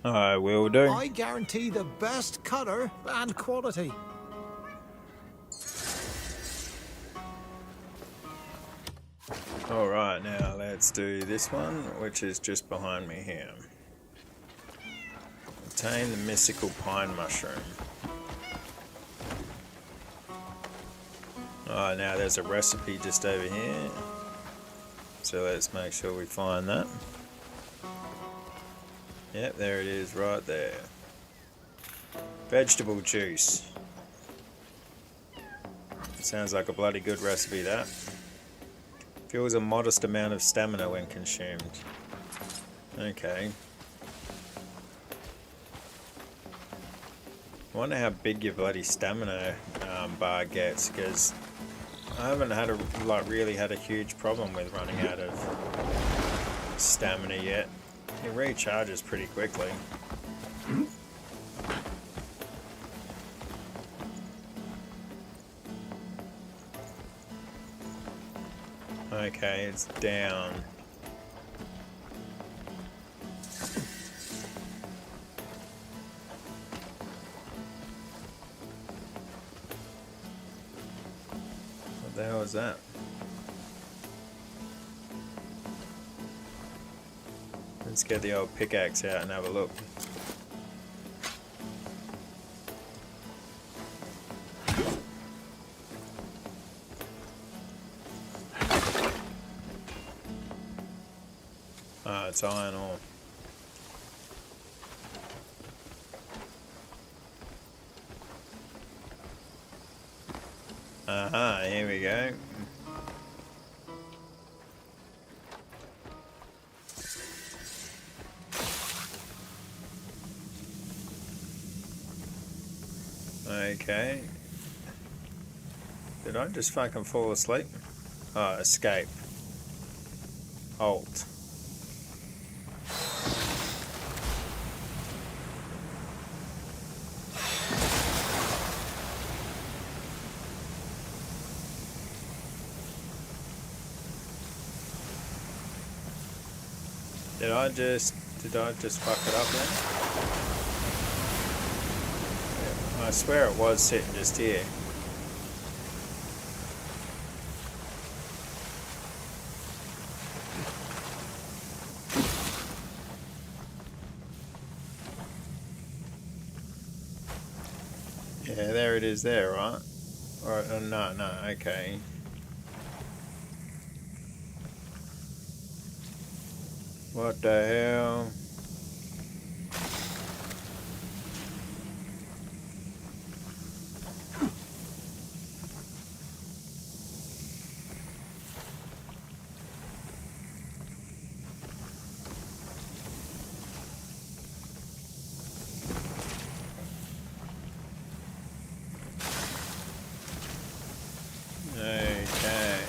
I will do. I guarantee the best colour and quality. Alright, now let's do this one, which is just behind me here. Obtain the mystical pine mushroom. Oh, now there's a recipe just over here. So let's make sure we find that. Yep, there it is right there. Vegetable juice. Sounds like a bloody good recipe, that. Fuels a modest amount of stamina when consumed. Okay. I wonder how big your bloody stamina bar gets, because I haven't had really had a huge problem with running out of stamina yet. It recharges pretty quickly. Okay, it's down. What the hell is that? Let's get the old pickaxe out and have a look. Ah, it's iron ore. Aha, here we go. Okay. Did I just fucking fall asleep? Oh, escape. Alt. Did I just fuck it up then? Yeah, I swear it was sitting just here. Yeah, there it is there, right? Or, no, okay. What the hell? Okay.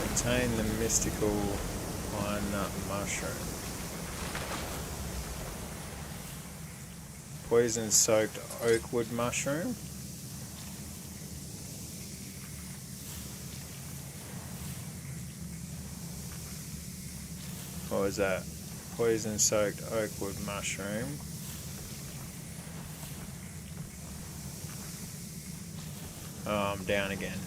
Obtain the mystical pine nut mushroom. Poison soaked oakwood mushroom. What was that? Poison soaked oakwood mushroom. Oh, I'm down again.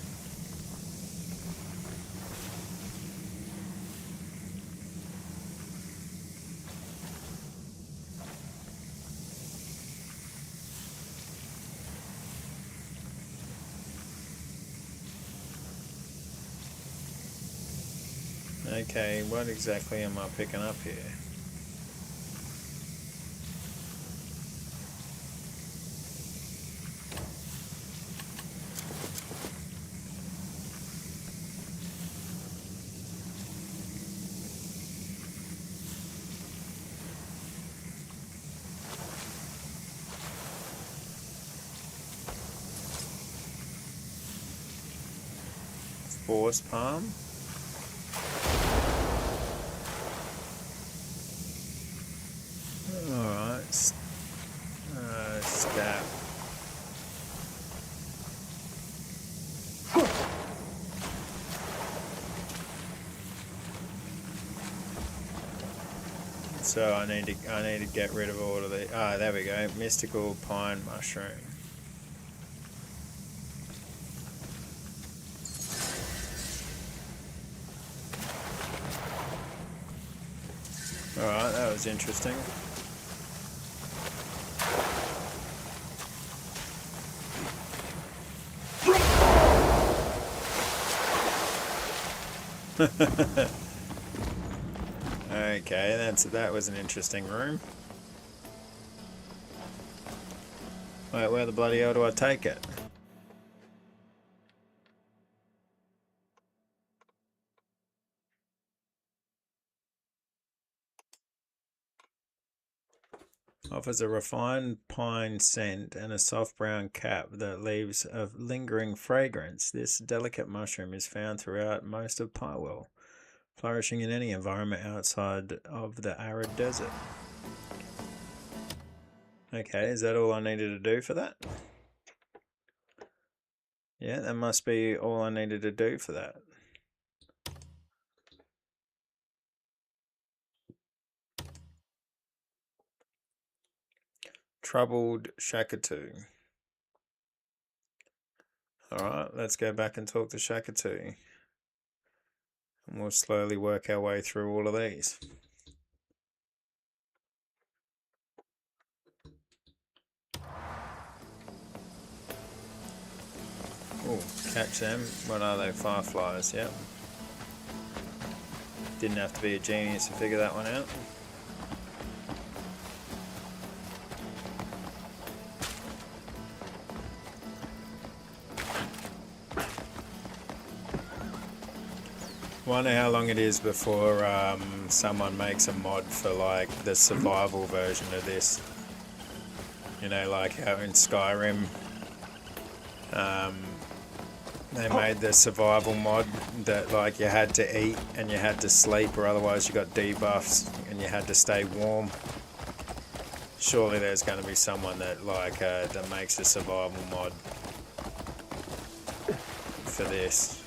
Okay, what exactly am I picking up here? Force palm? Alright. Stab. So I need to get rid of all of the there we go. Mystical pine mushroom. Alright, that was interesting. Okay, that was an interesting room. Wait, where the bloody hell do I take it? Offers a refined pine scent and a soft brown cap that leaves a lingering fragrance. This delicate mushroom is found throughout most of Pywell, flourishing in any environment outside of the arid desert. Okay, is that all I needed to do for that? Yeah, that must be all I needed to do for that. Troubled Shakatu. Alright, let's go back and talk to Shakatu. And we'll slowly work our way through all of these. Oh, catch them. What are they? Fireflies, yep. Didn't have to be a genius to figure that one out. Wonder how long it is before someone makes a mod for like the survival version of this. You know, like how in Skyrim they made the survival mod that like you had to eat and you had to sleep or otherwise you got debuffs and you had to stay warm. Surely there's going to be someone that like that makes a survival mod for this.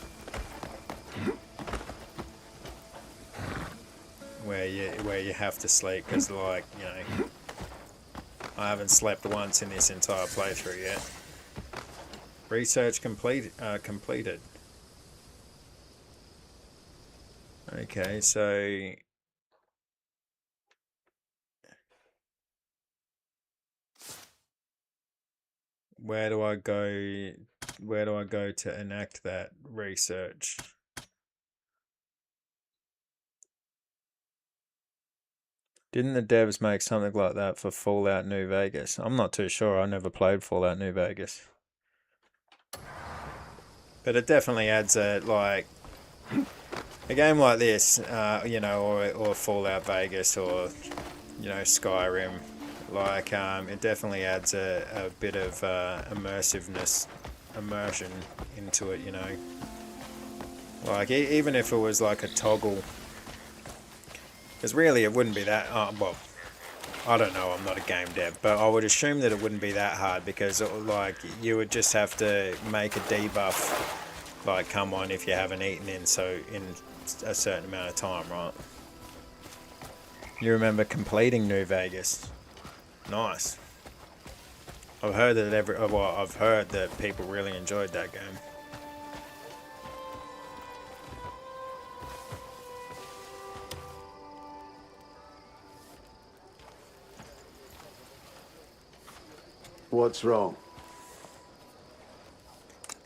Where you have to sleep because like, you know, I haven't slept once in this entire playthrough yet. Research completed. Okay, so where do I go? Where do I go to enact that research? Didn't the devs make something like that for Fallout New Vegas? I'm not too sure. I never played Fallout New Vegas. But it definitely adds a game like this, you know, or Fallout Vegas or, you know, Skyrim. Like, it definitely adds a bit of immersion into it, you know. Like, even if it was like a toggle. Because really it wouldn't be that, well, I don't know, I'm not a game dev, but I would assume that it wouldn't be that hard because like you would just have to make a debuff like come on if you haven't eaten in a certain amount of time, right? You remember completing New Vegas. Nice. I've heard that I've heard that people really enjoyed that game. What's wrong?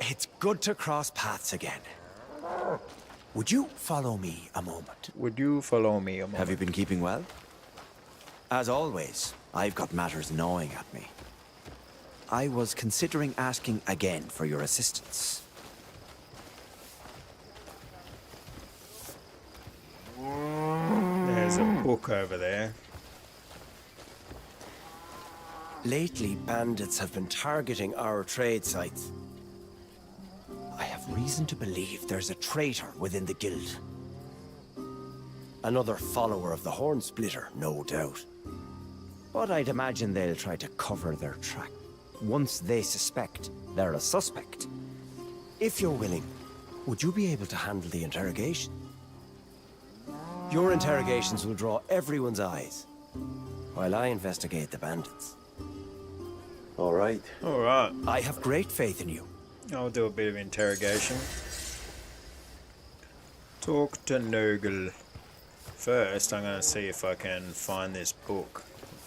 It's good to cross paths again. Would you follow me a moment? Would you follow me a moment? Have you been keeping well? As always, I've got matters gnawing at me. I was considering asking again for your assistance. There's a book over there. Lately, bandits have been targeting our trade sites. I have reason to believe there's a traitor within the guild. Another follower of the Horn Splitter, no doubt. But I'd imagine they'll try to cover their track. Once they suspect they're a suspect. If you're willing, would you be able to handle the interrogation? Your interrogations will draw everyone's eyes, while I investigate the bandits. All right. All right. I have great faith in you. I'll do a bit of interrogation. Talk to Nurgle. First, I'm going to see if I can find this book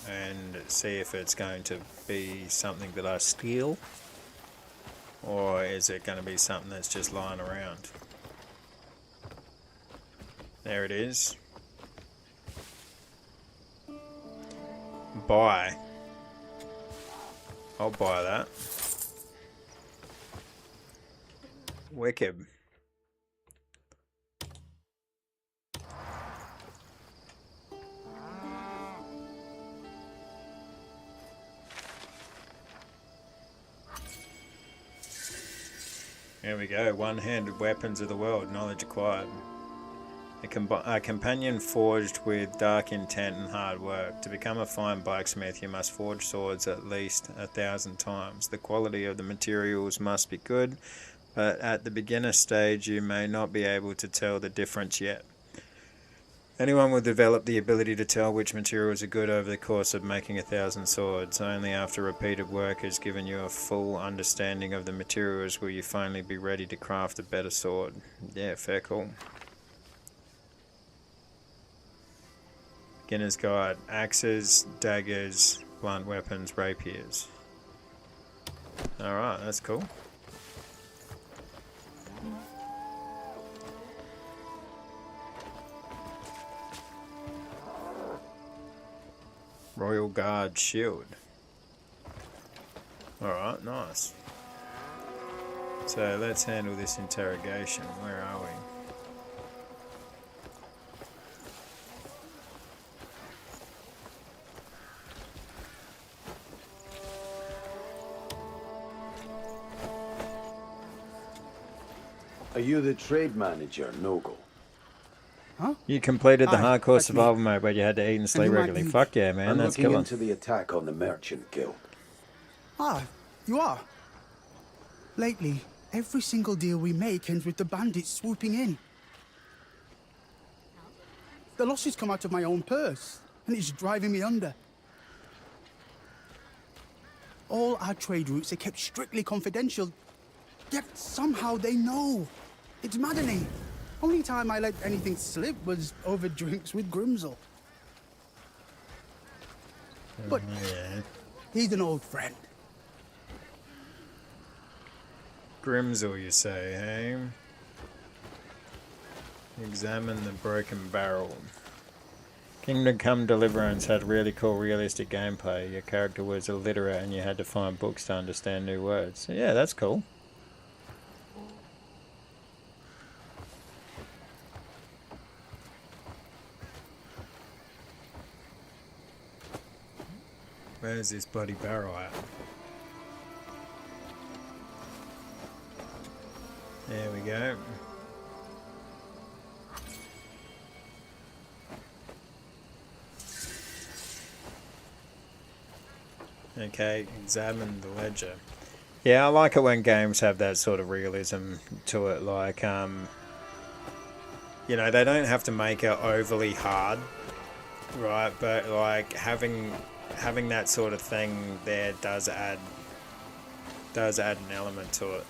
and see if it's going to be something that I steal, or is it going to be something that's just lying around. There it is. Buy. I'll buy that. Wicked. There we go. One-handed weapons of the world. Knowledge acquired. A companion forged with dark intent and hard work. To become a fine blacksmith, you must forge swords at least 1,000 times. The quality of the materials must be good, but at the beginner stage you may not be able to tell the difference yet. Anyone will develop the ability to tell which materials are good over the course of making 1,000 swords. Only after repeated work has given you a full understanding of the materials will you finally be ready to craft a better sword. Yeah, fair call. Beginner's Guide. Axes, daggers, blunt weapons, rapiers. Alright, that's cool. Royal Guard shield. Alright, nice. So let's handle this interrogation. Where are we? Are you the trade manager, Nogel? Huh? You completed the Aye, hardcore that's me. survival mode where you had to eat and sleep you might regularly. need- Fuck yeah, man, I'm that's looking killer. into the attack on the Merchant Guild. Ah, you are? Lately, every single deal we make ends with the bandits swooping in. The losses come out of my own purse, and it's driving me under. All our trade routes are kept strictly confidential, yet somehow they know. It's maddening. Only time I let anything slip was over drinks with Grimsel. But Yeah. he's an old friend. Grimsel, you say, hey? Examine the broken barrel. Kingdom Come Deliverance had really cool realistic gameplay. Your character was illiterate and you had to find books to understand new words. So yeah, that's cool. Where's this bloody barrel at? There we go. Okay, examine the ledger. Yeah, I like it when games have that sort of realism to it. Like, you know, they don't have to make it overly hard, right? But like having that sort of thing there does add does add an element to it.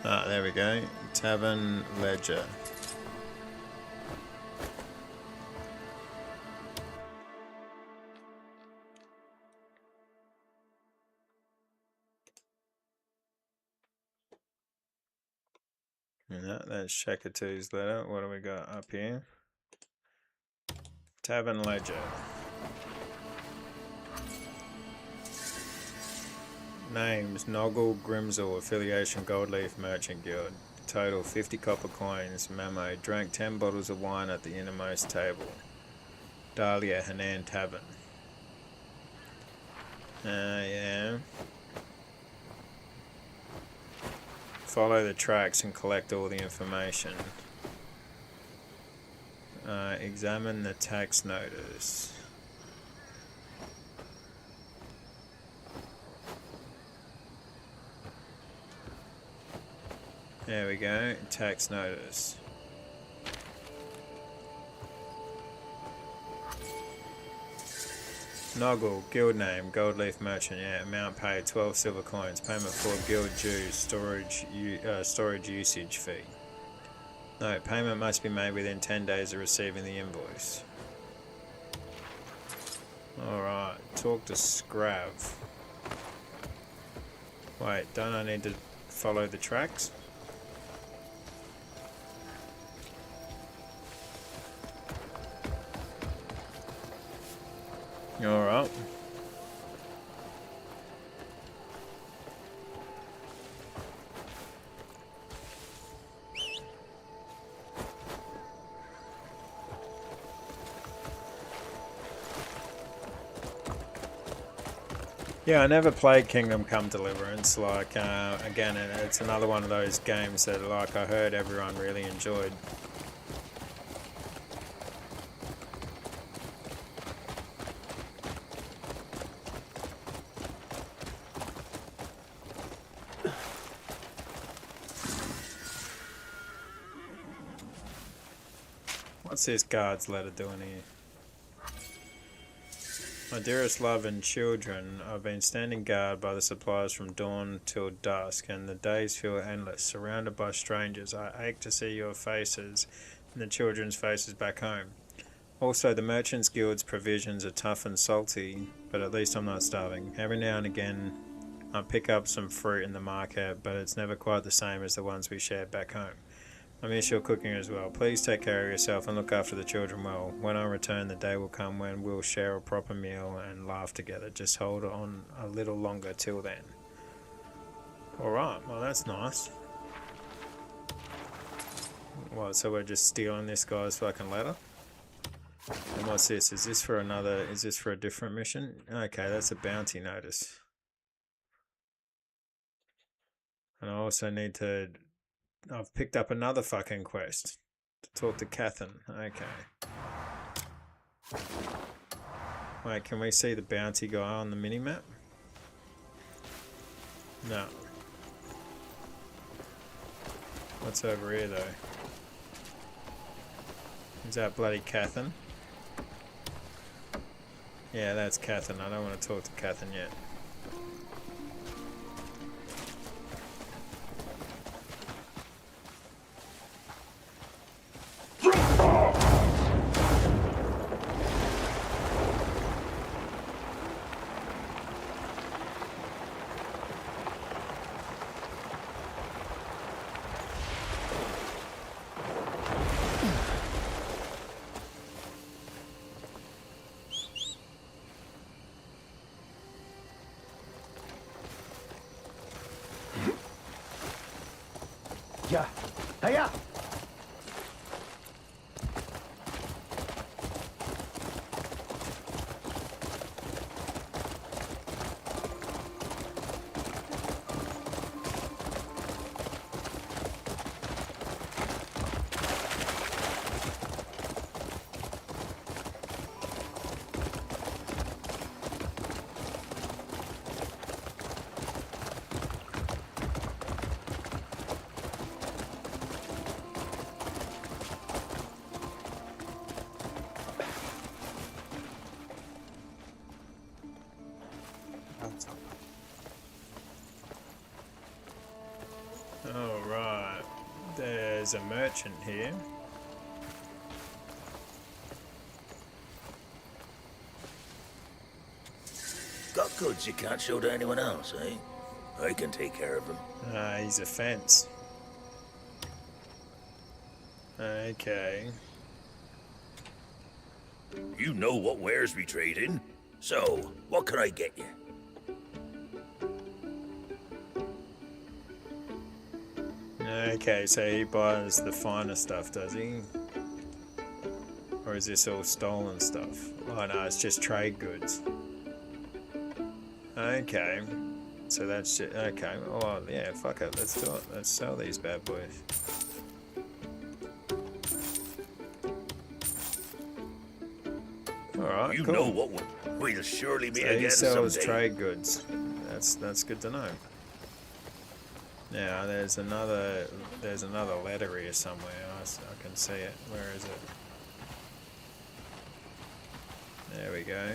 Ah, there we go. Tavern Ledger. Yeah, that's Shakatu's letter. What do we got up here? Tavern Ledger. Names: Noggle, Grimsel, Affiliation Goldleaf Merchant Guild. Total 50 copper coins. Mamo: drank 10 bottles of wine at the innermost table. Dahlia Hanan Tavern. Yeah. Follow the tracks and collect all the information. Examine the tax notice. There we go, tax notice. Noggle, guild name, Goldleaf Merchant, yeah, amount paid, 12 silver coins, payment for guild dues, storage usage fee. No, payment must be made within 10 days of receiving the invoice. Alright, talk to Scrav. Wait, don't I need to follow the tracks? Alright. Yeah, I never played Kingdom Come Deliverance. Like, again, it's another one of those games that, like, I heard everyone really enjoyed. What's this guard's letter doing here? My dearest love and children, I've been standing guard by the supplies from dawn till dusk, and the days feel endless. Surrounded by strangers, I ache to see your faces and the children's faces back home. Also, the Merchants Guild's provisions are tough and salty, but at least I'm not starving. Every now and again, I pick up some fruit in the market, but it's never quite the same as the ones we shared back home. I miss your cooking as well. Please take care of yourself and look after the children well. When I return, the day will come when we'll share a proper meal and laugh together. Just hold on a little longer till then. Alright, well that's nice. What, so we're just stealing this guy's fucking letter? And what's this? Is this for a different mission? Okay, that's a bounty notice. And I also need to... I've picked up another fucking quest to talk to Catherine. Okay. Wait, can we see the bounty guy on the minimap? No. What's over here though? Is that bloody Catherine? Yeah, that's Catherine. I don't want to talk to Catherine yet. Yeah. Hiya! Alright, there's a merchant here. Got goods you can't show to anyone else, eh? I can take care of them. He's a fence. Okay. You know what wares we trade in. So, what can I get you? Okay, so he buys the finer stuff, does he? Or is this all stolen stuff? Oh no, it's just trade goods. Okay. So that's it. Okay, oh yeah, fuck it, let's do it. Let's sell these bad boys. Alright, You cool. know what we'll surely meet So he again sells someday. trade goods. That's good to know. Now there's another letter here somewhere. I can see it. Where is it? There we go.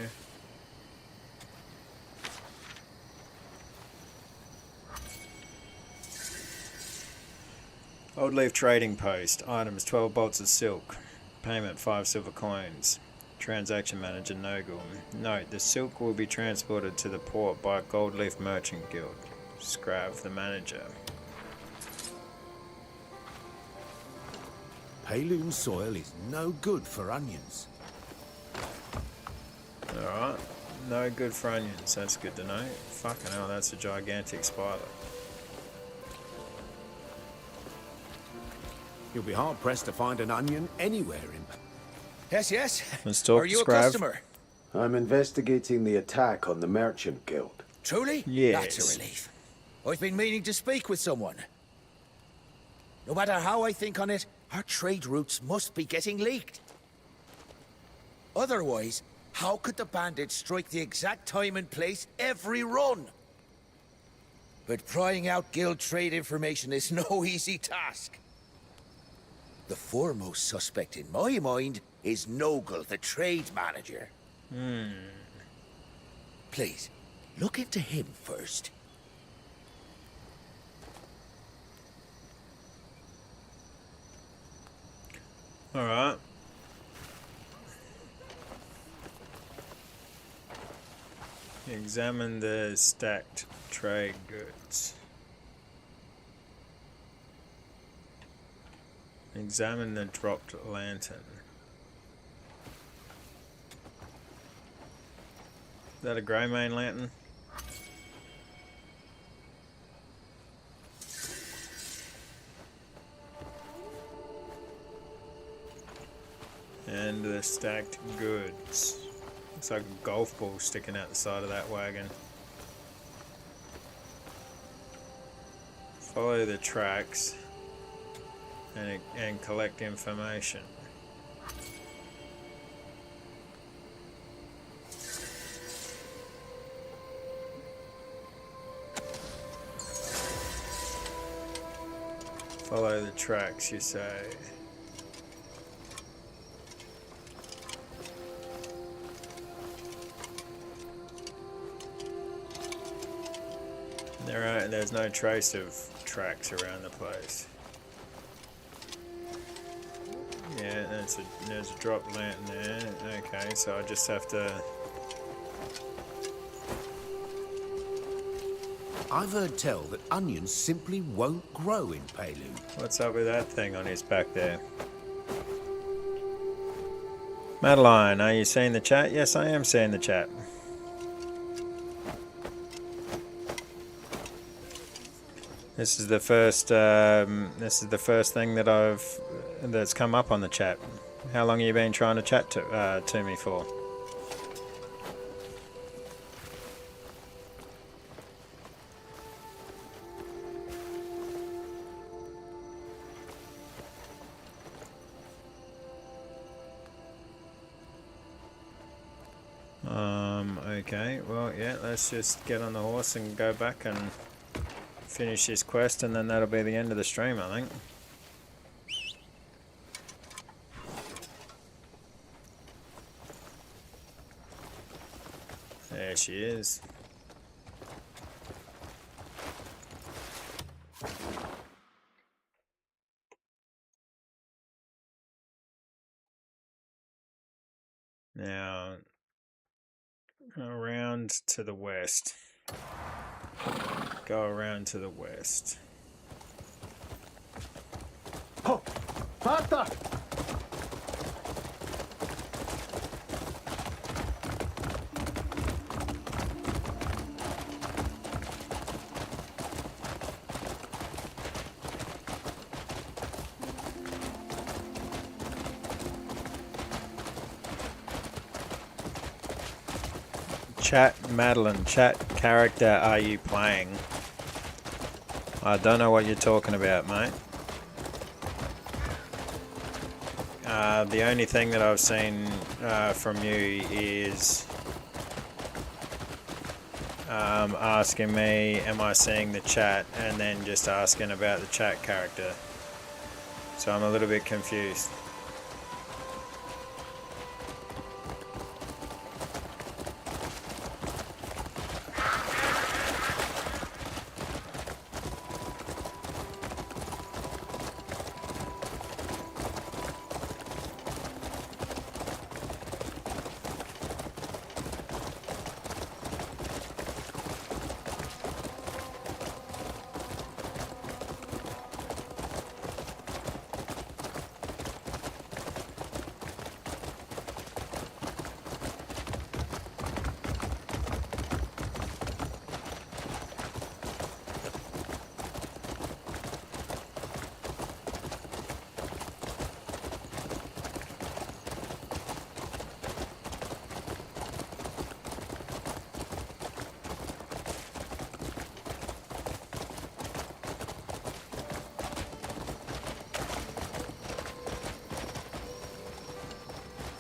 Old Leaf Trading Post. Items 12 bolts of silk. Payment 5 silver coins. Transaction Manager Nogul. Note, the silk will be transported to the port by Gold Leaf Merchant Guild. Scrav, the manager. Payloon soil is no good for onions. Alright. No good for onions. That's good to know. Fucking hell, that's a gigantic spider. You'll be hard pressed to find an onion anywhere in. Yes, yes. Let's talk, Are you a Scrav. customer? I'm investigating the attack on the Merchant Guild. Truly? Yes. That's a relief. I've been meaning to speak with someone. No matter how I think on it, our trade routes must be getting leaked. Otherwise, how could the bandits strike the exact time and place every run? But prying out guild trade information is no easy task. The foremost suspect in my mind is Nogul, the trade manager. Please, look into him first. Alright. Examine the stacked trade goods. Examine the dropped lantern. Is that a grey main lantern? And the stacked goods. Looks like a golf ball sticking out the side of that wagon. Follow the tracks and collect information. Follow the tracks, you say. There's no trace of tracks around the place. Yeah, there's a drop lantern there. Okay, so I just have to... I've heard tell that onions simply won't grow in Payloon. What's up with that thing on his back there? Madeline, are you seeing the chat? Yes, I am seeing the chat. This is the first. This is the first thing that's come up on the chat. How long have you been trying to chat to me for? Okay. Well, yeah. Let's just get on the horse and go back and finish this quest, and then that'll be the end of the stream, I think. There she is. Now, around to the west. Go around to the west. Oh, faster! Chat, Madeline, chat character are you playing? I don't know what you're talking about, mate. The only thing that I've seen from you is asking me, am I seeing the chat, and then just asking about the chat character. So I'm a little bit confused.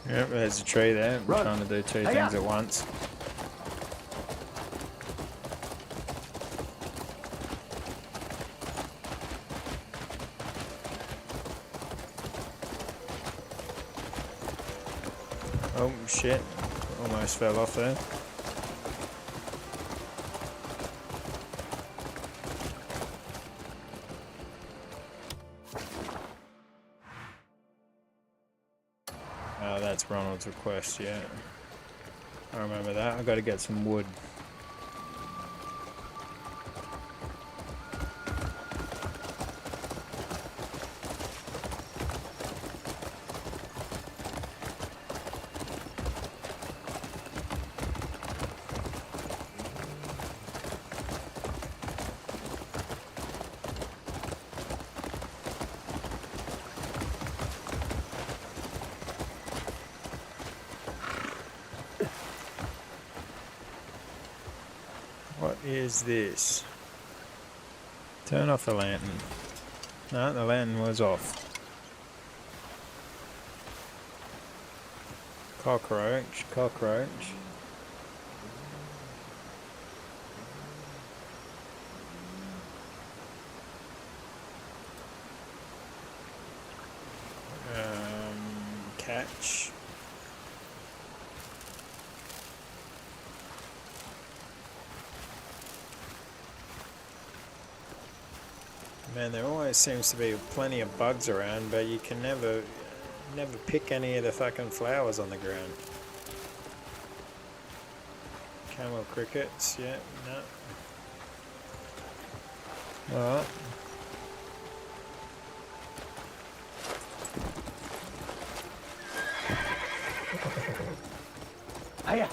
Yep, there's a tree there. I'm trying to do two things at once. Oh shit, almost fell off there. Oh, that's Ronald's request, yeah. I remember that. I got to get some wood. What is this? Turn off the lantern. No, the lantern was off. Cockroach, cockroach. Catch. Man, there always seems to be plenty of bugs around, but you can never pick any of the fucking flowers on the ground. Camel crickets, yeah, no. Alright. Hiya.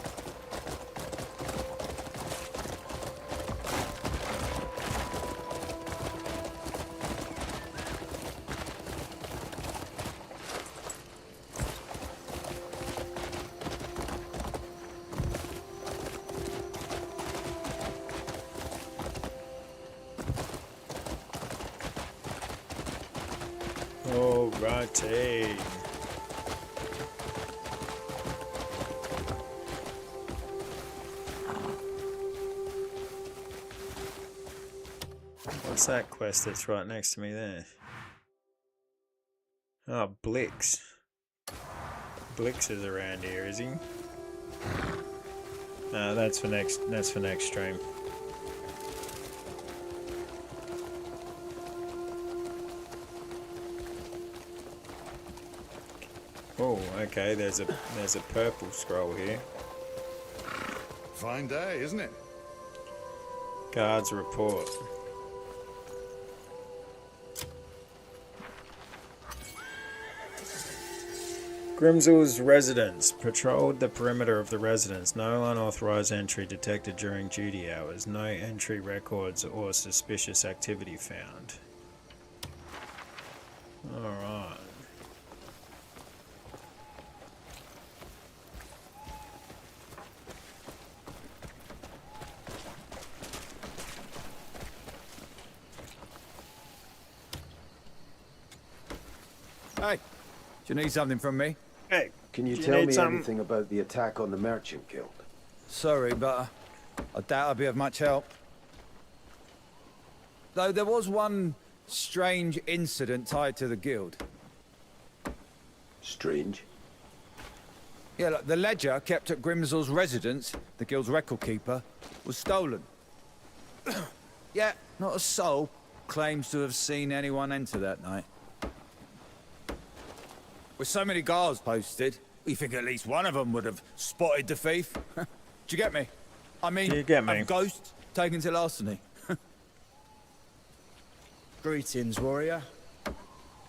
Alrighty. What's that quest that's right next to me there? Oh, Blix. Blix is around here, is he? No, that's for next stream. okay, there's a purple scroll here. Fine day, isn't it? Guards report. Grimsel's residence. Patrolled the perimeter of the residence. No unauthorized entry detected during duty hours. No entry records or suspicious activity found. Alright. Hey, do you need something from me? Hey, can you tell me anything about the attack on the Merchant Guild? Sorry, but I doubt I'll be of much help. Though there was one strange incident tied to the guild. Strange? Yeah, look, the ledger kept at Grimsel's residence, the guild's record keeper, was stolen. Yeah, not a soul claims to have seen anyone enter that night. With so many guards posted, we think at least one of them would have spotted the thief. Do you get me? I mean, do you get me? A ghost taken to larceny. Greetings, warrior.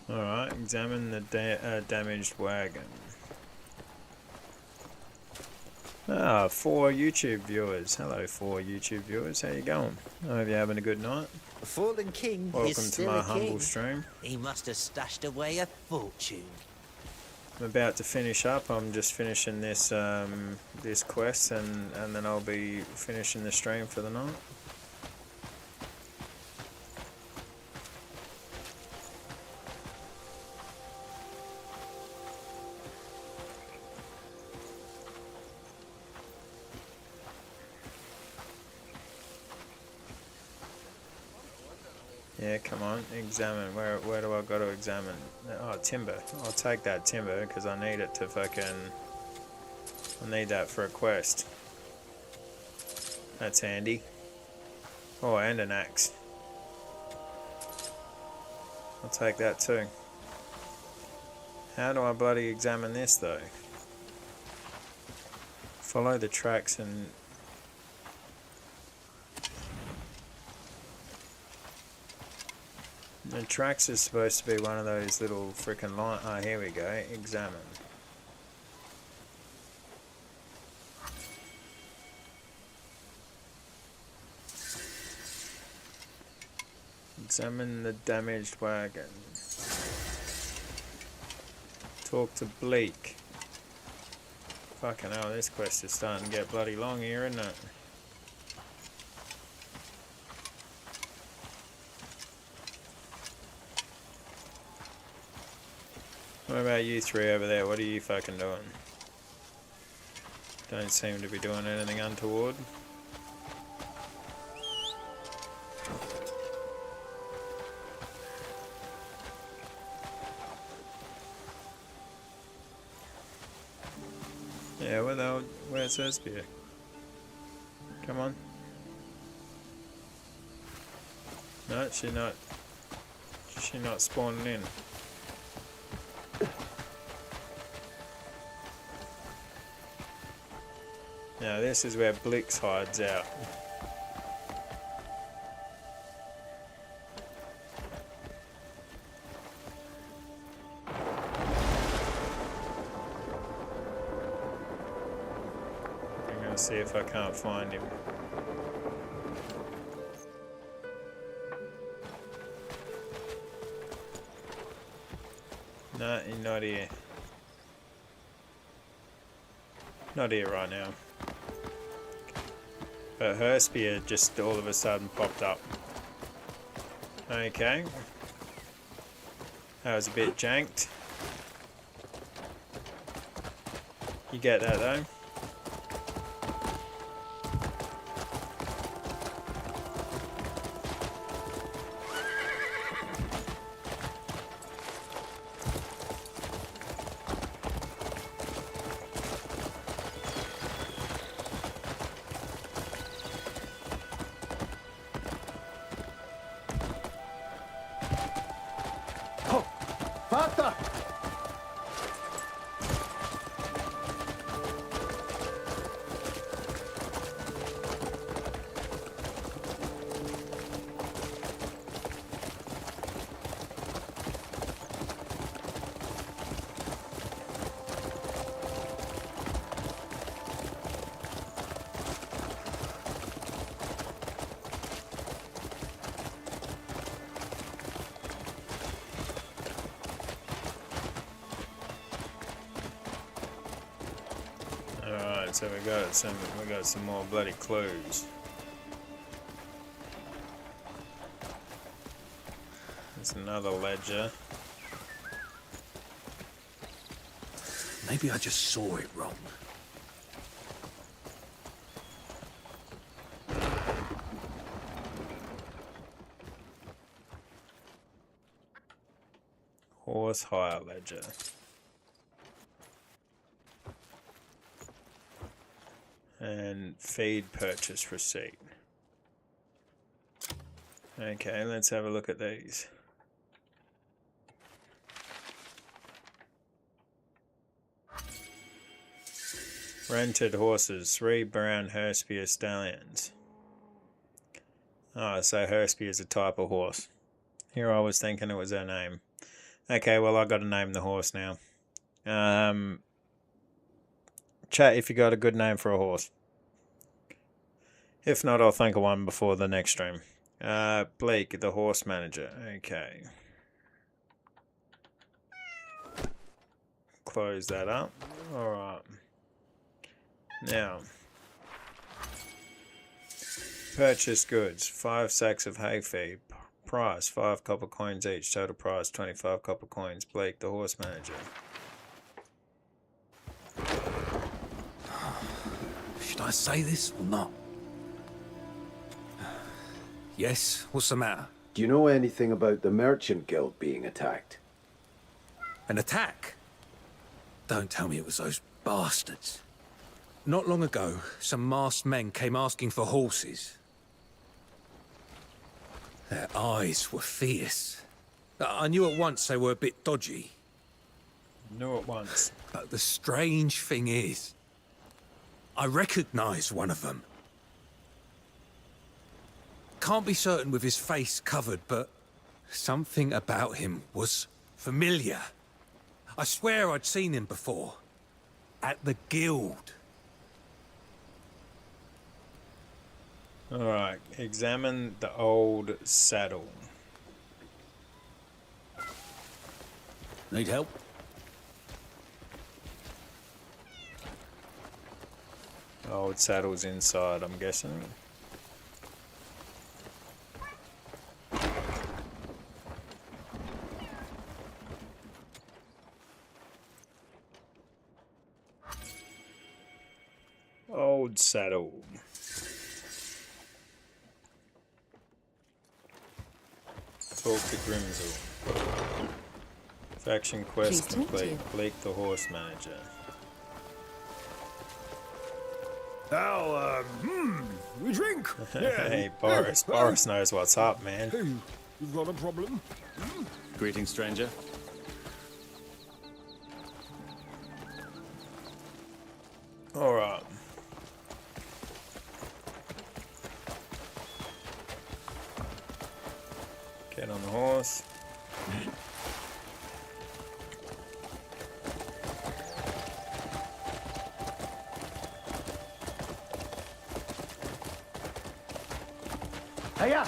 Alright, examine the damaged wagon. Ah, 4 YouTube viewers. Hello, 4 YouTube viewers. How you going? I hope you're having a good night. A fallen king is Welcome to still my a king. humble stream. He must have stashed away a fortune. I'm about to finish up. I'm just finishing this this quest, and then I'll be finishing the stream for the night. Yeah, come on, examine. Where do I got to examine? Oh, timber. I'll take that timber because I need it to fucking... I need that for a quest. That's handy. Oh, and an axe. I'll take that too. How do I bloody examine this though? Follow the tracks and... The tracks is supposed to be one of those little freaking line. Oh, here we go. Examine. Examine the damaged wagon. Talk to Bleak. Fucking hell, this quest is starting to get bloody long here, isn't it? What about you three over there? What are you fucking doing? Don't seem to be doing anything untoward. Yeah, where's her spear? Come on. No, she's not spawning in. Now this is where Blix hides out. I'm gonna see if I can't find him. No, he's not here. Not here right now. But her spear just all of a sudden popped up. Okay. That was a bit janked. You get that though? Alright, so we got some more bloody clues. There's another ledger. Maybe I just saw it wrong. Horse hire ledger. And feed purchase receipt. Okay, let's have a look at these. Rented horses, 3 brown Herspier stallions. Oh, so Herspier is a type of horse. Here I was thinking it was her name. Okay, well I got to name the horse now. Chat if you got a good name for a horse. If not, I'll think of one before the next stream. Bleak, the horse manager. Okay. Close that up. Alright. Now. Purchase goods. 5 sacks of hay feed. Price 5 copper coins each. Total price 25 copper coins. Bleak, the horse manager. Should I say this or not? Yes? What's the matter? Do you know anything about the Merchant Guild being attacked? An attack? Don't tell me it was those bastards. Not long ago, some masked men came asking for horses. Their eyes were fierce. I knew at once they were a bit dodgy. Knew at once. But the strange thing is, I recognized one of them. Can't be certain with his face covered, but something about him was familiar. I swear I'd seen him before. At the guild. Alright, examine the old saddle. Need help? Old saddle's inside, I'm guessing. Old saddle. Talk to Grimsel. Faction quest complete. Bleak the horse manager. Now, we drink. Hey, Boris. Boris knows what's up, man. Hey, you've got a problem? Greetings, stranger. Alright. Get on the horse. Hiya!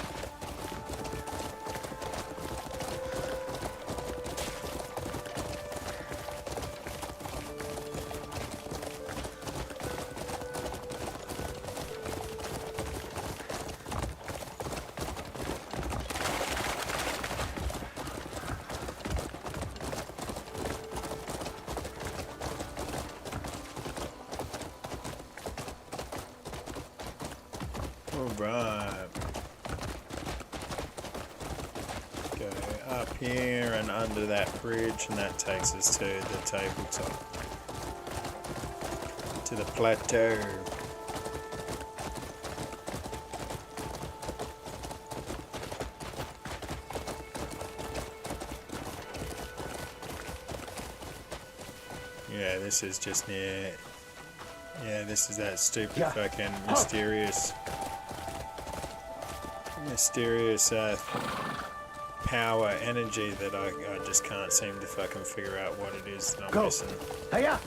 Alright. Go up here and under that bridge, and that takes us to the tabletop. To the plateau. Yeah, this is just near. Yeah, this is that stupid fucking mysterious power energy that I just can't seem to fucking figure out what it is that I'm missing. Hiya!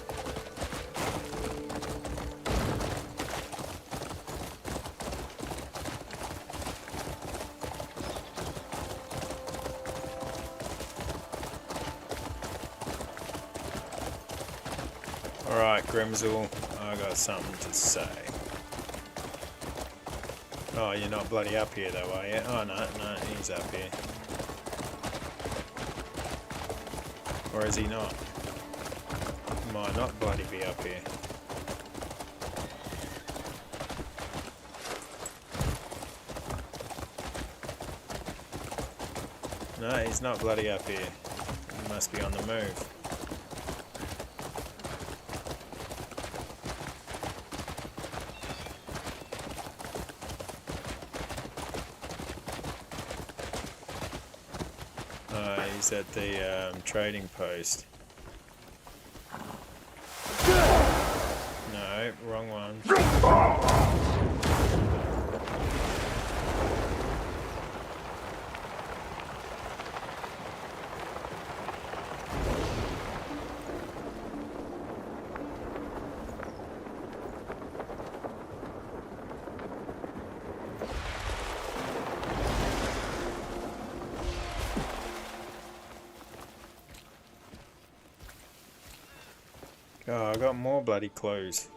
Alright, Grimsel, I got got something to say. Oh, you're not bloody up here though, are you? Oh, no, he's up here. Or is he not? Might not bloody be up here. No, he's not bloody up here. He must be on the move. He's at the trading post. No, wrong one. Oh, I got more bloody clues.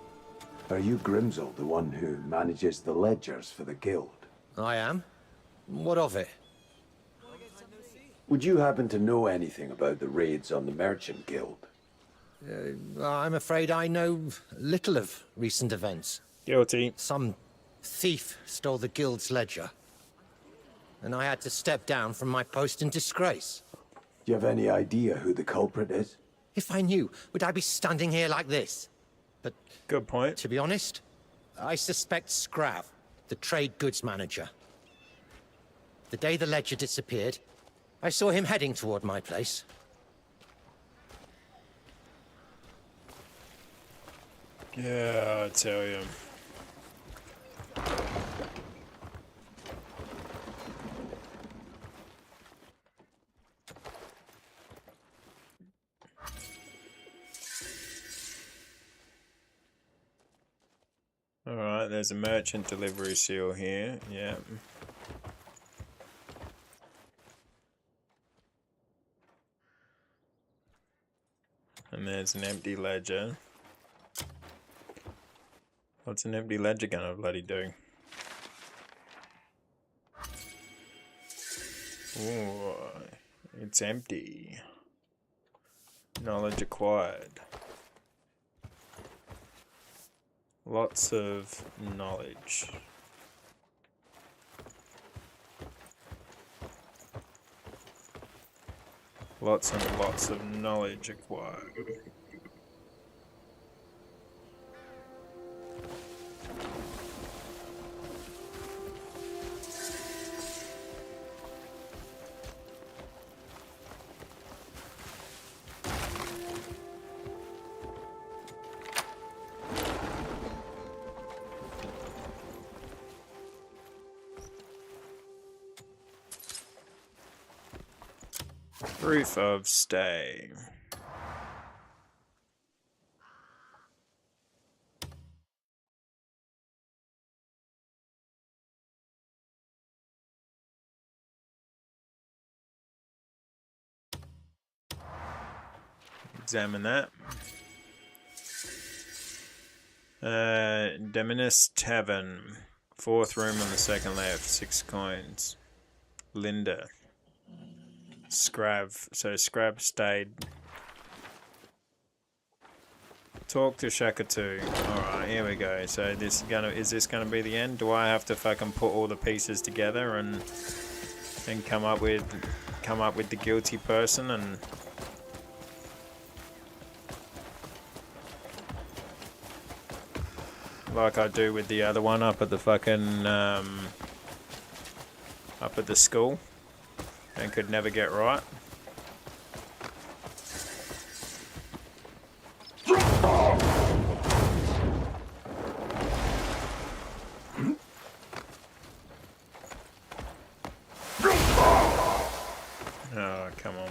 Are you Grimsel, the one who manages the ledgers for the guild? I am. What of it? Would you happen to know anything about the raids on the Merchant Guild? I'm afraid I know little of recent events. Guilty. Some thief stole the guild's ledger, and I had to step down from my post in disgrace. Do you have any idea who the culprit is? If I knew, would I be standing here like this? But good point. To be honest, I suspect Scrav, the trade goods manager. The day the ledger disappeared, I saw him heading toward my place. Yeah, I tell you. Alright, there's a merchant delivery seal here, yeah. And there's an empty ledger. What's an empty ledger gonna bloody do? Ooh, it's empty. Knowledge acquired. Lots of knowledge. Lots and lots of knowledge acquired. Proof of stay. Examine that. Dominus Tavern. 4th room on the second left. 6 coins. Linda. Scrav. So Scrav stayed. Talk to Shakatu. Alright, here we go. So this is this gonna be the end? Do I have to fucking put all the pieces together and come up with the guilty person and like I do with the other one up at the fucking up at the school and could never get right? Oh, come on.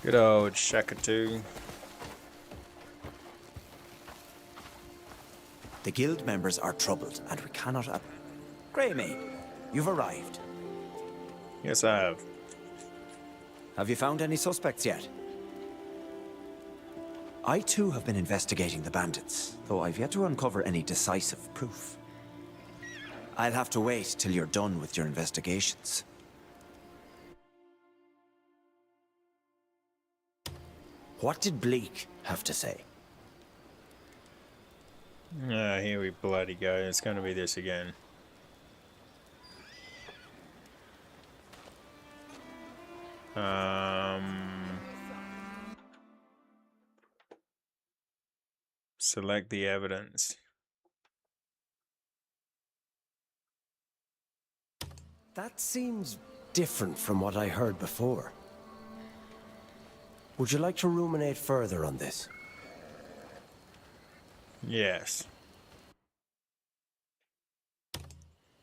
Good old Shakatu. The guild members are troubled, and we cannot... Greymane, you've arrived. Yes, I have. Have you found any suspects yet? I too have been investigating the bandits, though I've yet to uncover any decisive proof. I'll have to wait till you're done with your investigations. What did Bleak have to say? Ah, here we bloody go. It's going to be this again. Select the evidence. That seems different from what I heard before. Would you like to ruminate further on this? Yes.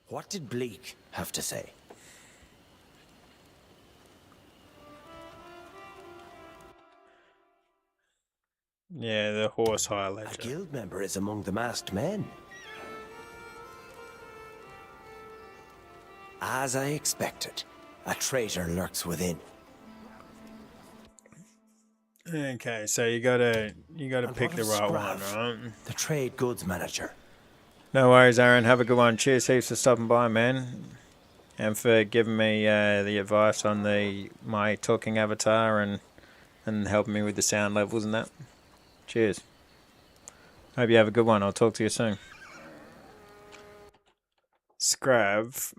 What did Bleak have to say? Yeah, the horse high ledger. A guild member is among the masked men. As I expected, a traitor lurks within. Okay, so you gotta pick the right one, right? The trade goods manager. No worries, Aaron. Have a good one. Cheers, heaps for stopping by, man, and for giving me the advice on my talking avatar and helping me with the sound levels and that. Cheers. Hope you have a good one. I'll talk to you soon. Scrav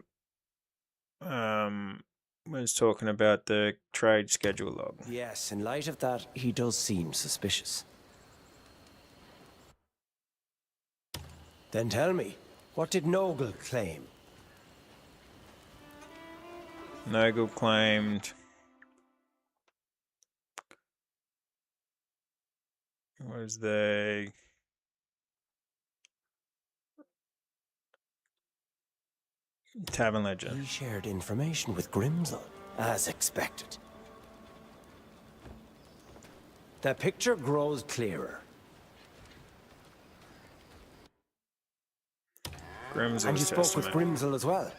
was talking about the trade schedule log. Yes, in light of that, he does seem suspicious. Then tell me, what did Nogle claim? Nogle claimed... was the... Tavern Ledger. He shared information with Grimsel, as expected. The picture grows clearer. Grimsel's and you spoke with Grimsel as well?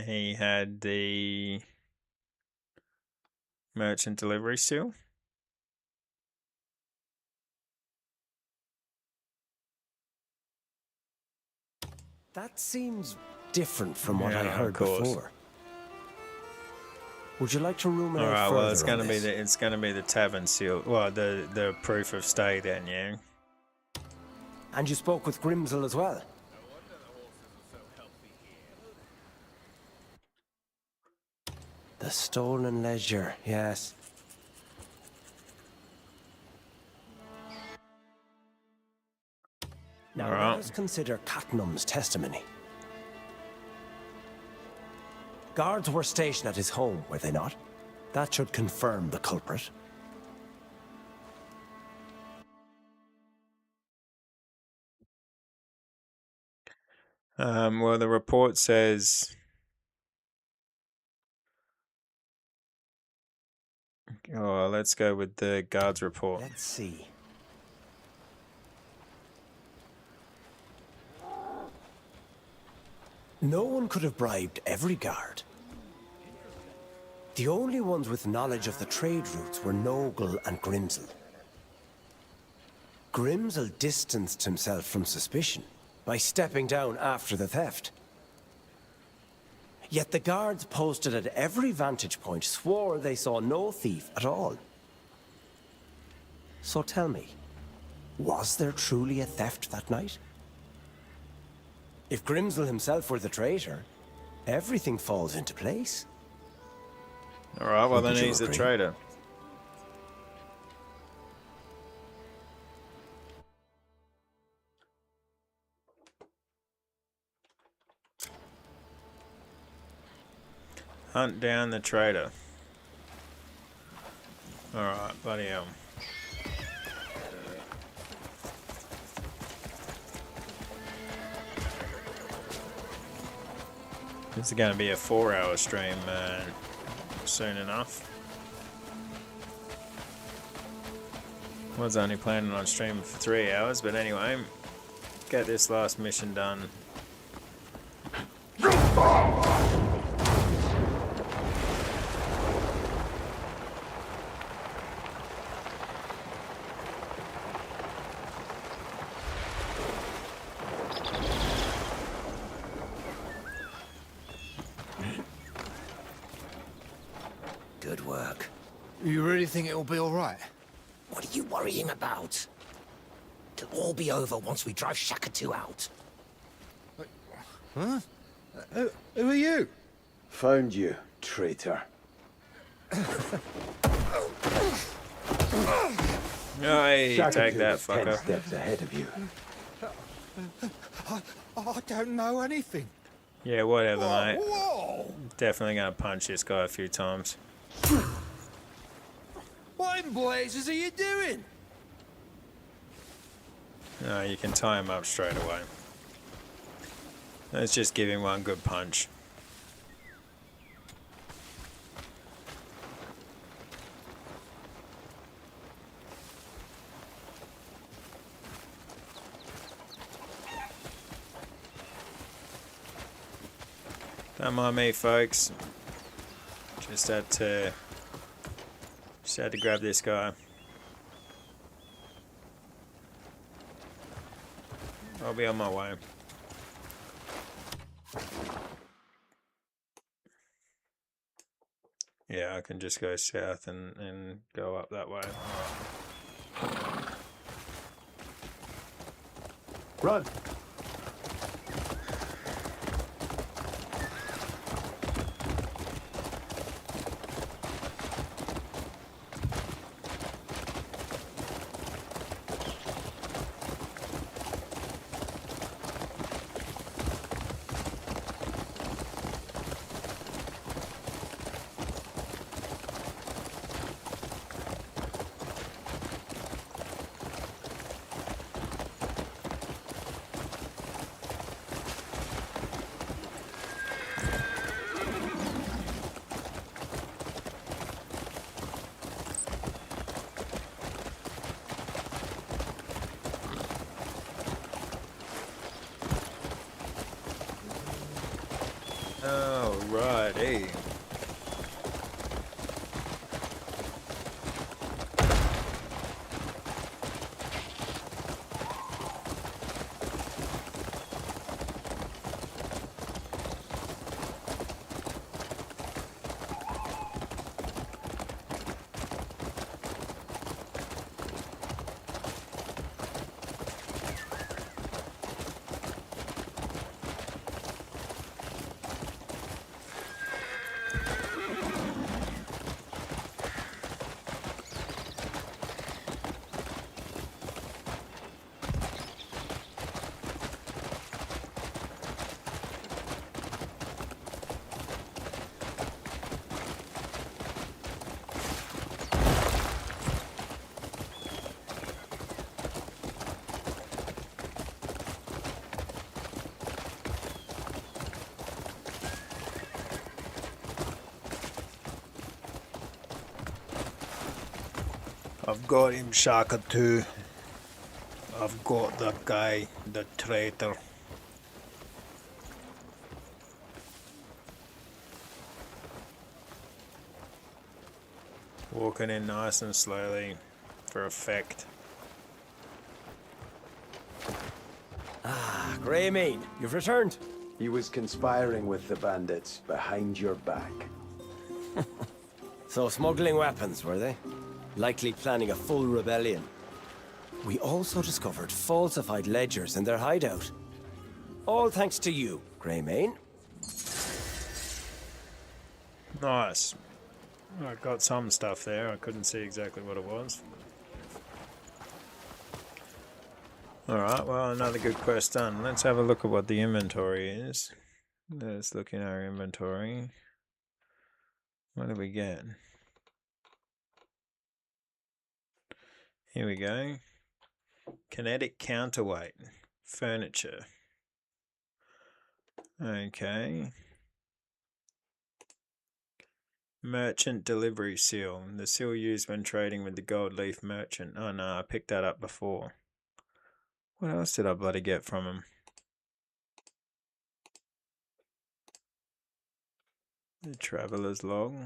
He had the merchant delivery still. That seems different from what I heard before. Would you like to ruminate further? All right. Well, it's gonna be the tavern seal. Well, the proof of stay then, yeah. And you spoke with Grimsel as well? The stolen ledger, yes. Now let us consider Catnum's testimony. Guards were stationed at his home, were they not? That should confirm the culprit. Well, the report says... Oh, let's go with the guard's report. Let's see. No one could have bribed every guard. The only ones with knowledge of the trade routes were Nogle and Grimsel. Grimsel distanced himself from suspicion by stepping down after the theft. Yet the guards posted at every vantage point swore they saw no thief at all. So tell me, was there truly a theft that night? If Grimsel himself were the traitor, everything falls into place. Alright, well then he's the traitor. Hunt down the traitor. Alright, bloody hell. It's going to be a 4-hour stream soon enough. Was only planning on streaming for 3 hours, but anyway, get this last mission done. Good work. You really think it'll be all right? What are you worrying about? It'll all be over once we drive Shakatu out. Huh? Who are you? Found you, traitor. Hey, take that, fucker. 10 steps ahead of you. I don't know anything. Yeah, whatever, mate. Whoa! Definitely gonna punch this guy a few times. What in blazes are you doing? No, you can tie him up straight away. Let's just give him one good punch. Don't mind me, folks. Just had to grab this guy. I'll be on my way. Yeah, I can just go south and go up that way. Run! Alrighty. I've got him, Shaka too. I've got that guy, the traitor. Walking in nice and slowly for effect. Ah, Greymane, you've returned. He was conspiring with the bandits behind your back. So smuggling weapons, were they? Likely planning a full rebellion. We also discovered falsified ledgers in their hideout. All thanks to you, Greymane. Nice. I got some stuff there. I couldn't see exactly what it was. Alright, well, another good quest done. Let's have a look at what the inventory is. Let's look in our inventory. What do we get? Here we go. Kinetic counterweight. Furniture. Okay. Merchant delivery seal. The seal used when trading with the gold leaf merchant. Oh no, I picked that up before. What else did I bloody get from him? The traveler's log.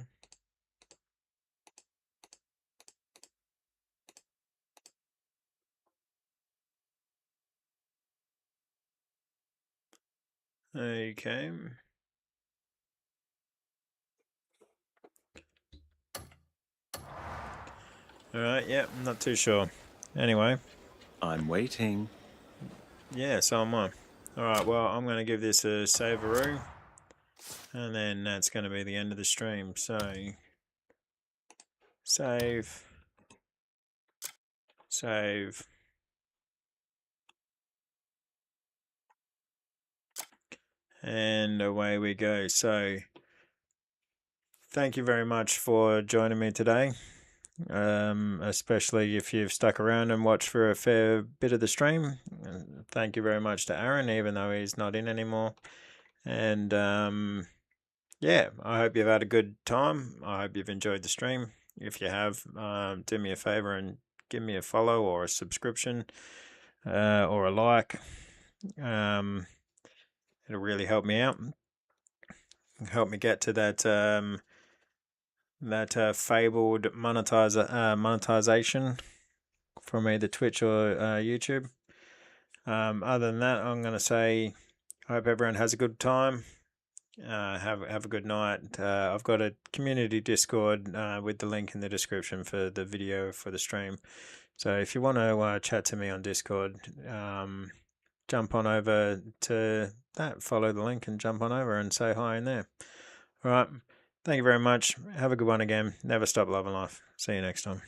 Okay. Alright, yeah, I'm not too sure. Anyway. I'm waiting. Yeah, so am I. Alright, well, I'm going to give this a save-a-roo. And then that's going to be the end of the stream. So, save. Save. And away we go. So, thank you very much for joining me today. Especially if you've stuck around and watched for a fair bit of the stream. Thank you very much to Aaron, even though he's not in anymore. And yeah, I hope you've had a good time. I hope you've enjoyed the stream. If you have, do me a favor and give me a follow or a subscription or a like. It'll really help me out. Help me get to that fabled monetization from either Twitch or YouTube. Other than that, I'm going to say I hope everyone has a good time. Have a good night. I've got a community Discord with the link in the description for the video for the stream. So if you want to chat to me on Discord, jump on over to that, follow the link and jump on over and say hi in there. All right. Thank you very much. Have a good one again. Never stop loving life. See you next time.